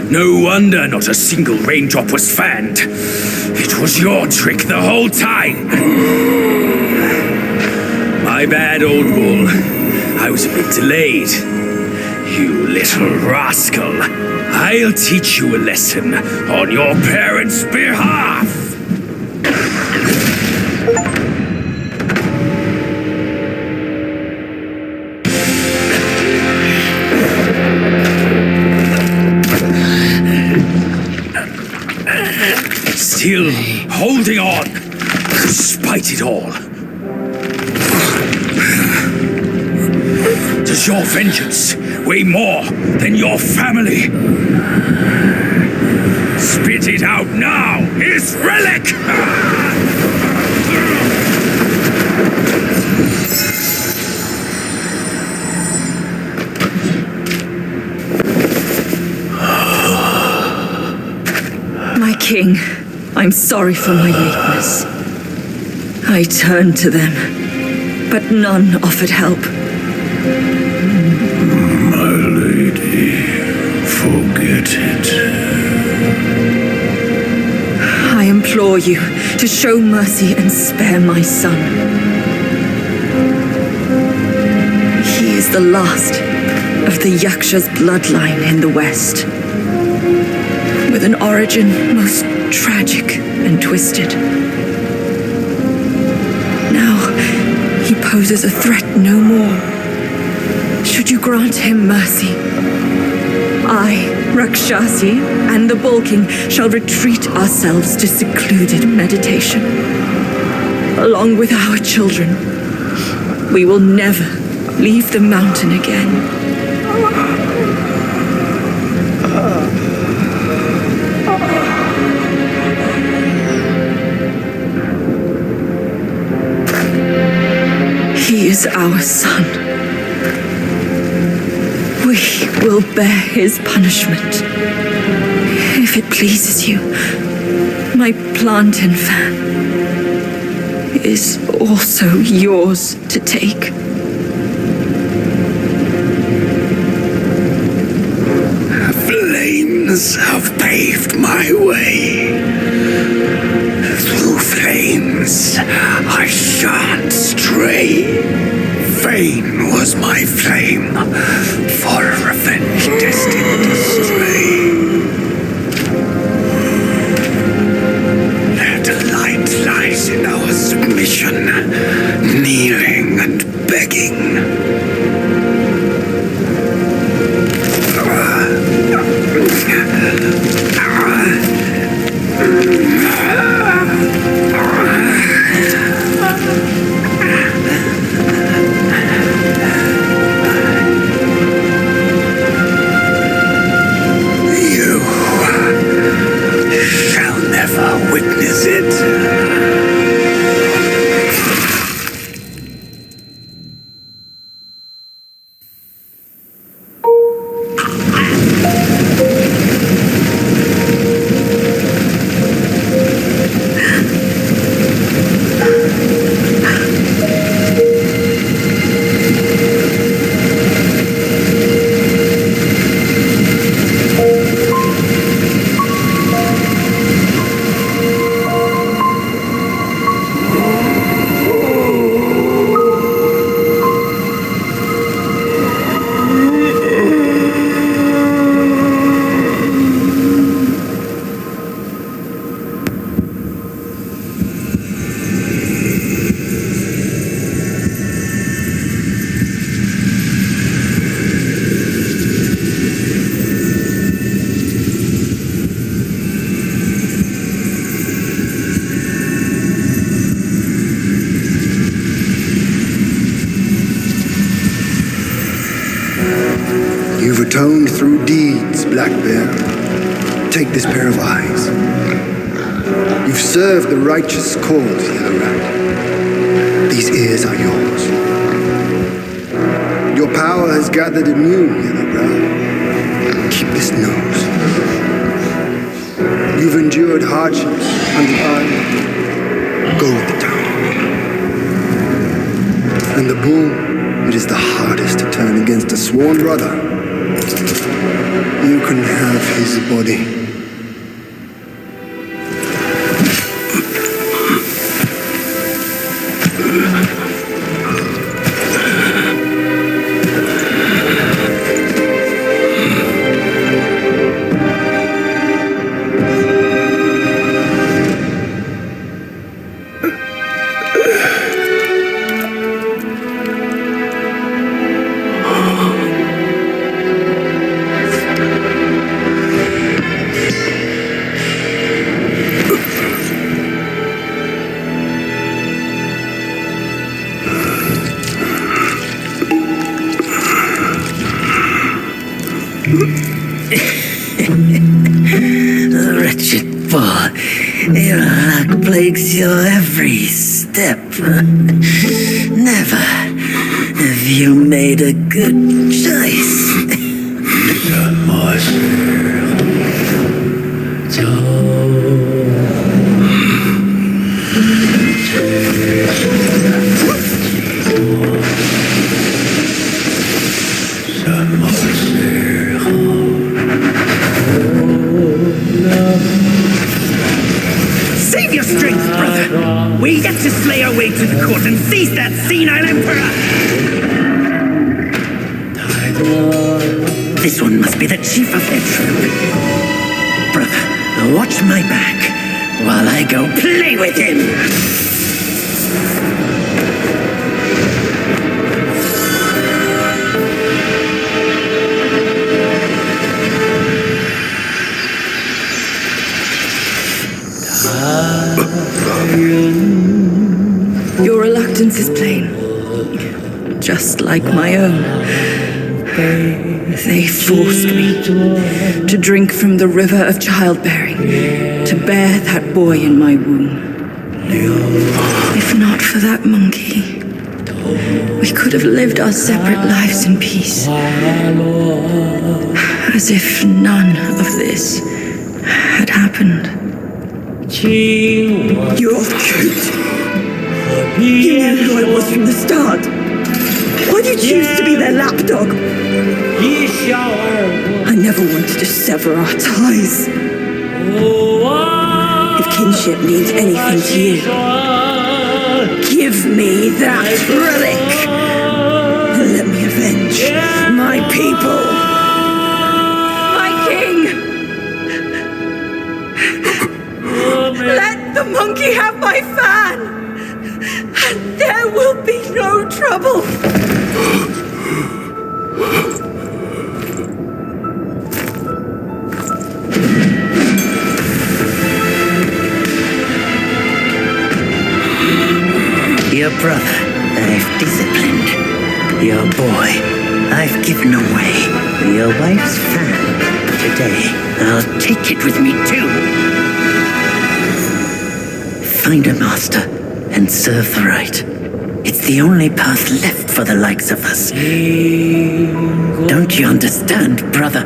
No wonder not a single raindrop was fanned. It was your trick the whole time. My bad, old bull. I was a bit delayed. You little rascal. I'll teach you a lesson on your parents' behalf. Still holding on, despite it all. Does your vengeance weigh more than your family? Spit it out now, his relic! My king, I'm sorry for my lateness. I turned to them, but none offered help. My lady, forget it. I implore you to show mercy and spare my son. He is the last of the Yaksha's bloodline in the West, with an origin most tragic and twisted. Now, he poses a threat no more. Should you grant him mercy, I, Rakshasi, and the Bull King shall retreat ourselves to secluded meditation. Along with our children, we will never leave the mountain again. He is our son. We will bear his punishment. If it pleases you, my plantain fan is also yours to take. Flames have paved my way. Through flames, I shan't stray. Vain was my flame, for revenge destined to stray. Their delight lies in our submission, kneeling and begging. Witness it. atoned through deeds, Black Bear. Take this pair of eyes. You've served the righteous cause, Yellow Rat. These ears are yours. Your power has gathered anew, Yellow Brow. Keep this nose. You've endured hardships under iron. Go with the tongue. And the bull, it is the hardest to turn against a sworn brother. You can have his body. Wretched boy, your luck plagues your every step. Never have you made a good choice. Save your strength, brother! We yet to slay our way to the court and seize that senile emperor! This one must be the chief of their troop. Brother, watch my back while I go play with him. Your reluctance is plain, just like my own. They forced me to drink from the river of childbearing, to bear that boy in my womb. If not for that monkey, we could have lived our separate lives in peace. As if none of this had happened. You're cute. You knew who I was from the start. Why'd you choose to be their lapdog? I never wanted to sever our ties. If kinship means anything to you, give me that relic. And let me avenge my people. My king! Let the monkey have my fan! And there will be no trouble. Your brother, I've disciplined. Your boy, I've given away. Your wife's fan. Today, I'll take it with me too. Find a master and serve the right. It's the only path left for the likes of us. Don't you understand, brother?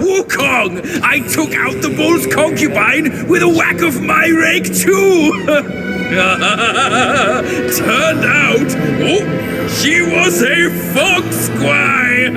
Wukong! I took out the bull's concubine with a whack of my rake too! Turned out, she was a fox squire!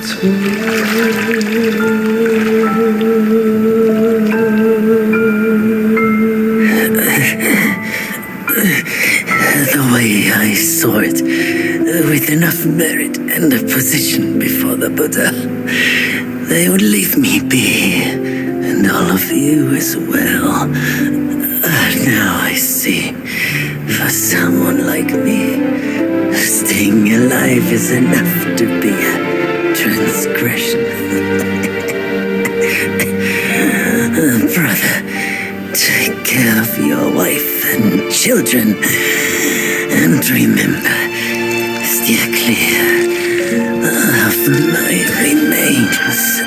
The way I saw it, with enough merit and a position before the Buddha, they would leave me be, and all of you as well. Now I see, for someone like me, staying alive is enough to be a transgression. Brother, take care of your wife and children, and remember, steer clear of my remains.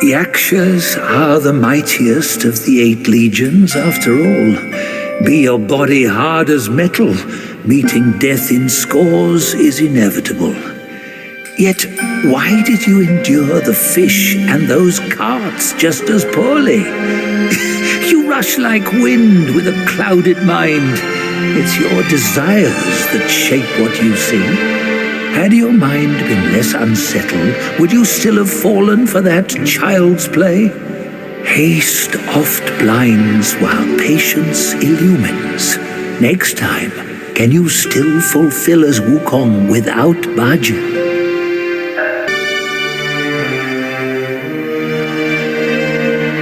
Yakshas are the mightiest of the 8 legions, after all. Be your body hard as metal, meeting death in scores is inevitable. Yet, why did you endure the fish and those carts just as poorly? You rush like wind with a clouded mind. It's your desires that shape what you see. Had your mind been less unsettled, would you still have fallen for that child's play? Haste oft blinds while patience illumines. Next time, can you still fulfill as Wukong without Baju?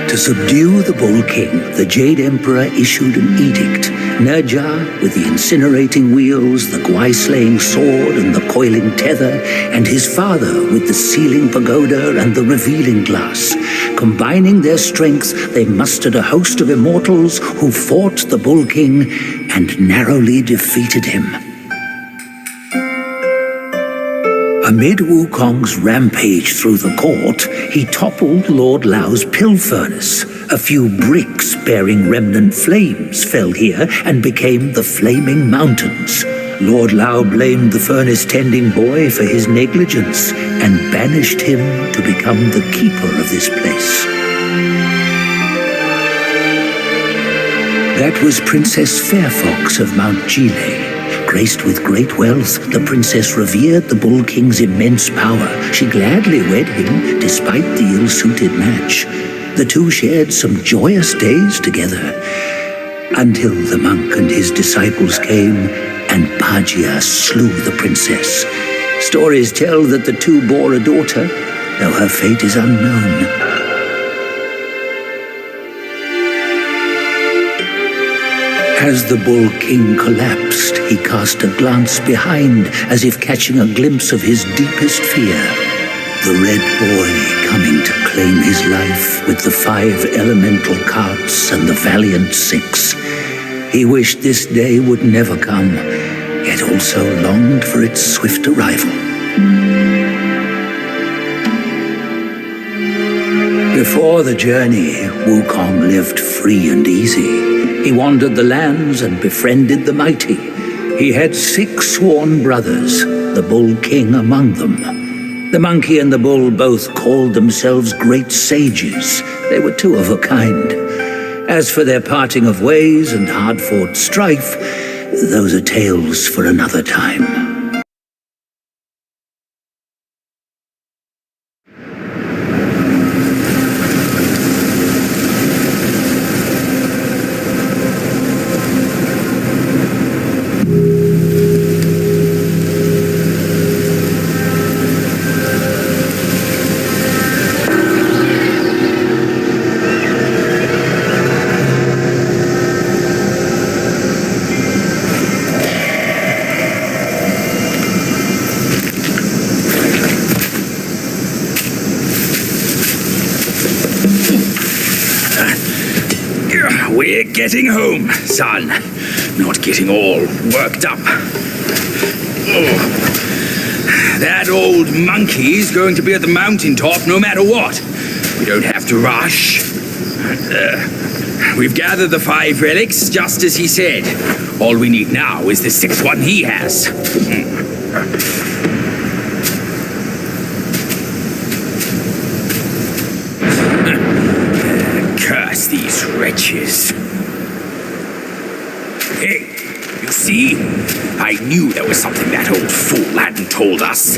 To subdue the Bull King, the Jade Emperor issued an edict. Nerja, with the incinerating wheels, the Gwai-slaying sword, and the coiling tether, and his father with the sealing pagoda and the revealing glass. Combining their strength, they mustered a host of immortals who fought the Bull King and narrowly defeated him. Amid Wukong's rampage through the court, he toppled Lord Lao's pill furnace. A few bricks bearing remnant flames fell here and became the Flaming Mountains. Lord Lao blamed the furnace-tending boy for his negligence and banished him to become the keeper of this place. That was Princess Fairfox of Mount Chile. Graced with great wealth, the princess revered the Bull King's immense power. She gladly wed him, despite the ill-suited match. The two shared some joyous days together, until the monk and his disciples came, and Bajia slew the princess. Stories tell that the two bore a daughter, though her fate is unknown. As the Bull King collapsed, he cast a glance behind, as if catching a glimpse of his deepest fear. The Red Boy coming to claim his life with the 5 elemental carts and the valiant 6. He wished this day would never come, yet also longed for its swift arrival. Before the journey, Wukong lived free and easy. He wandered the lands and befriended the mighty. He had 6 sworn brothers, the Bull King among them. The monkey and the bull both called themselves great sages. They were 2 of a kind. As for their parting of ways and hard-fought strife, those are tales for another time. We're getting home, son. Not getting all worked up. That old monkey's going to be at the mountaintop no matter what. We don't have to rush. We've gathered the 5 relics, just as he said. All we need now is the 6th one he has. Curse these wretches. Hey, you see? I knew there was something that old fool hadn't told us.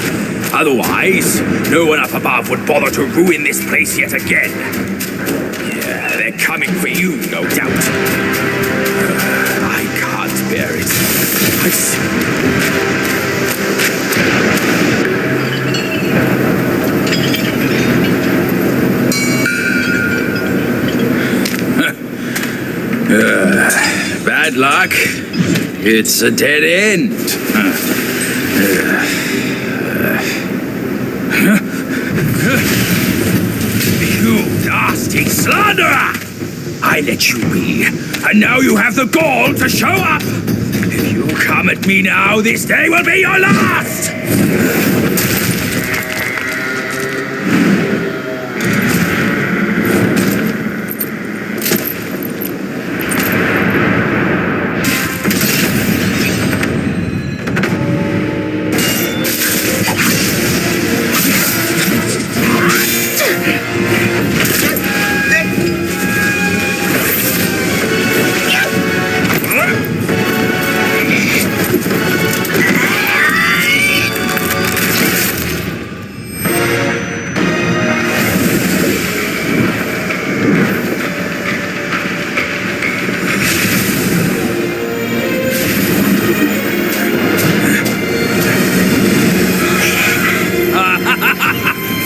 Otherwise, no one up above would bother to ruin this place yet again. Yeah, they're coming for you, no doubt. I can't bear it. Bad luck. It's a dead end. You nasty slanderer! I let you be, and now you have the gall to show up! If you come at me now, this day will be your last!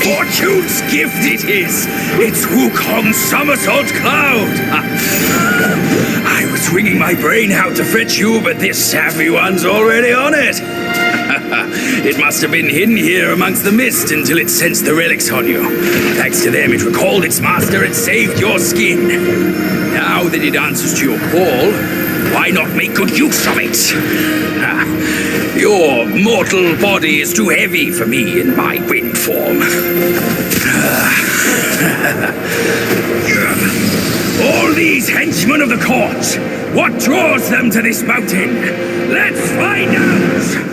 Fortune's gift it is! It's Wukong's somersault cloud! I was wringing my brain out to fetch you, but this savvy one's already on it! It must have been hidden here amongst the mist until it sensed the relics on you. Thanks to them, it recalled its master and saved your skin. Now that it answers to your call, why not make good use of it? Your mortal body is too heavy for me in my wind form. All these henchmen of the court, what draws them to this mountain? Let's find out!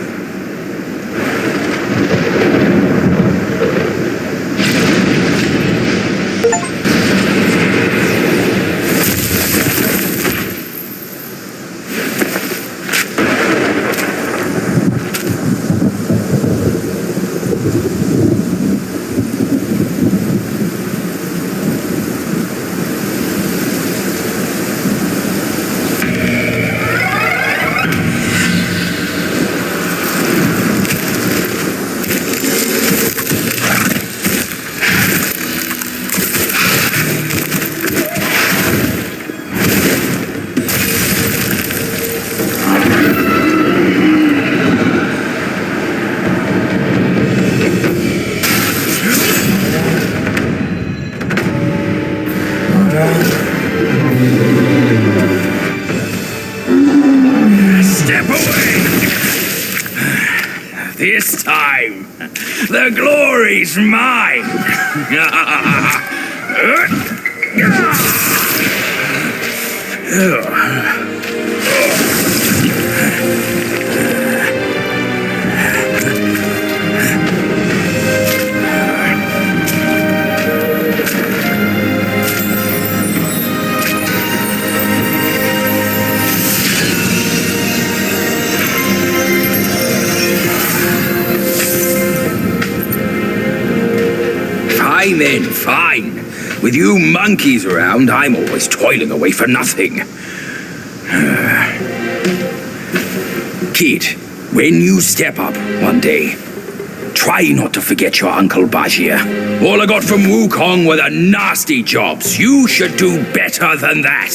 Step away! This time, the glory's mine! Fine then, fine. With you monkeys around, I'm always toiling away for nothing. Kid, when you step up one day, try not to forget your Uncle Bajir. All I got from Wukong were the nasty jobs. You should do better than that.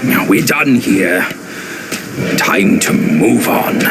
Now we're done here. Time to move on.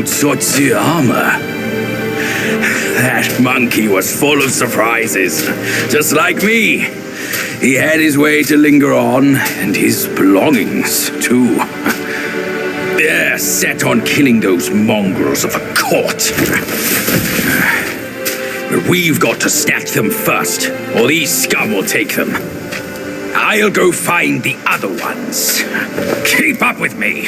Utsotsi armor. That monkey was full of surprises, just like me. He had his way to linger on, and his belongings, too. They're set on killing those mongrels of a court. But we've got to snatch them first, or these scum will take them. I'll go find the other ones. Keep up with me.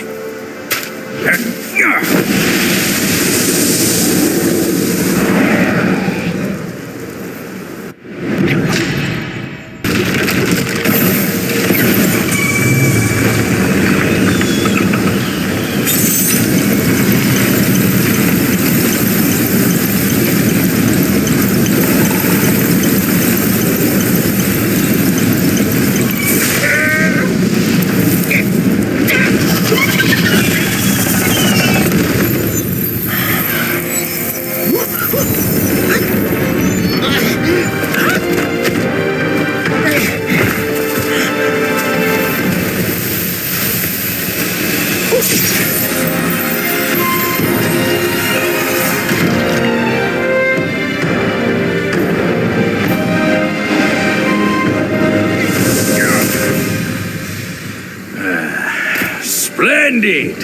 Splendid!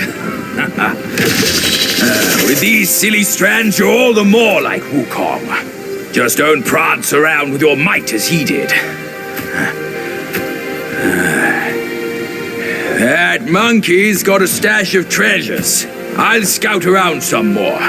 With these silly strands, you're all the more like Wukong. Just don't prance around with your might as he did. That monkey's got a stash of treasures. I'll scout around some more.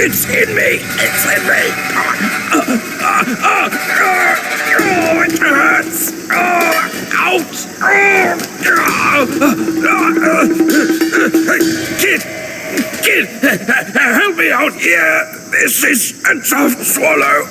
It's in me! It's in me! It hurts! Ouch! Kid! Help me out here! This is a tough swallow!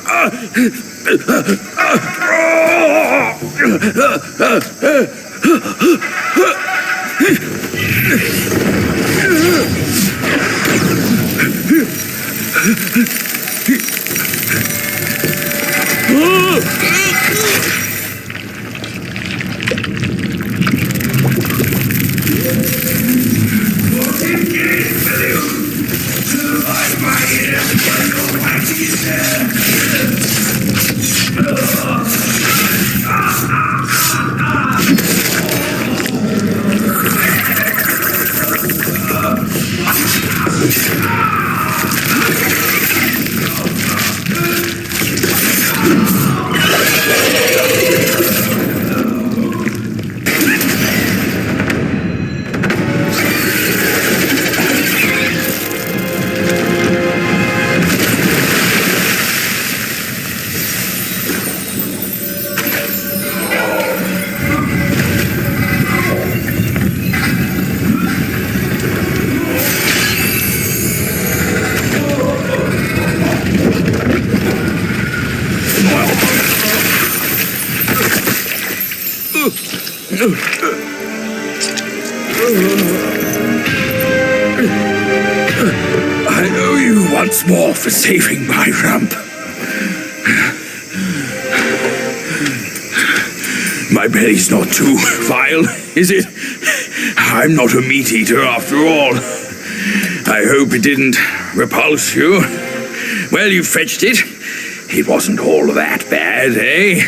I owe you once more for saving my rump. My belly's not too vile, is it? I'm not a meat eater after all. I hope it didn't repulse you. Well, you fetched it. It wasn't all that bad, eh?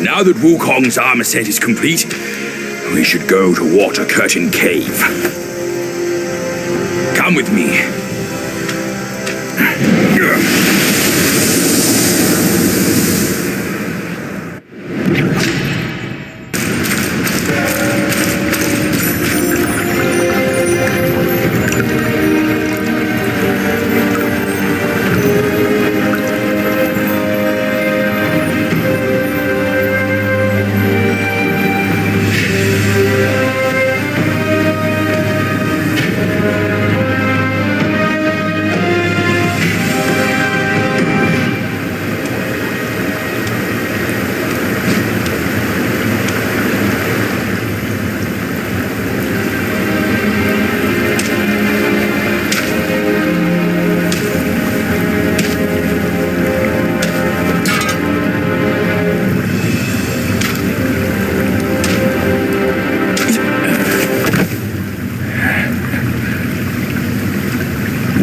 Now that Wukong's armor set is complete, we should go to Water Curtain Cave. Come with me.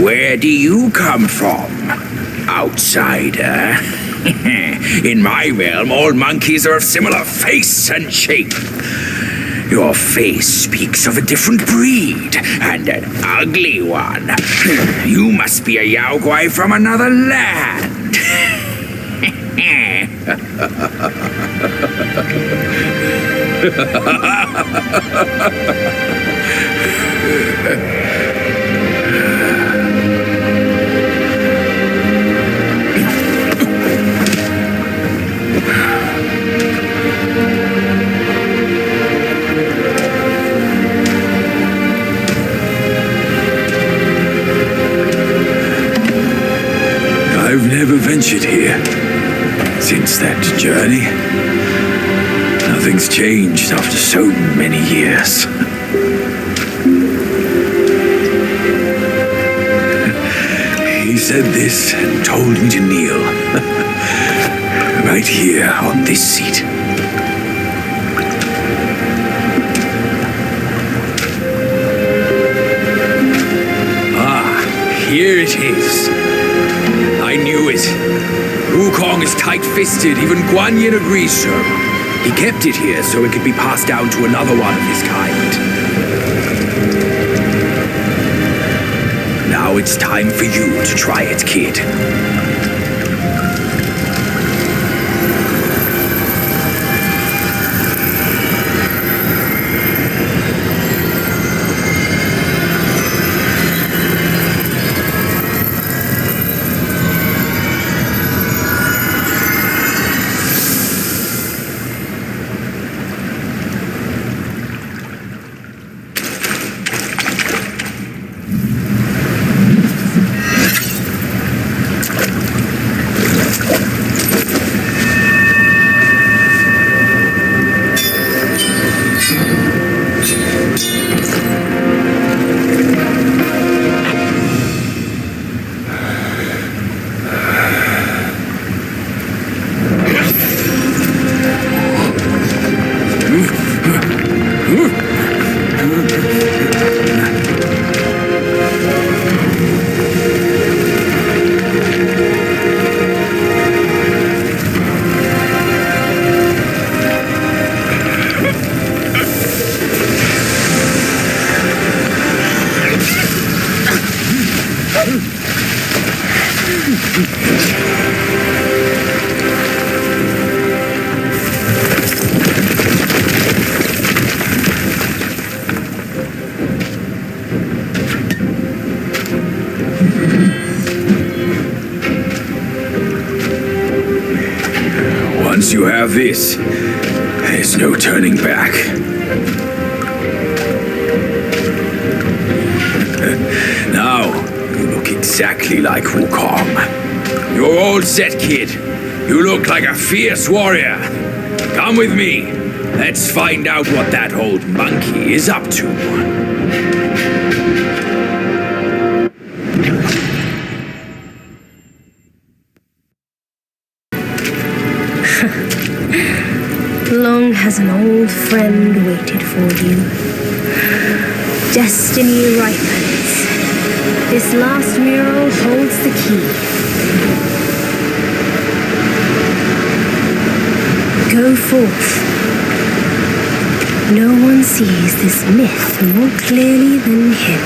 Where do you come from, outsider? In my realm, all monkeys are of similar face and shape. Your face speaks of a different breed, and an ugly one. You must be a Yao Guai from another land. I've never ventured here since that journey. Nothing's changed after so many years. He said this and told me to kneel. Right here on this seat. Ah, here it is. I knew it. Wukong is tight-fisted, even Guan Yin agrees so. He kept it here so it could be passed down to another one of his kind. Now it's time for you to try it, kid. Once you have this, there's no turning back. Now, you look exactly like Wukong. You're all set, kid. You look like a fierce warrior. Come with me. Let's find out what that old monkey is up to. Long has an old friend waited for you. Destiny ripens. This last mural holds the key. Go forth. No one sees this myth more clearly than him.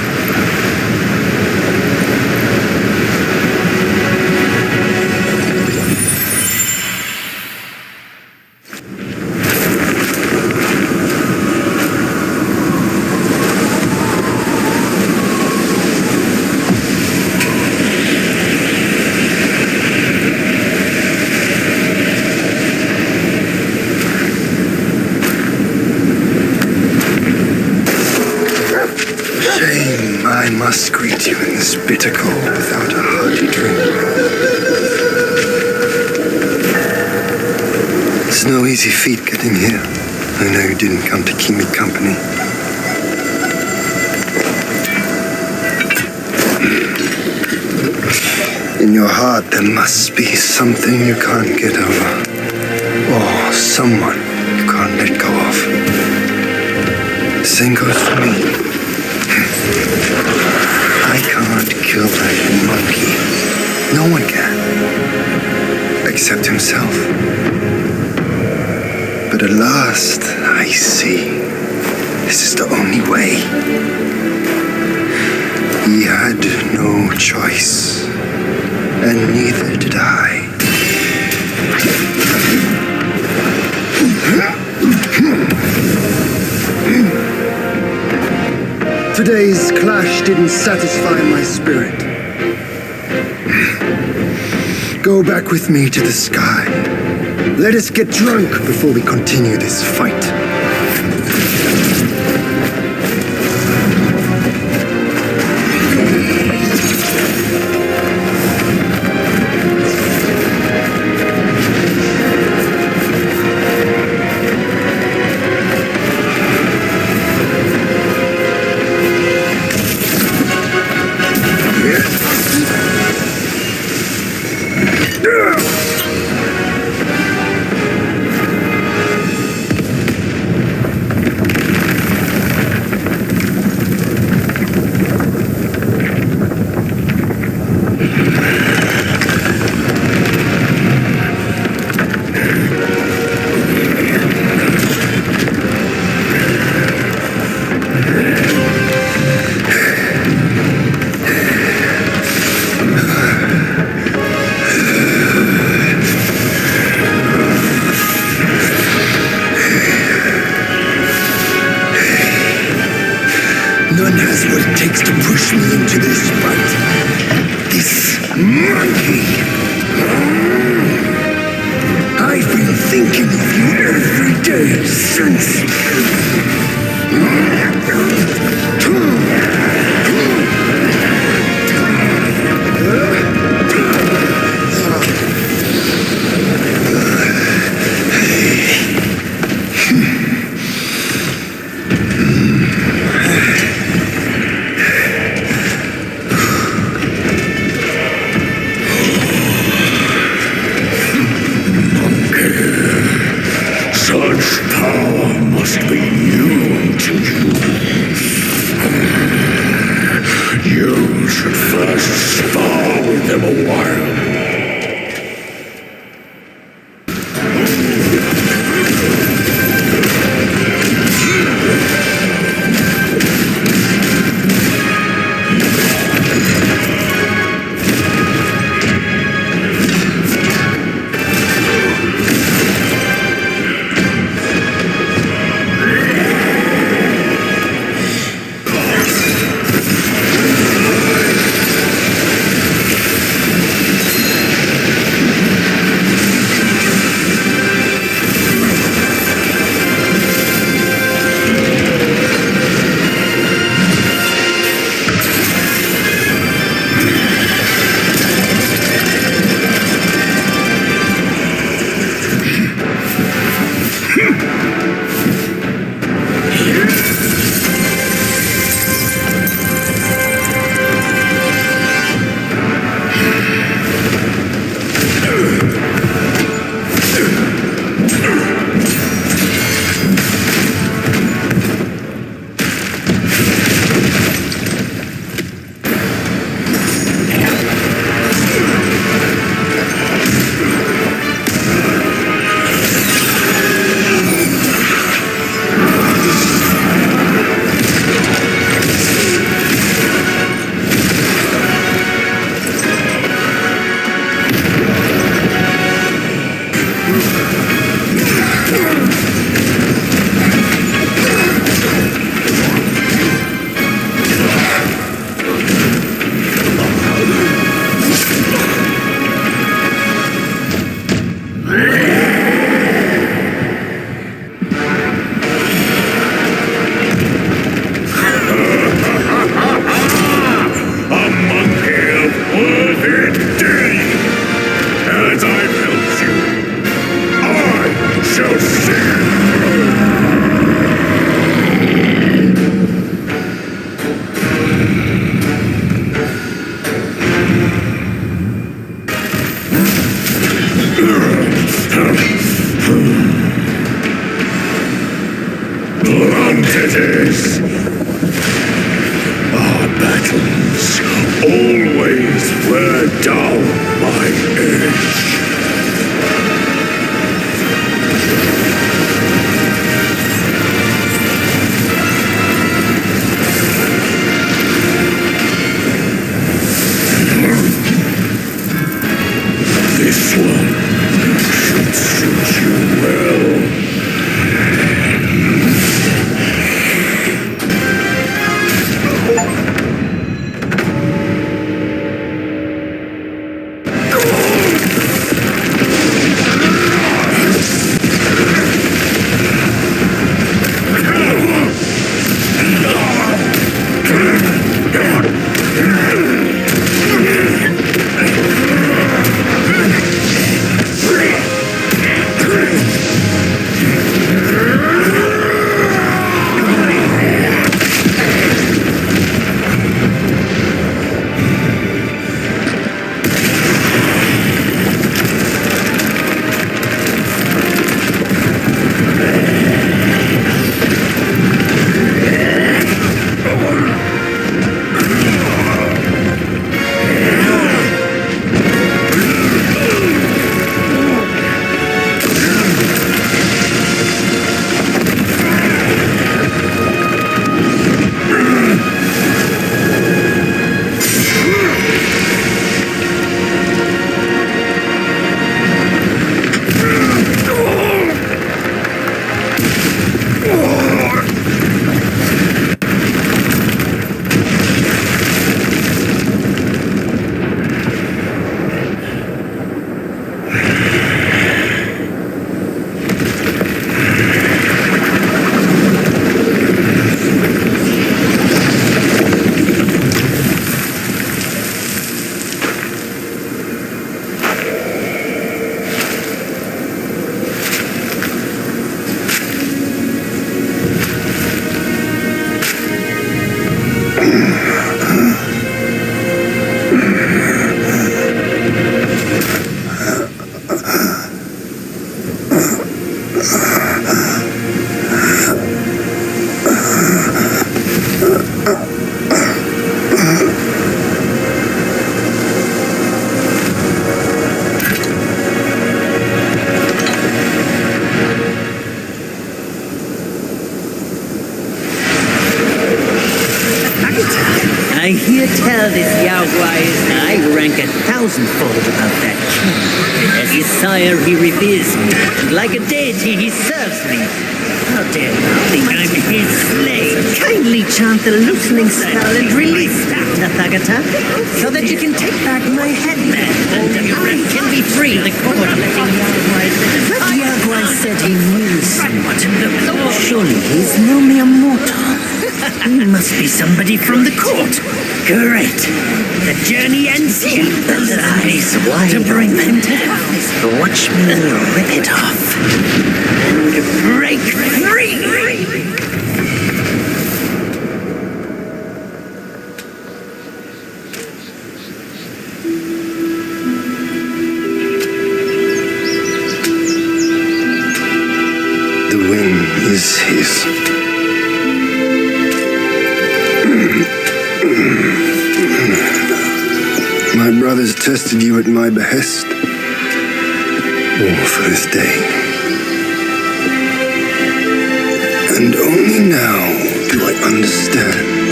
must greet you in this bitter cold without a hearty drink. It's no easy feat getting here. I know you didn't come to keep me company. In your heart, there must be something you can't get over, or someone you can't let go of. The same goes for me. I can't kill that monkey. No one can, except himself. But at last, I see this is the only way. He had no choice, and neither did I. Today's clash didn't satisfy my spirit. Go back with me to the sky. Let us get drunk before we continue this fight. None has what it takes to push me into this fight. This monkey. I've been thinking of you every day since. Such power must be new to you. Blunt it is. Our battles always were down my edge. This one should suit you well. I hear tell this Yaogwai is I rank 1,000-fold above that king. As his sire, he reveres me, and like a deity, he serves me. How dare you think I'm his slave? Kindly chant the loosening spell and release that, Tathagata, so that you can take back my headband, and I can be free of the court letting Yaogwai live. That Yaogwai said he knew somewhat. Surely he's no mere mortal. He must be somebody from the court. Great. The journey ends here. The eyes wide to bring them down. Watch me rip it off and break free. The win is his. My brothers tested you at my behest, all for this day. And only now do I understand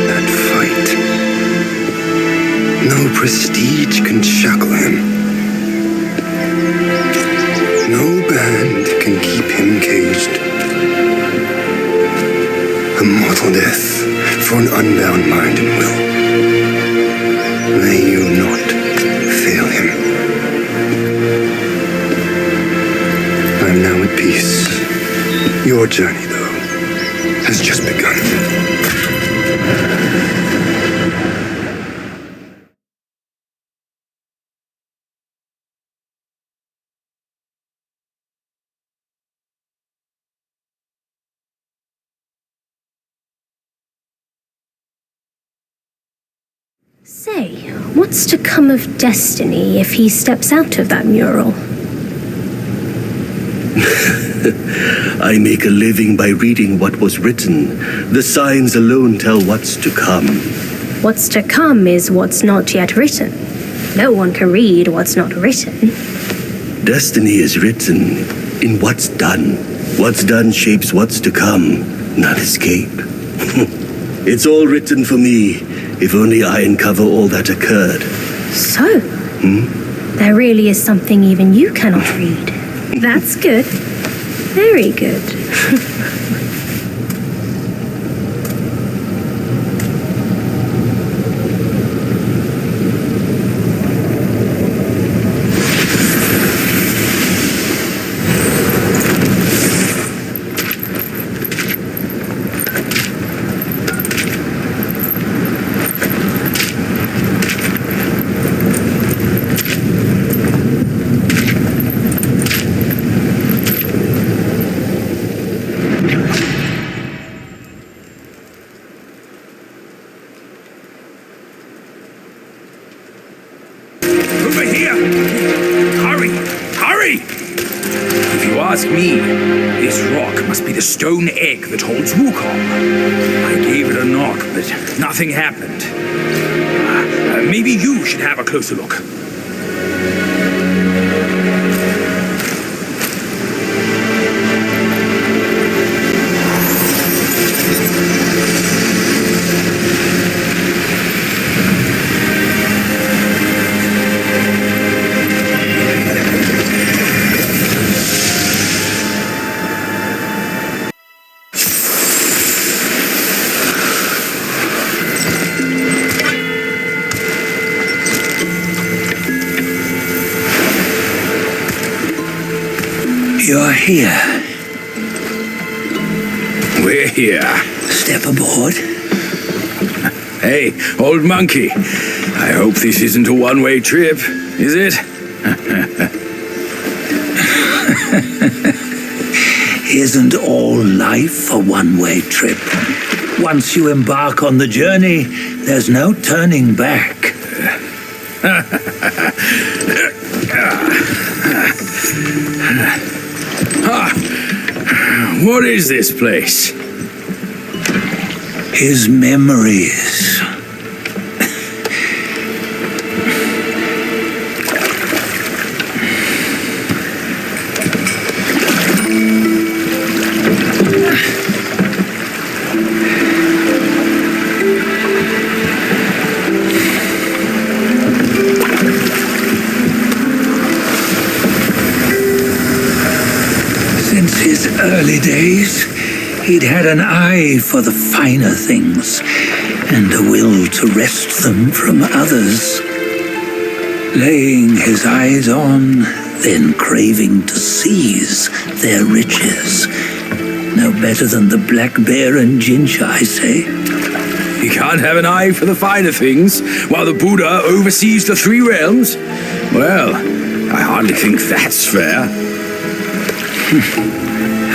that fight. No prestige can shackle him. No band can keep him caged. A mortal death for an unbound mind and will. May you not fail him. I'm now at peace. Your journey, though, has just begun. Say, what's to come of Destiny if he steps out of that mural? I make a living by reading what was written. The signs alone tell what's to come. What's to come is what's not yet written. No one can read what's not written. Destiny is written in what's done. What's done shapes what's to come, not escape. It's all written for me, if only I uncover all that occurred. So, there really is something even you cannot read. That's good. Very good. Stone egg that holds Wukong. I gave it a knock, but nothing happened. Maybe you should have a closer look. You're here. We're here. Step aboard. Hey, old monkey. I hope this isn't a one-way trip, is it? Isn't all life a one-way trip? Once you embark on the journey, there's no turning back. What is this place? His memories. Since his early days, he'd had an eye for the finer things and a will to wrest them from others. Laying his eyes on, then craving to seize their riches. No better than the black bear and ginger, I say. You can't have an eye for the finer things while the Buddha oversees the three realms? Well, I hardly think that's fair.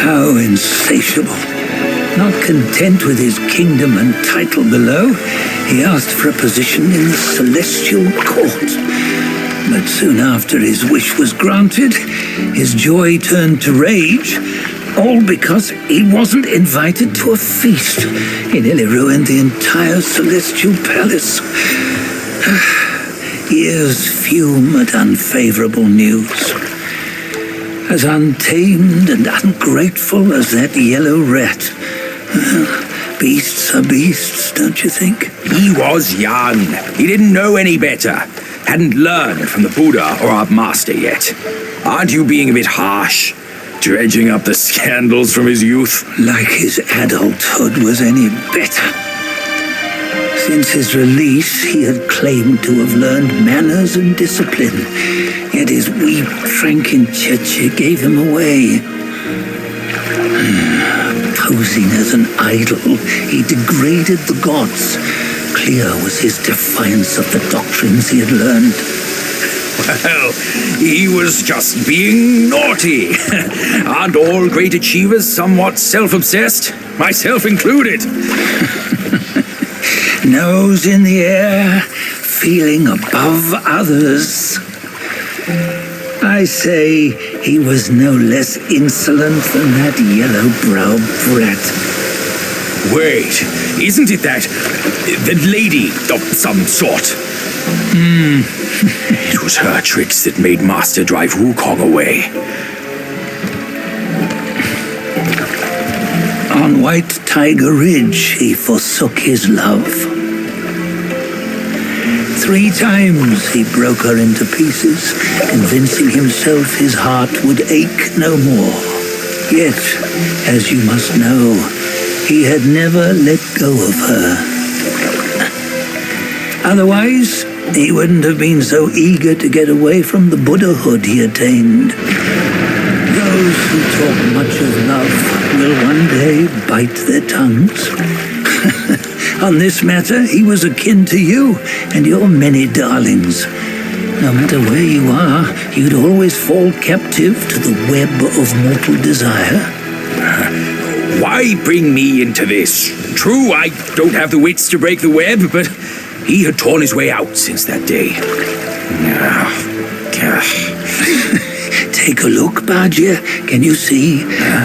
How insatiable. Not content with his kingdom and title below, he asked for a position in the celestial court. But soon after his wish was granted, his joy turned to rage, all because he wasn't invited to a feast. He nearly ruined the entire celestial palace. Ears fume at unfavorable news. As untamed and ungrateful as that yellow rat. Beasts are beasts, don't you think? He was young. He didn't know any better. Hadn't learned from the Buddha or our master yet. Aren't you being a bit harsh? Dredging up the scandals from his youth? Like his adulthood was any better. Since his release, he had claimed to have learned manners and discipline. Yet his weak Frankenchurch gave him away. Posing as an idol, he degraded the gods. Clear was his defiance of the doctrines he had learned. Well, he was just being naughty. Aren't all great achievers somewhat self-obsessed? Myself included. Nose in the air, feeling above others. I say he was no less insolent than that yellow-browed brat. Wait, isn't it that lady of some sort? It was her tricks that made Master drive Wukong away. On White Tiger Ridge, he forsook his love. 3 times he broke her into pieces, convincing himself his heart would ache no more. Yet, as you must know, he had never let go of her. Otherwise, he wouldn't have been so eager to get away from the Buddhahood he attained. Those who talk much of love will one day bite their tongues. On this matter, he was akin to you and your many darlings. No matter where you are, you'd always fall captive to the web of mortal desire. Why bring me into this? True, I don't have the wits to break the web, but he had torn his way out since that day. Take a look, Bajia. Can you see?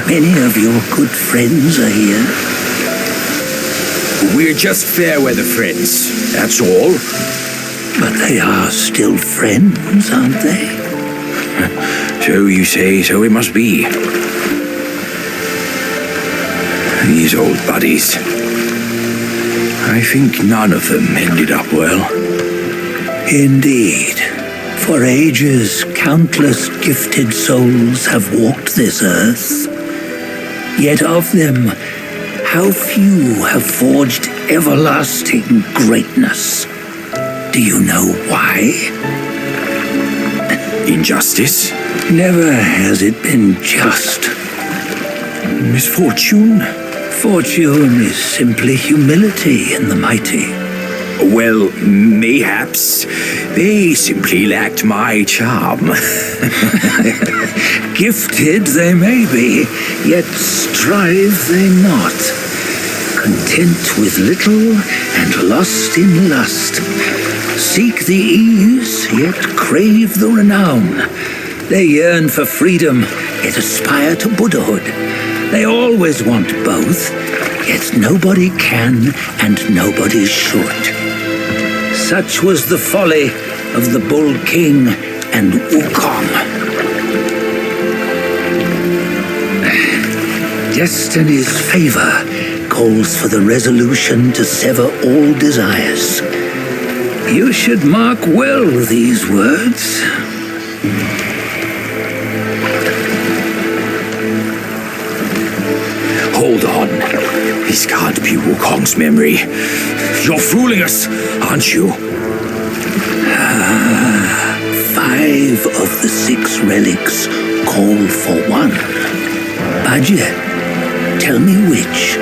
Many of your good friends are here. We're just fair weather friends, that's all. But they are still friends, aren't they? So you say, so it must be. These old buddies. I think none of them ended up well. Indeed. For ages, countless gifted souls have walked this earth. Yet of them, how few have forged everlasting greatness? Do you know why? Injustice? Never has it been just. Misfortune? Fortune is simply humility in the mighty. Well, mayhaps they simply lacked my charm. Gifted they may be, yet strive they not. Content with little and lost in lust. Seek the ease, yet crave the renown. They yearn for freedom, yet aspire to Buddhahood. They always want both, yet nobody can and nobody should. Such was the folly of the Bull King and Wukong. Destiny's favor calls for the resolution to sever all desires. You should mark well these words. Hold on. This can't be Wukong's memory. You're fooling us, aren't you? 5 of the 6 relics call for one. Bajia, tell me which.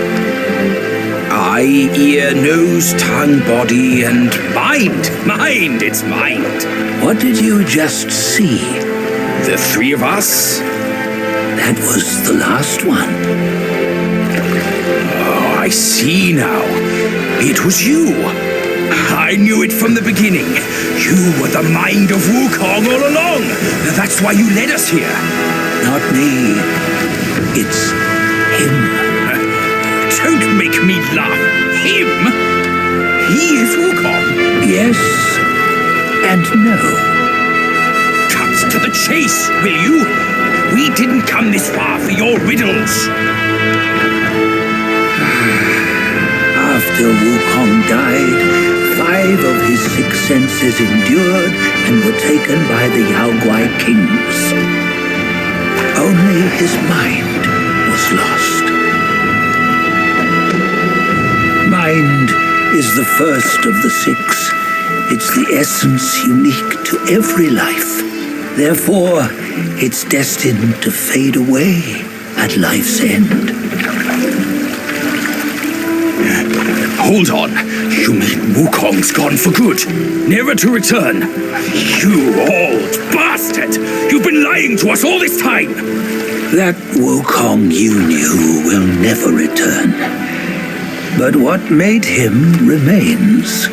Eye, ear, nose, tongue, body, and mind. Mind, it's mind. What did you just see? The 3 of us? That was the last one. Oh, I see now. It was you. I knew it from the beginning. You were the mind of Wukong all along. That's why you led us here. Not me. It's him. Don't make me laugh. Him? He is Wukong. Yes and no. Cut to the chase, will you? We didn't come this far for your riddles. After Wukong died, 5 of his 6 senses endured and were taken by the Yaoguai kings. Only his mind was lost. Mind is the first of the 6. It's the essence unique to every life. Therefore, it's destined to fade away at life's end. Hold on. You mean Wukong's gone for good? Never to return? You old bastard! You've been lying to us all this time! That Wukong you knew will never return. But what made him remains.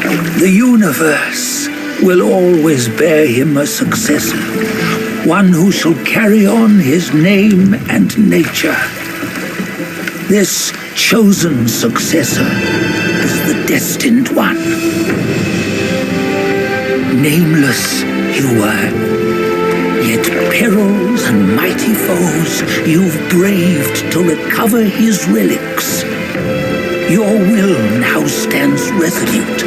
The universe will always bear him a successor, one who shall carry on his name and nature. This chosen successor is the Destined One. Nameless you were, yet perils and mighty foes you've braved to recover his relics. Your will now stands resolute,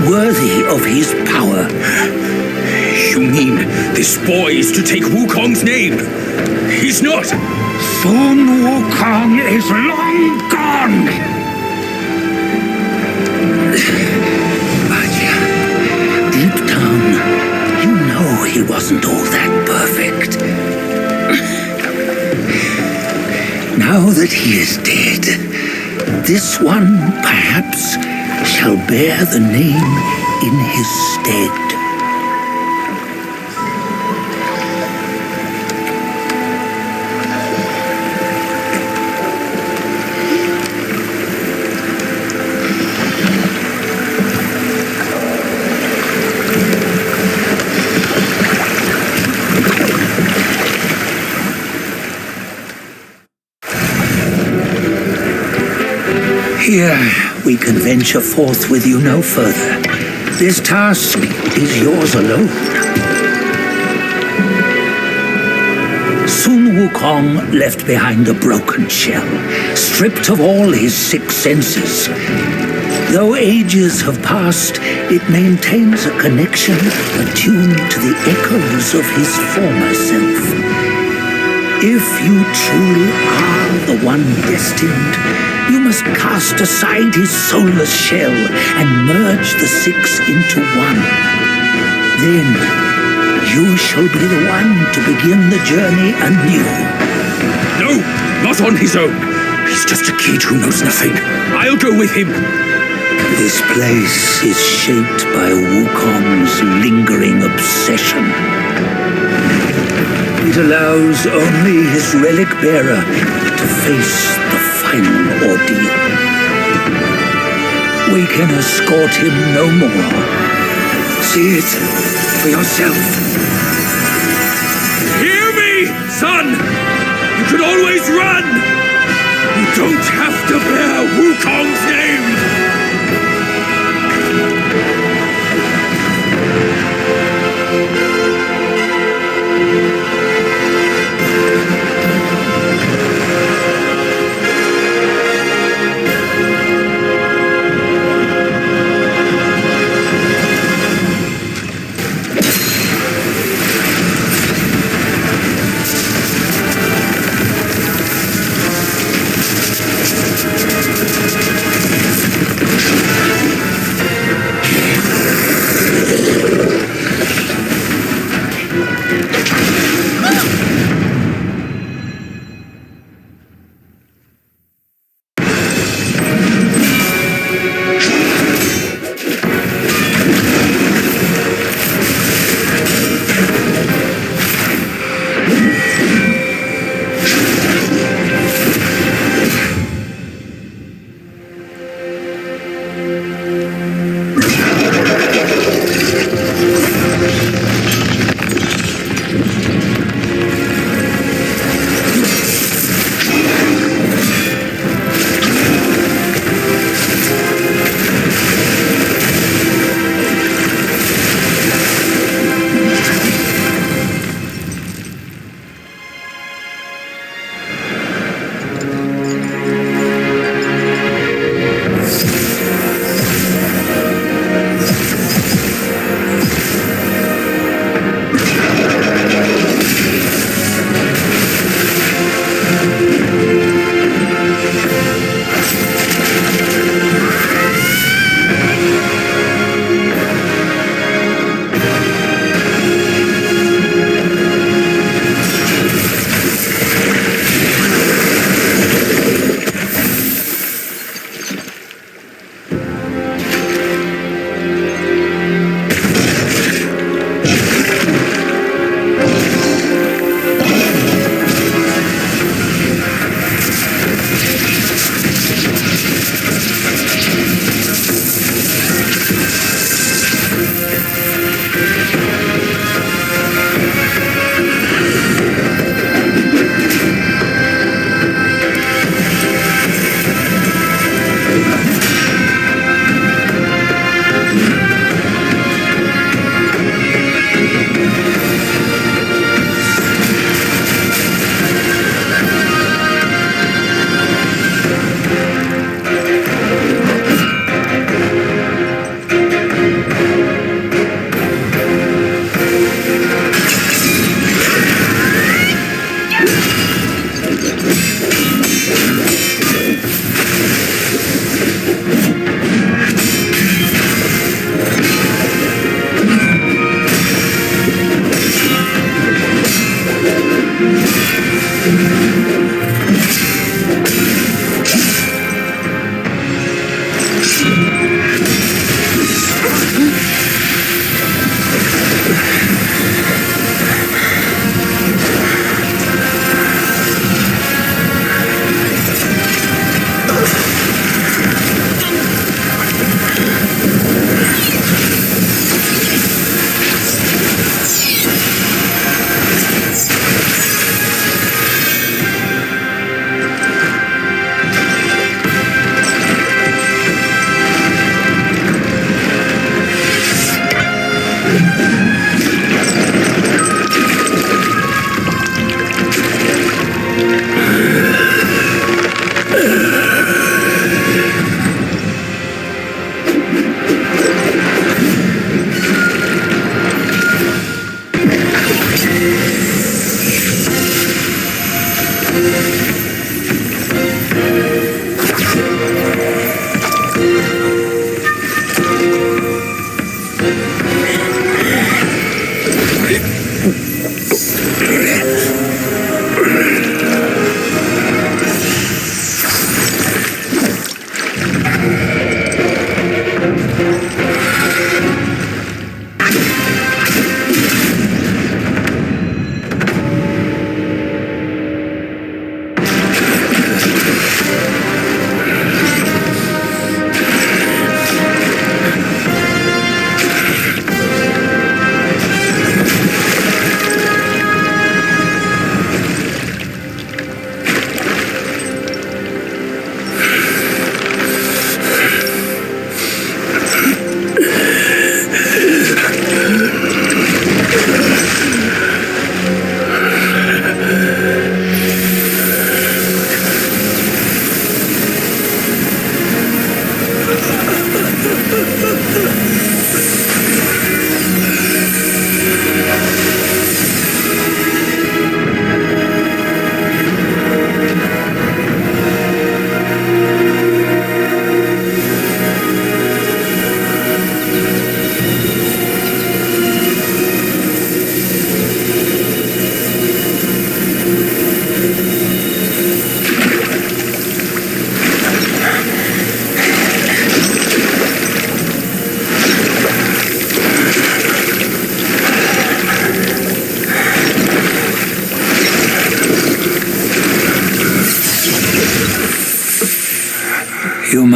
worthy of his power. You mean this boy is to take Wukong's name? He's not! Soon Wukong is long gone! But deep down, you know he wasn't all that perfect. Now that he is dead, this one, perhaps, shall bear the name in his stead. Here, we can venture forth with you no further. This task is yours alone. Soon Wukong left behind a broken shell, stripped of all his six senses. Though ages have passed, it maintains a connection attuned to the echoes of his former self. If you truly are the one destined, you must cast aside his soulless shell and merge the six into one. Then you shall be the one to begin the journey anew. No, not on his own. He's just a kid who knows nothing. I'll go with him. This place is shaped by Wukong's lingering obsession. It allows only his relic bearer to face the final ordeal. We can escort him no more. See it for yourself. Hear me, son! You can always run! You don't have to bear Wukong's name!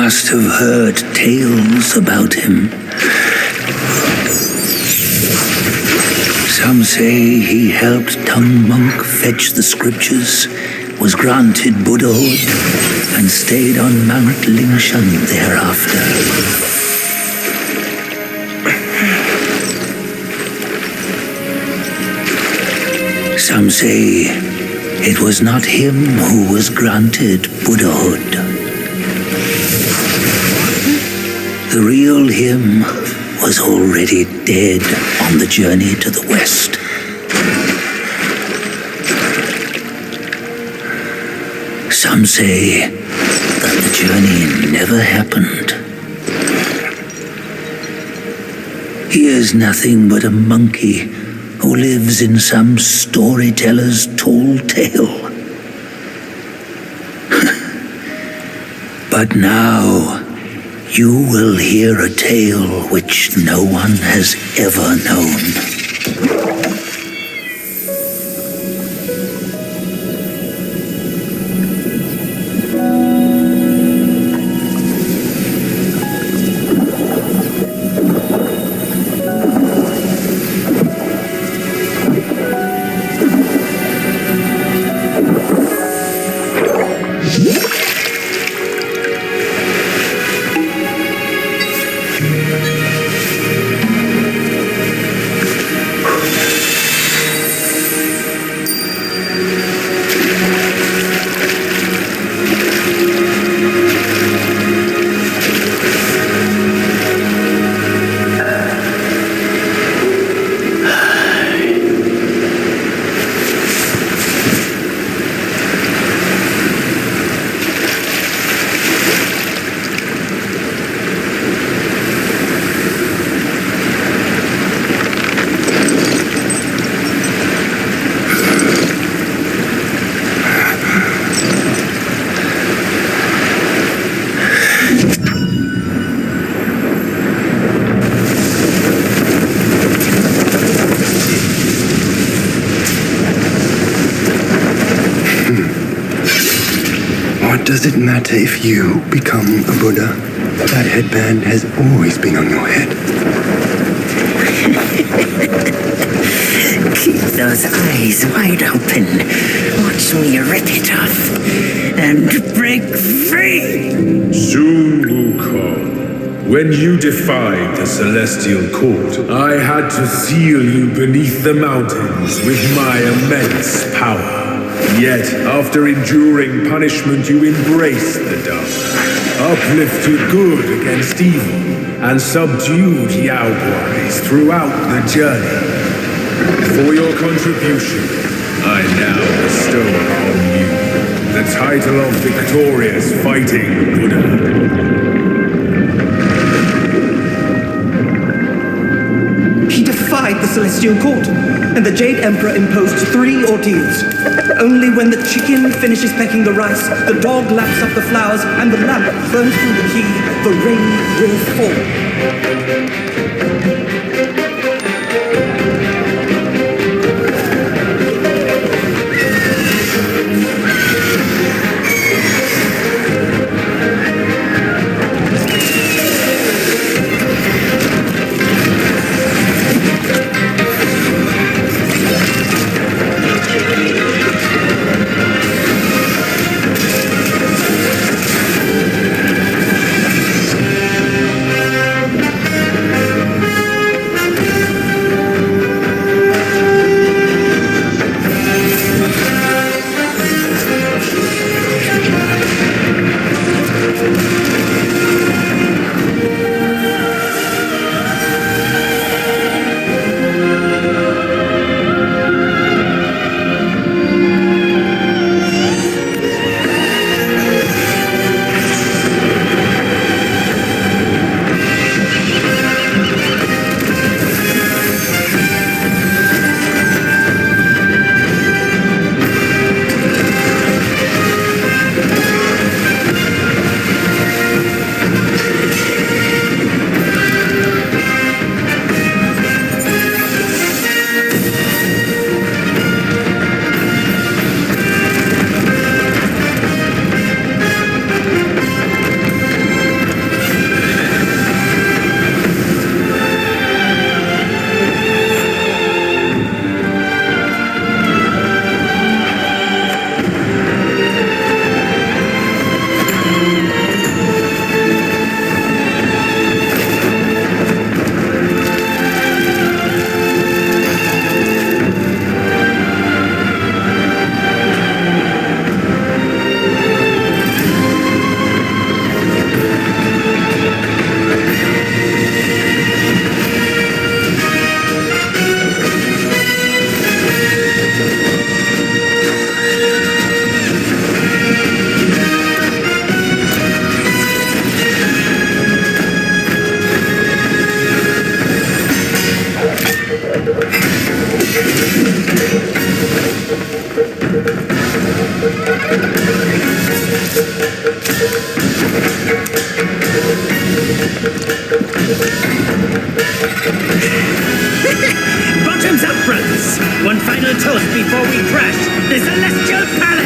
must have heard tales about him. Some say he helped Tung Monk fetch the scriptures, was granted Buddhahood, and stayed on Mount Lingshan thereafter. Some say it was not him who was granted Buddhahood. The real him was already dead on the journey to the west. Some say that the journey never happened. He is nothing but a monkey who lives in some storyteller's tall tale. But now, you will hear a tale which no one has ever known. What does it matter if you become a Buddha? That headband has always been on your head. Keep those eyes wide open. Watch me rip it off and break free. Soon, Wukong, when you defied the Celestial Court, I had to seal you beneath the mountains with my immense power. Yet, after enduring punishment, you embraced the dark, uplifted good against evil, and subdued Yao Guais throughout the journey. For your contribution, I now bestow upon you the title of Victorious Fighting Buddha. He defied the Celestial Court, and the Jade Emperor imposed 3 ordeals. Only when the chicken finishes pecking the rice, the dog laps up the flowers, and the lamp burns through the key, the rain will fall. One final toast before we crash the Celestial Palace!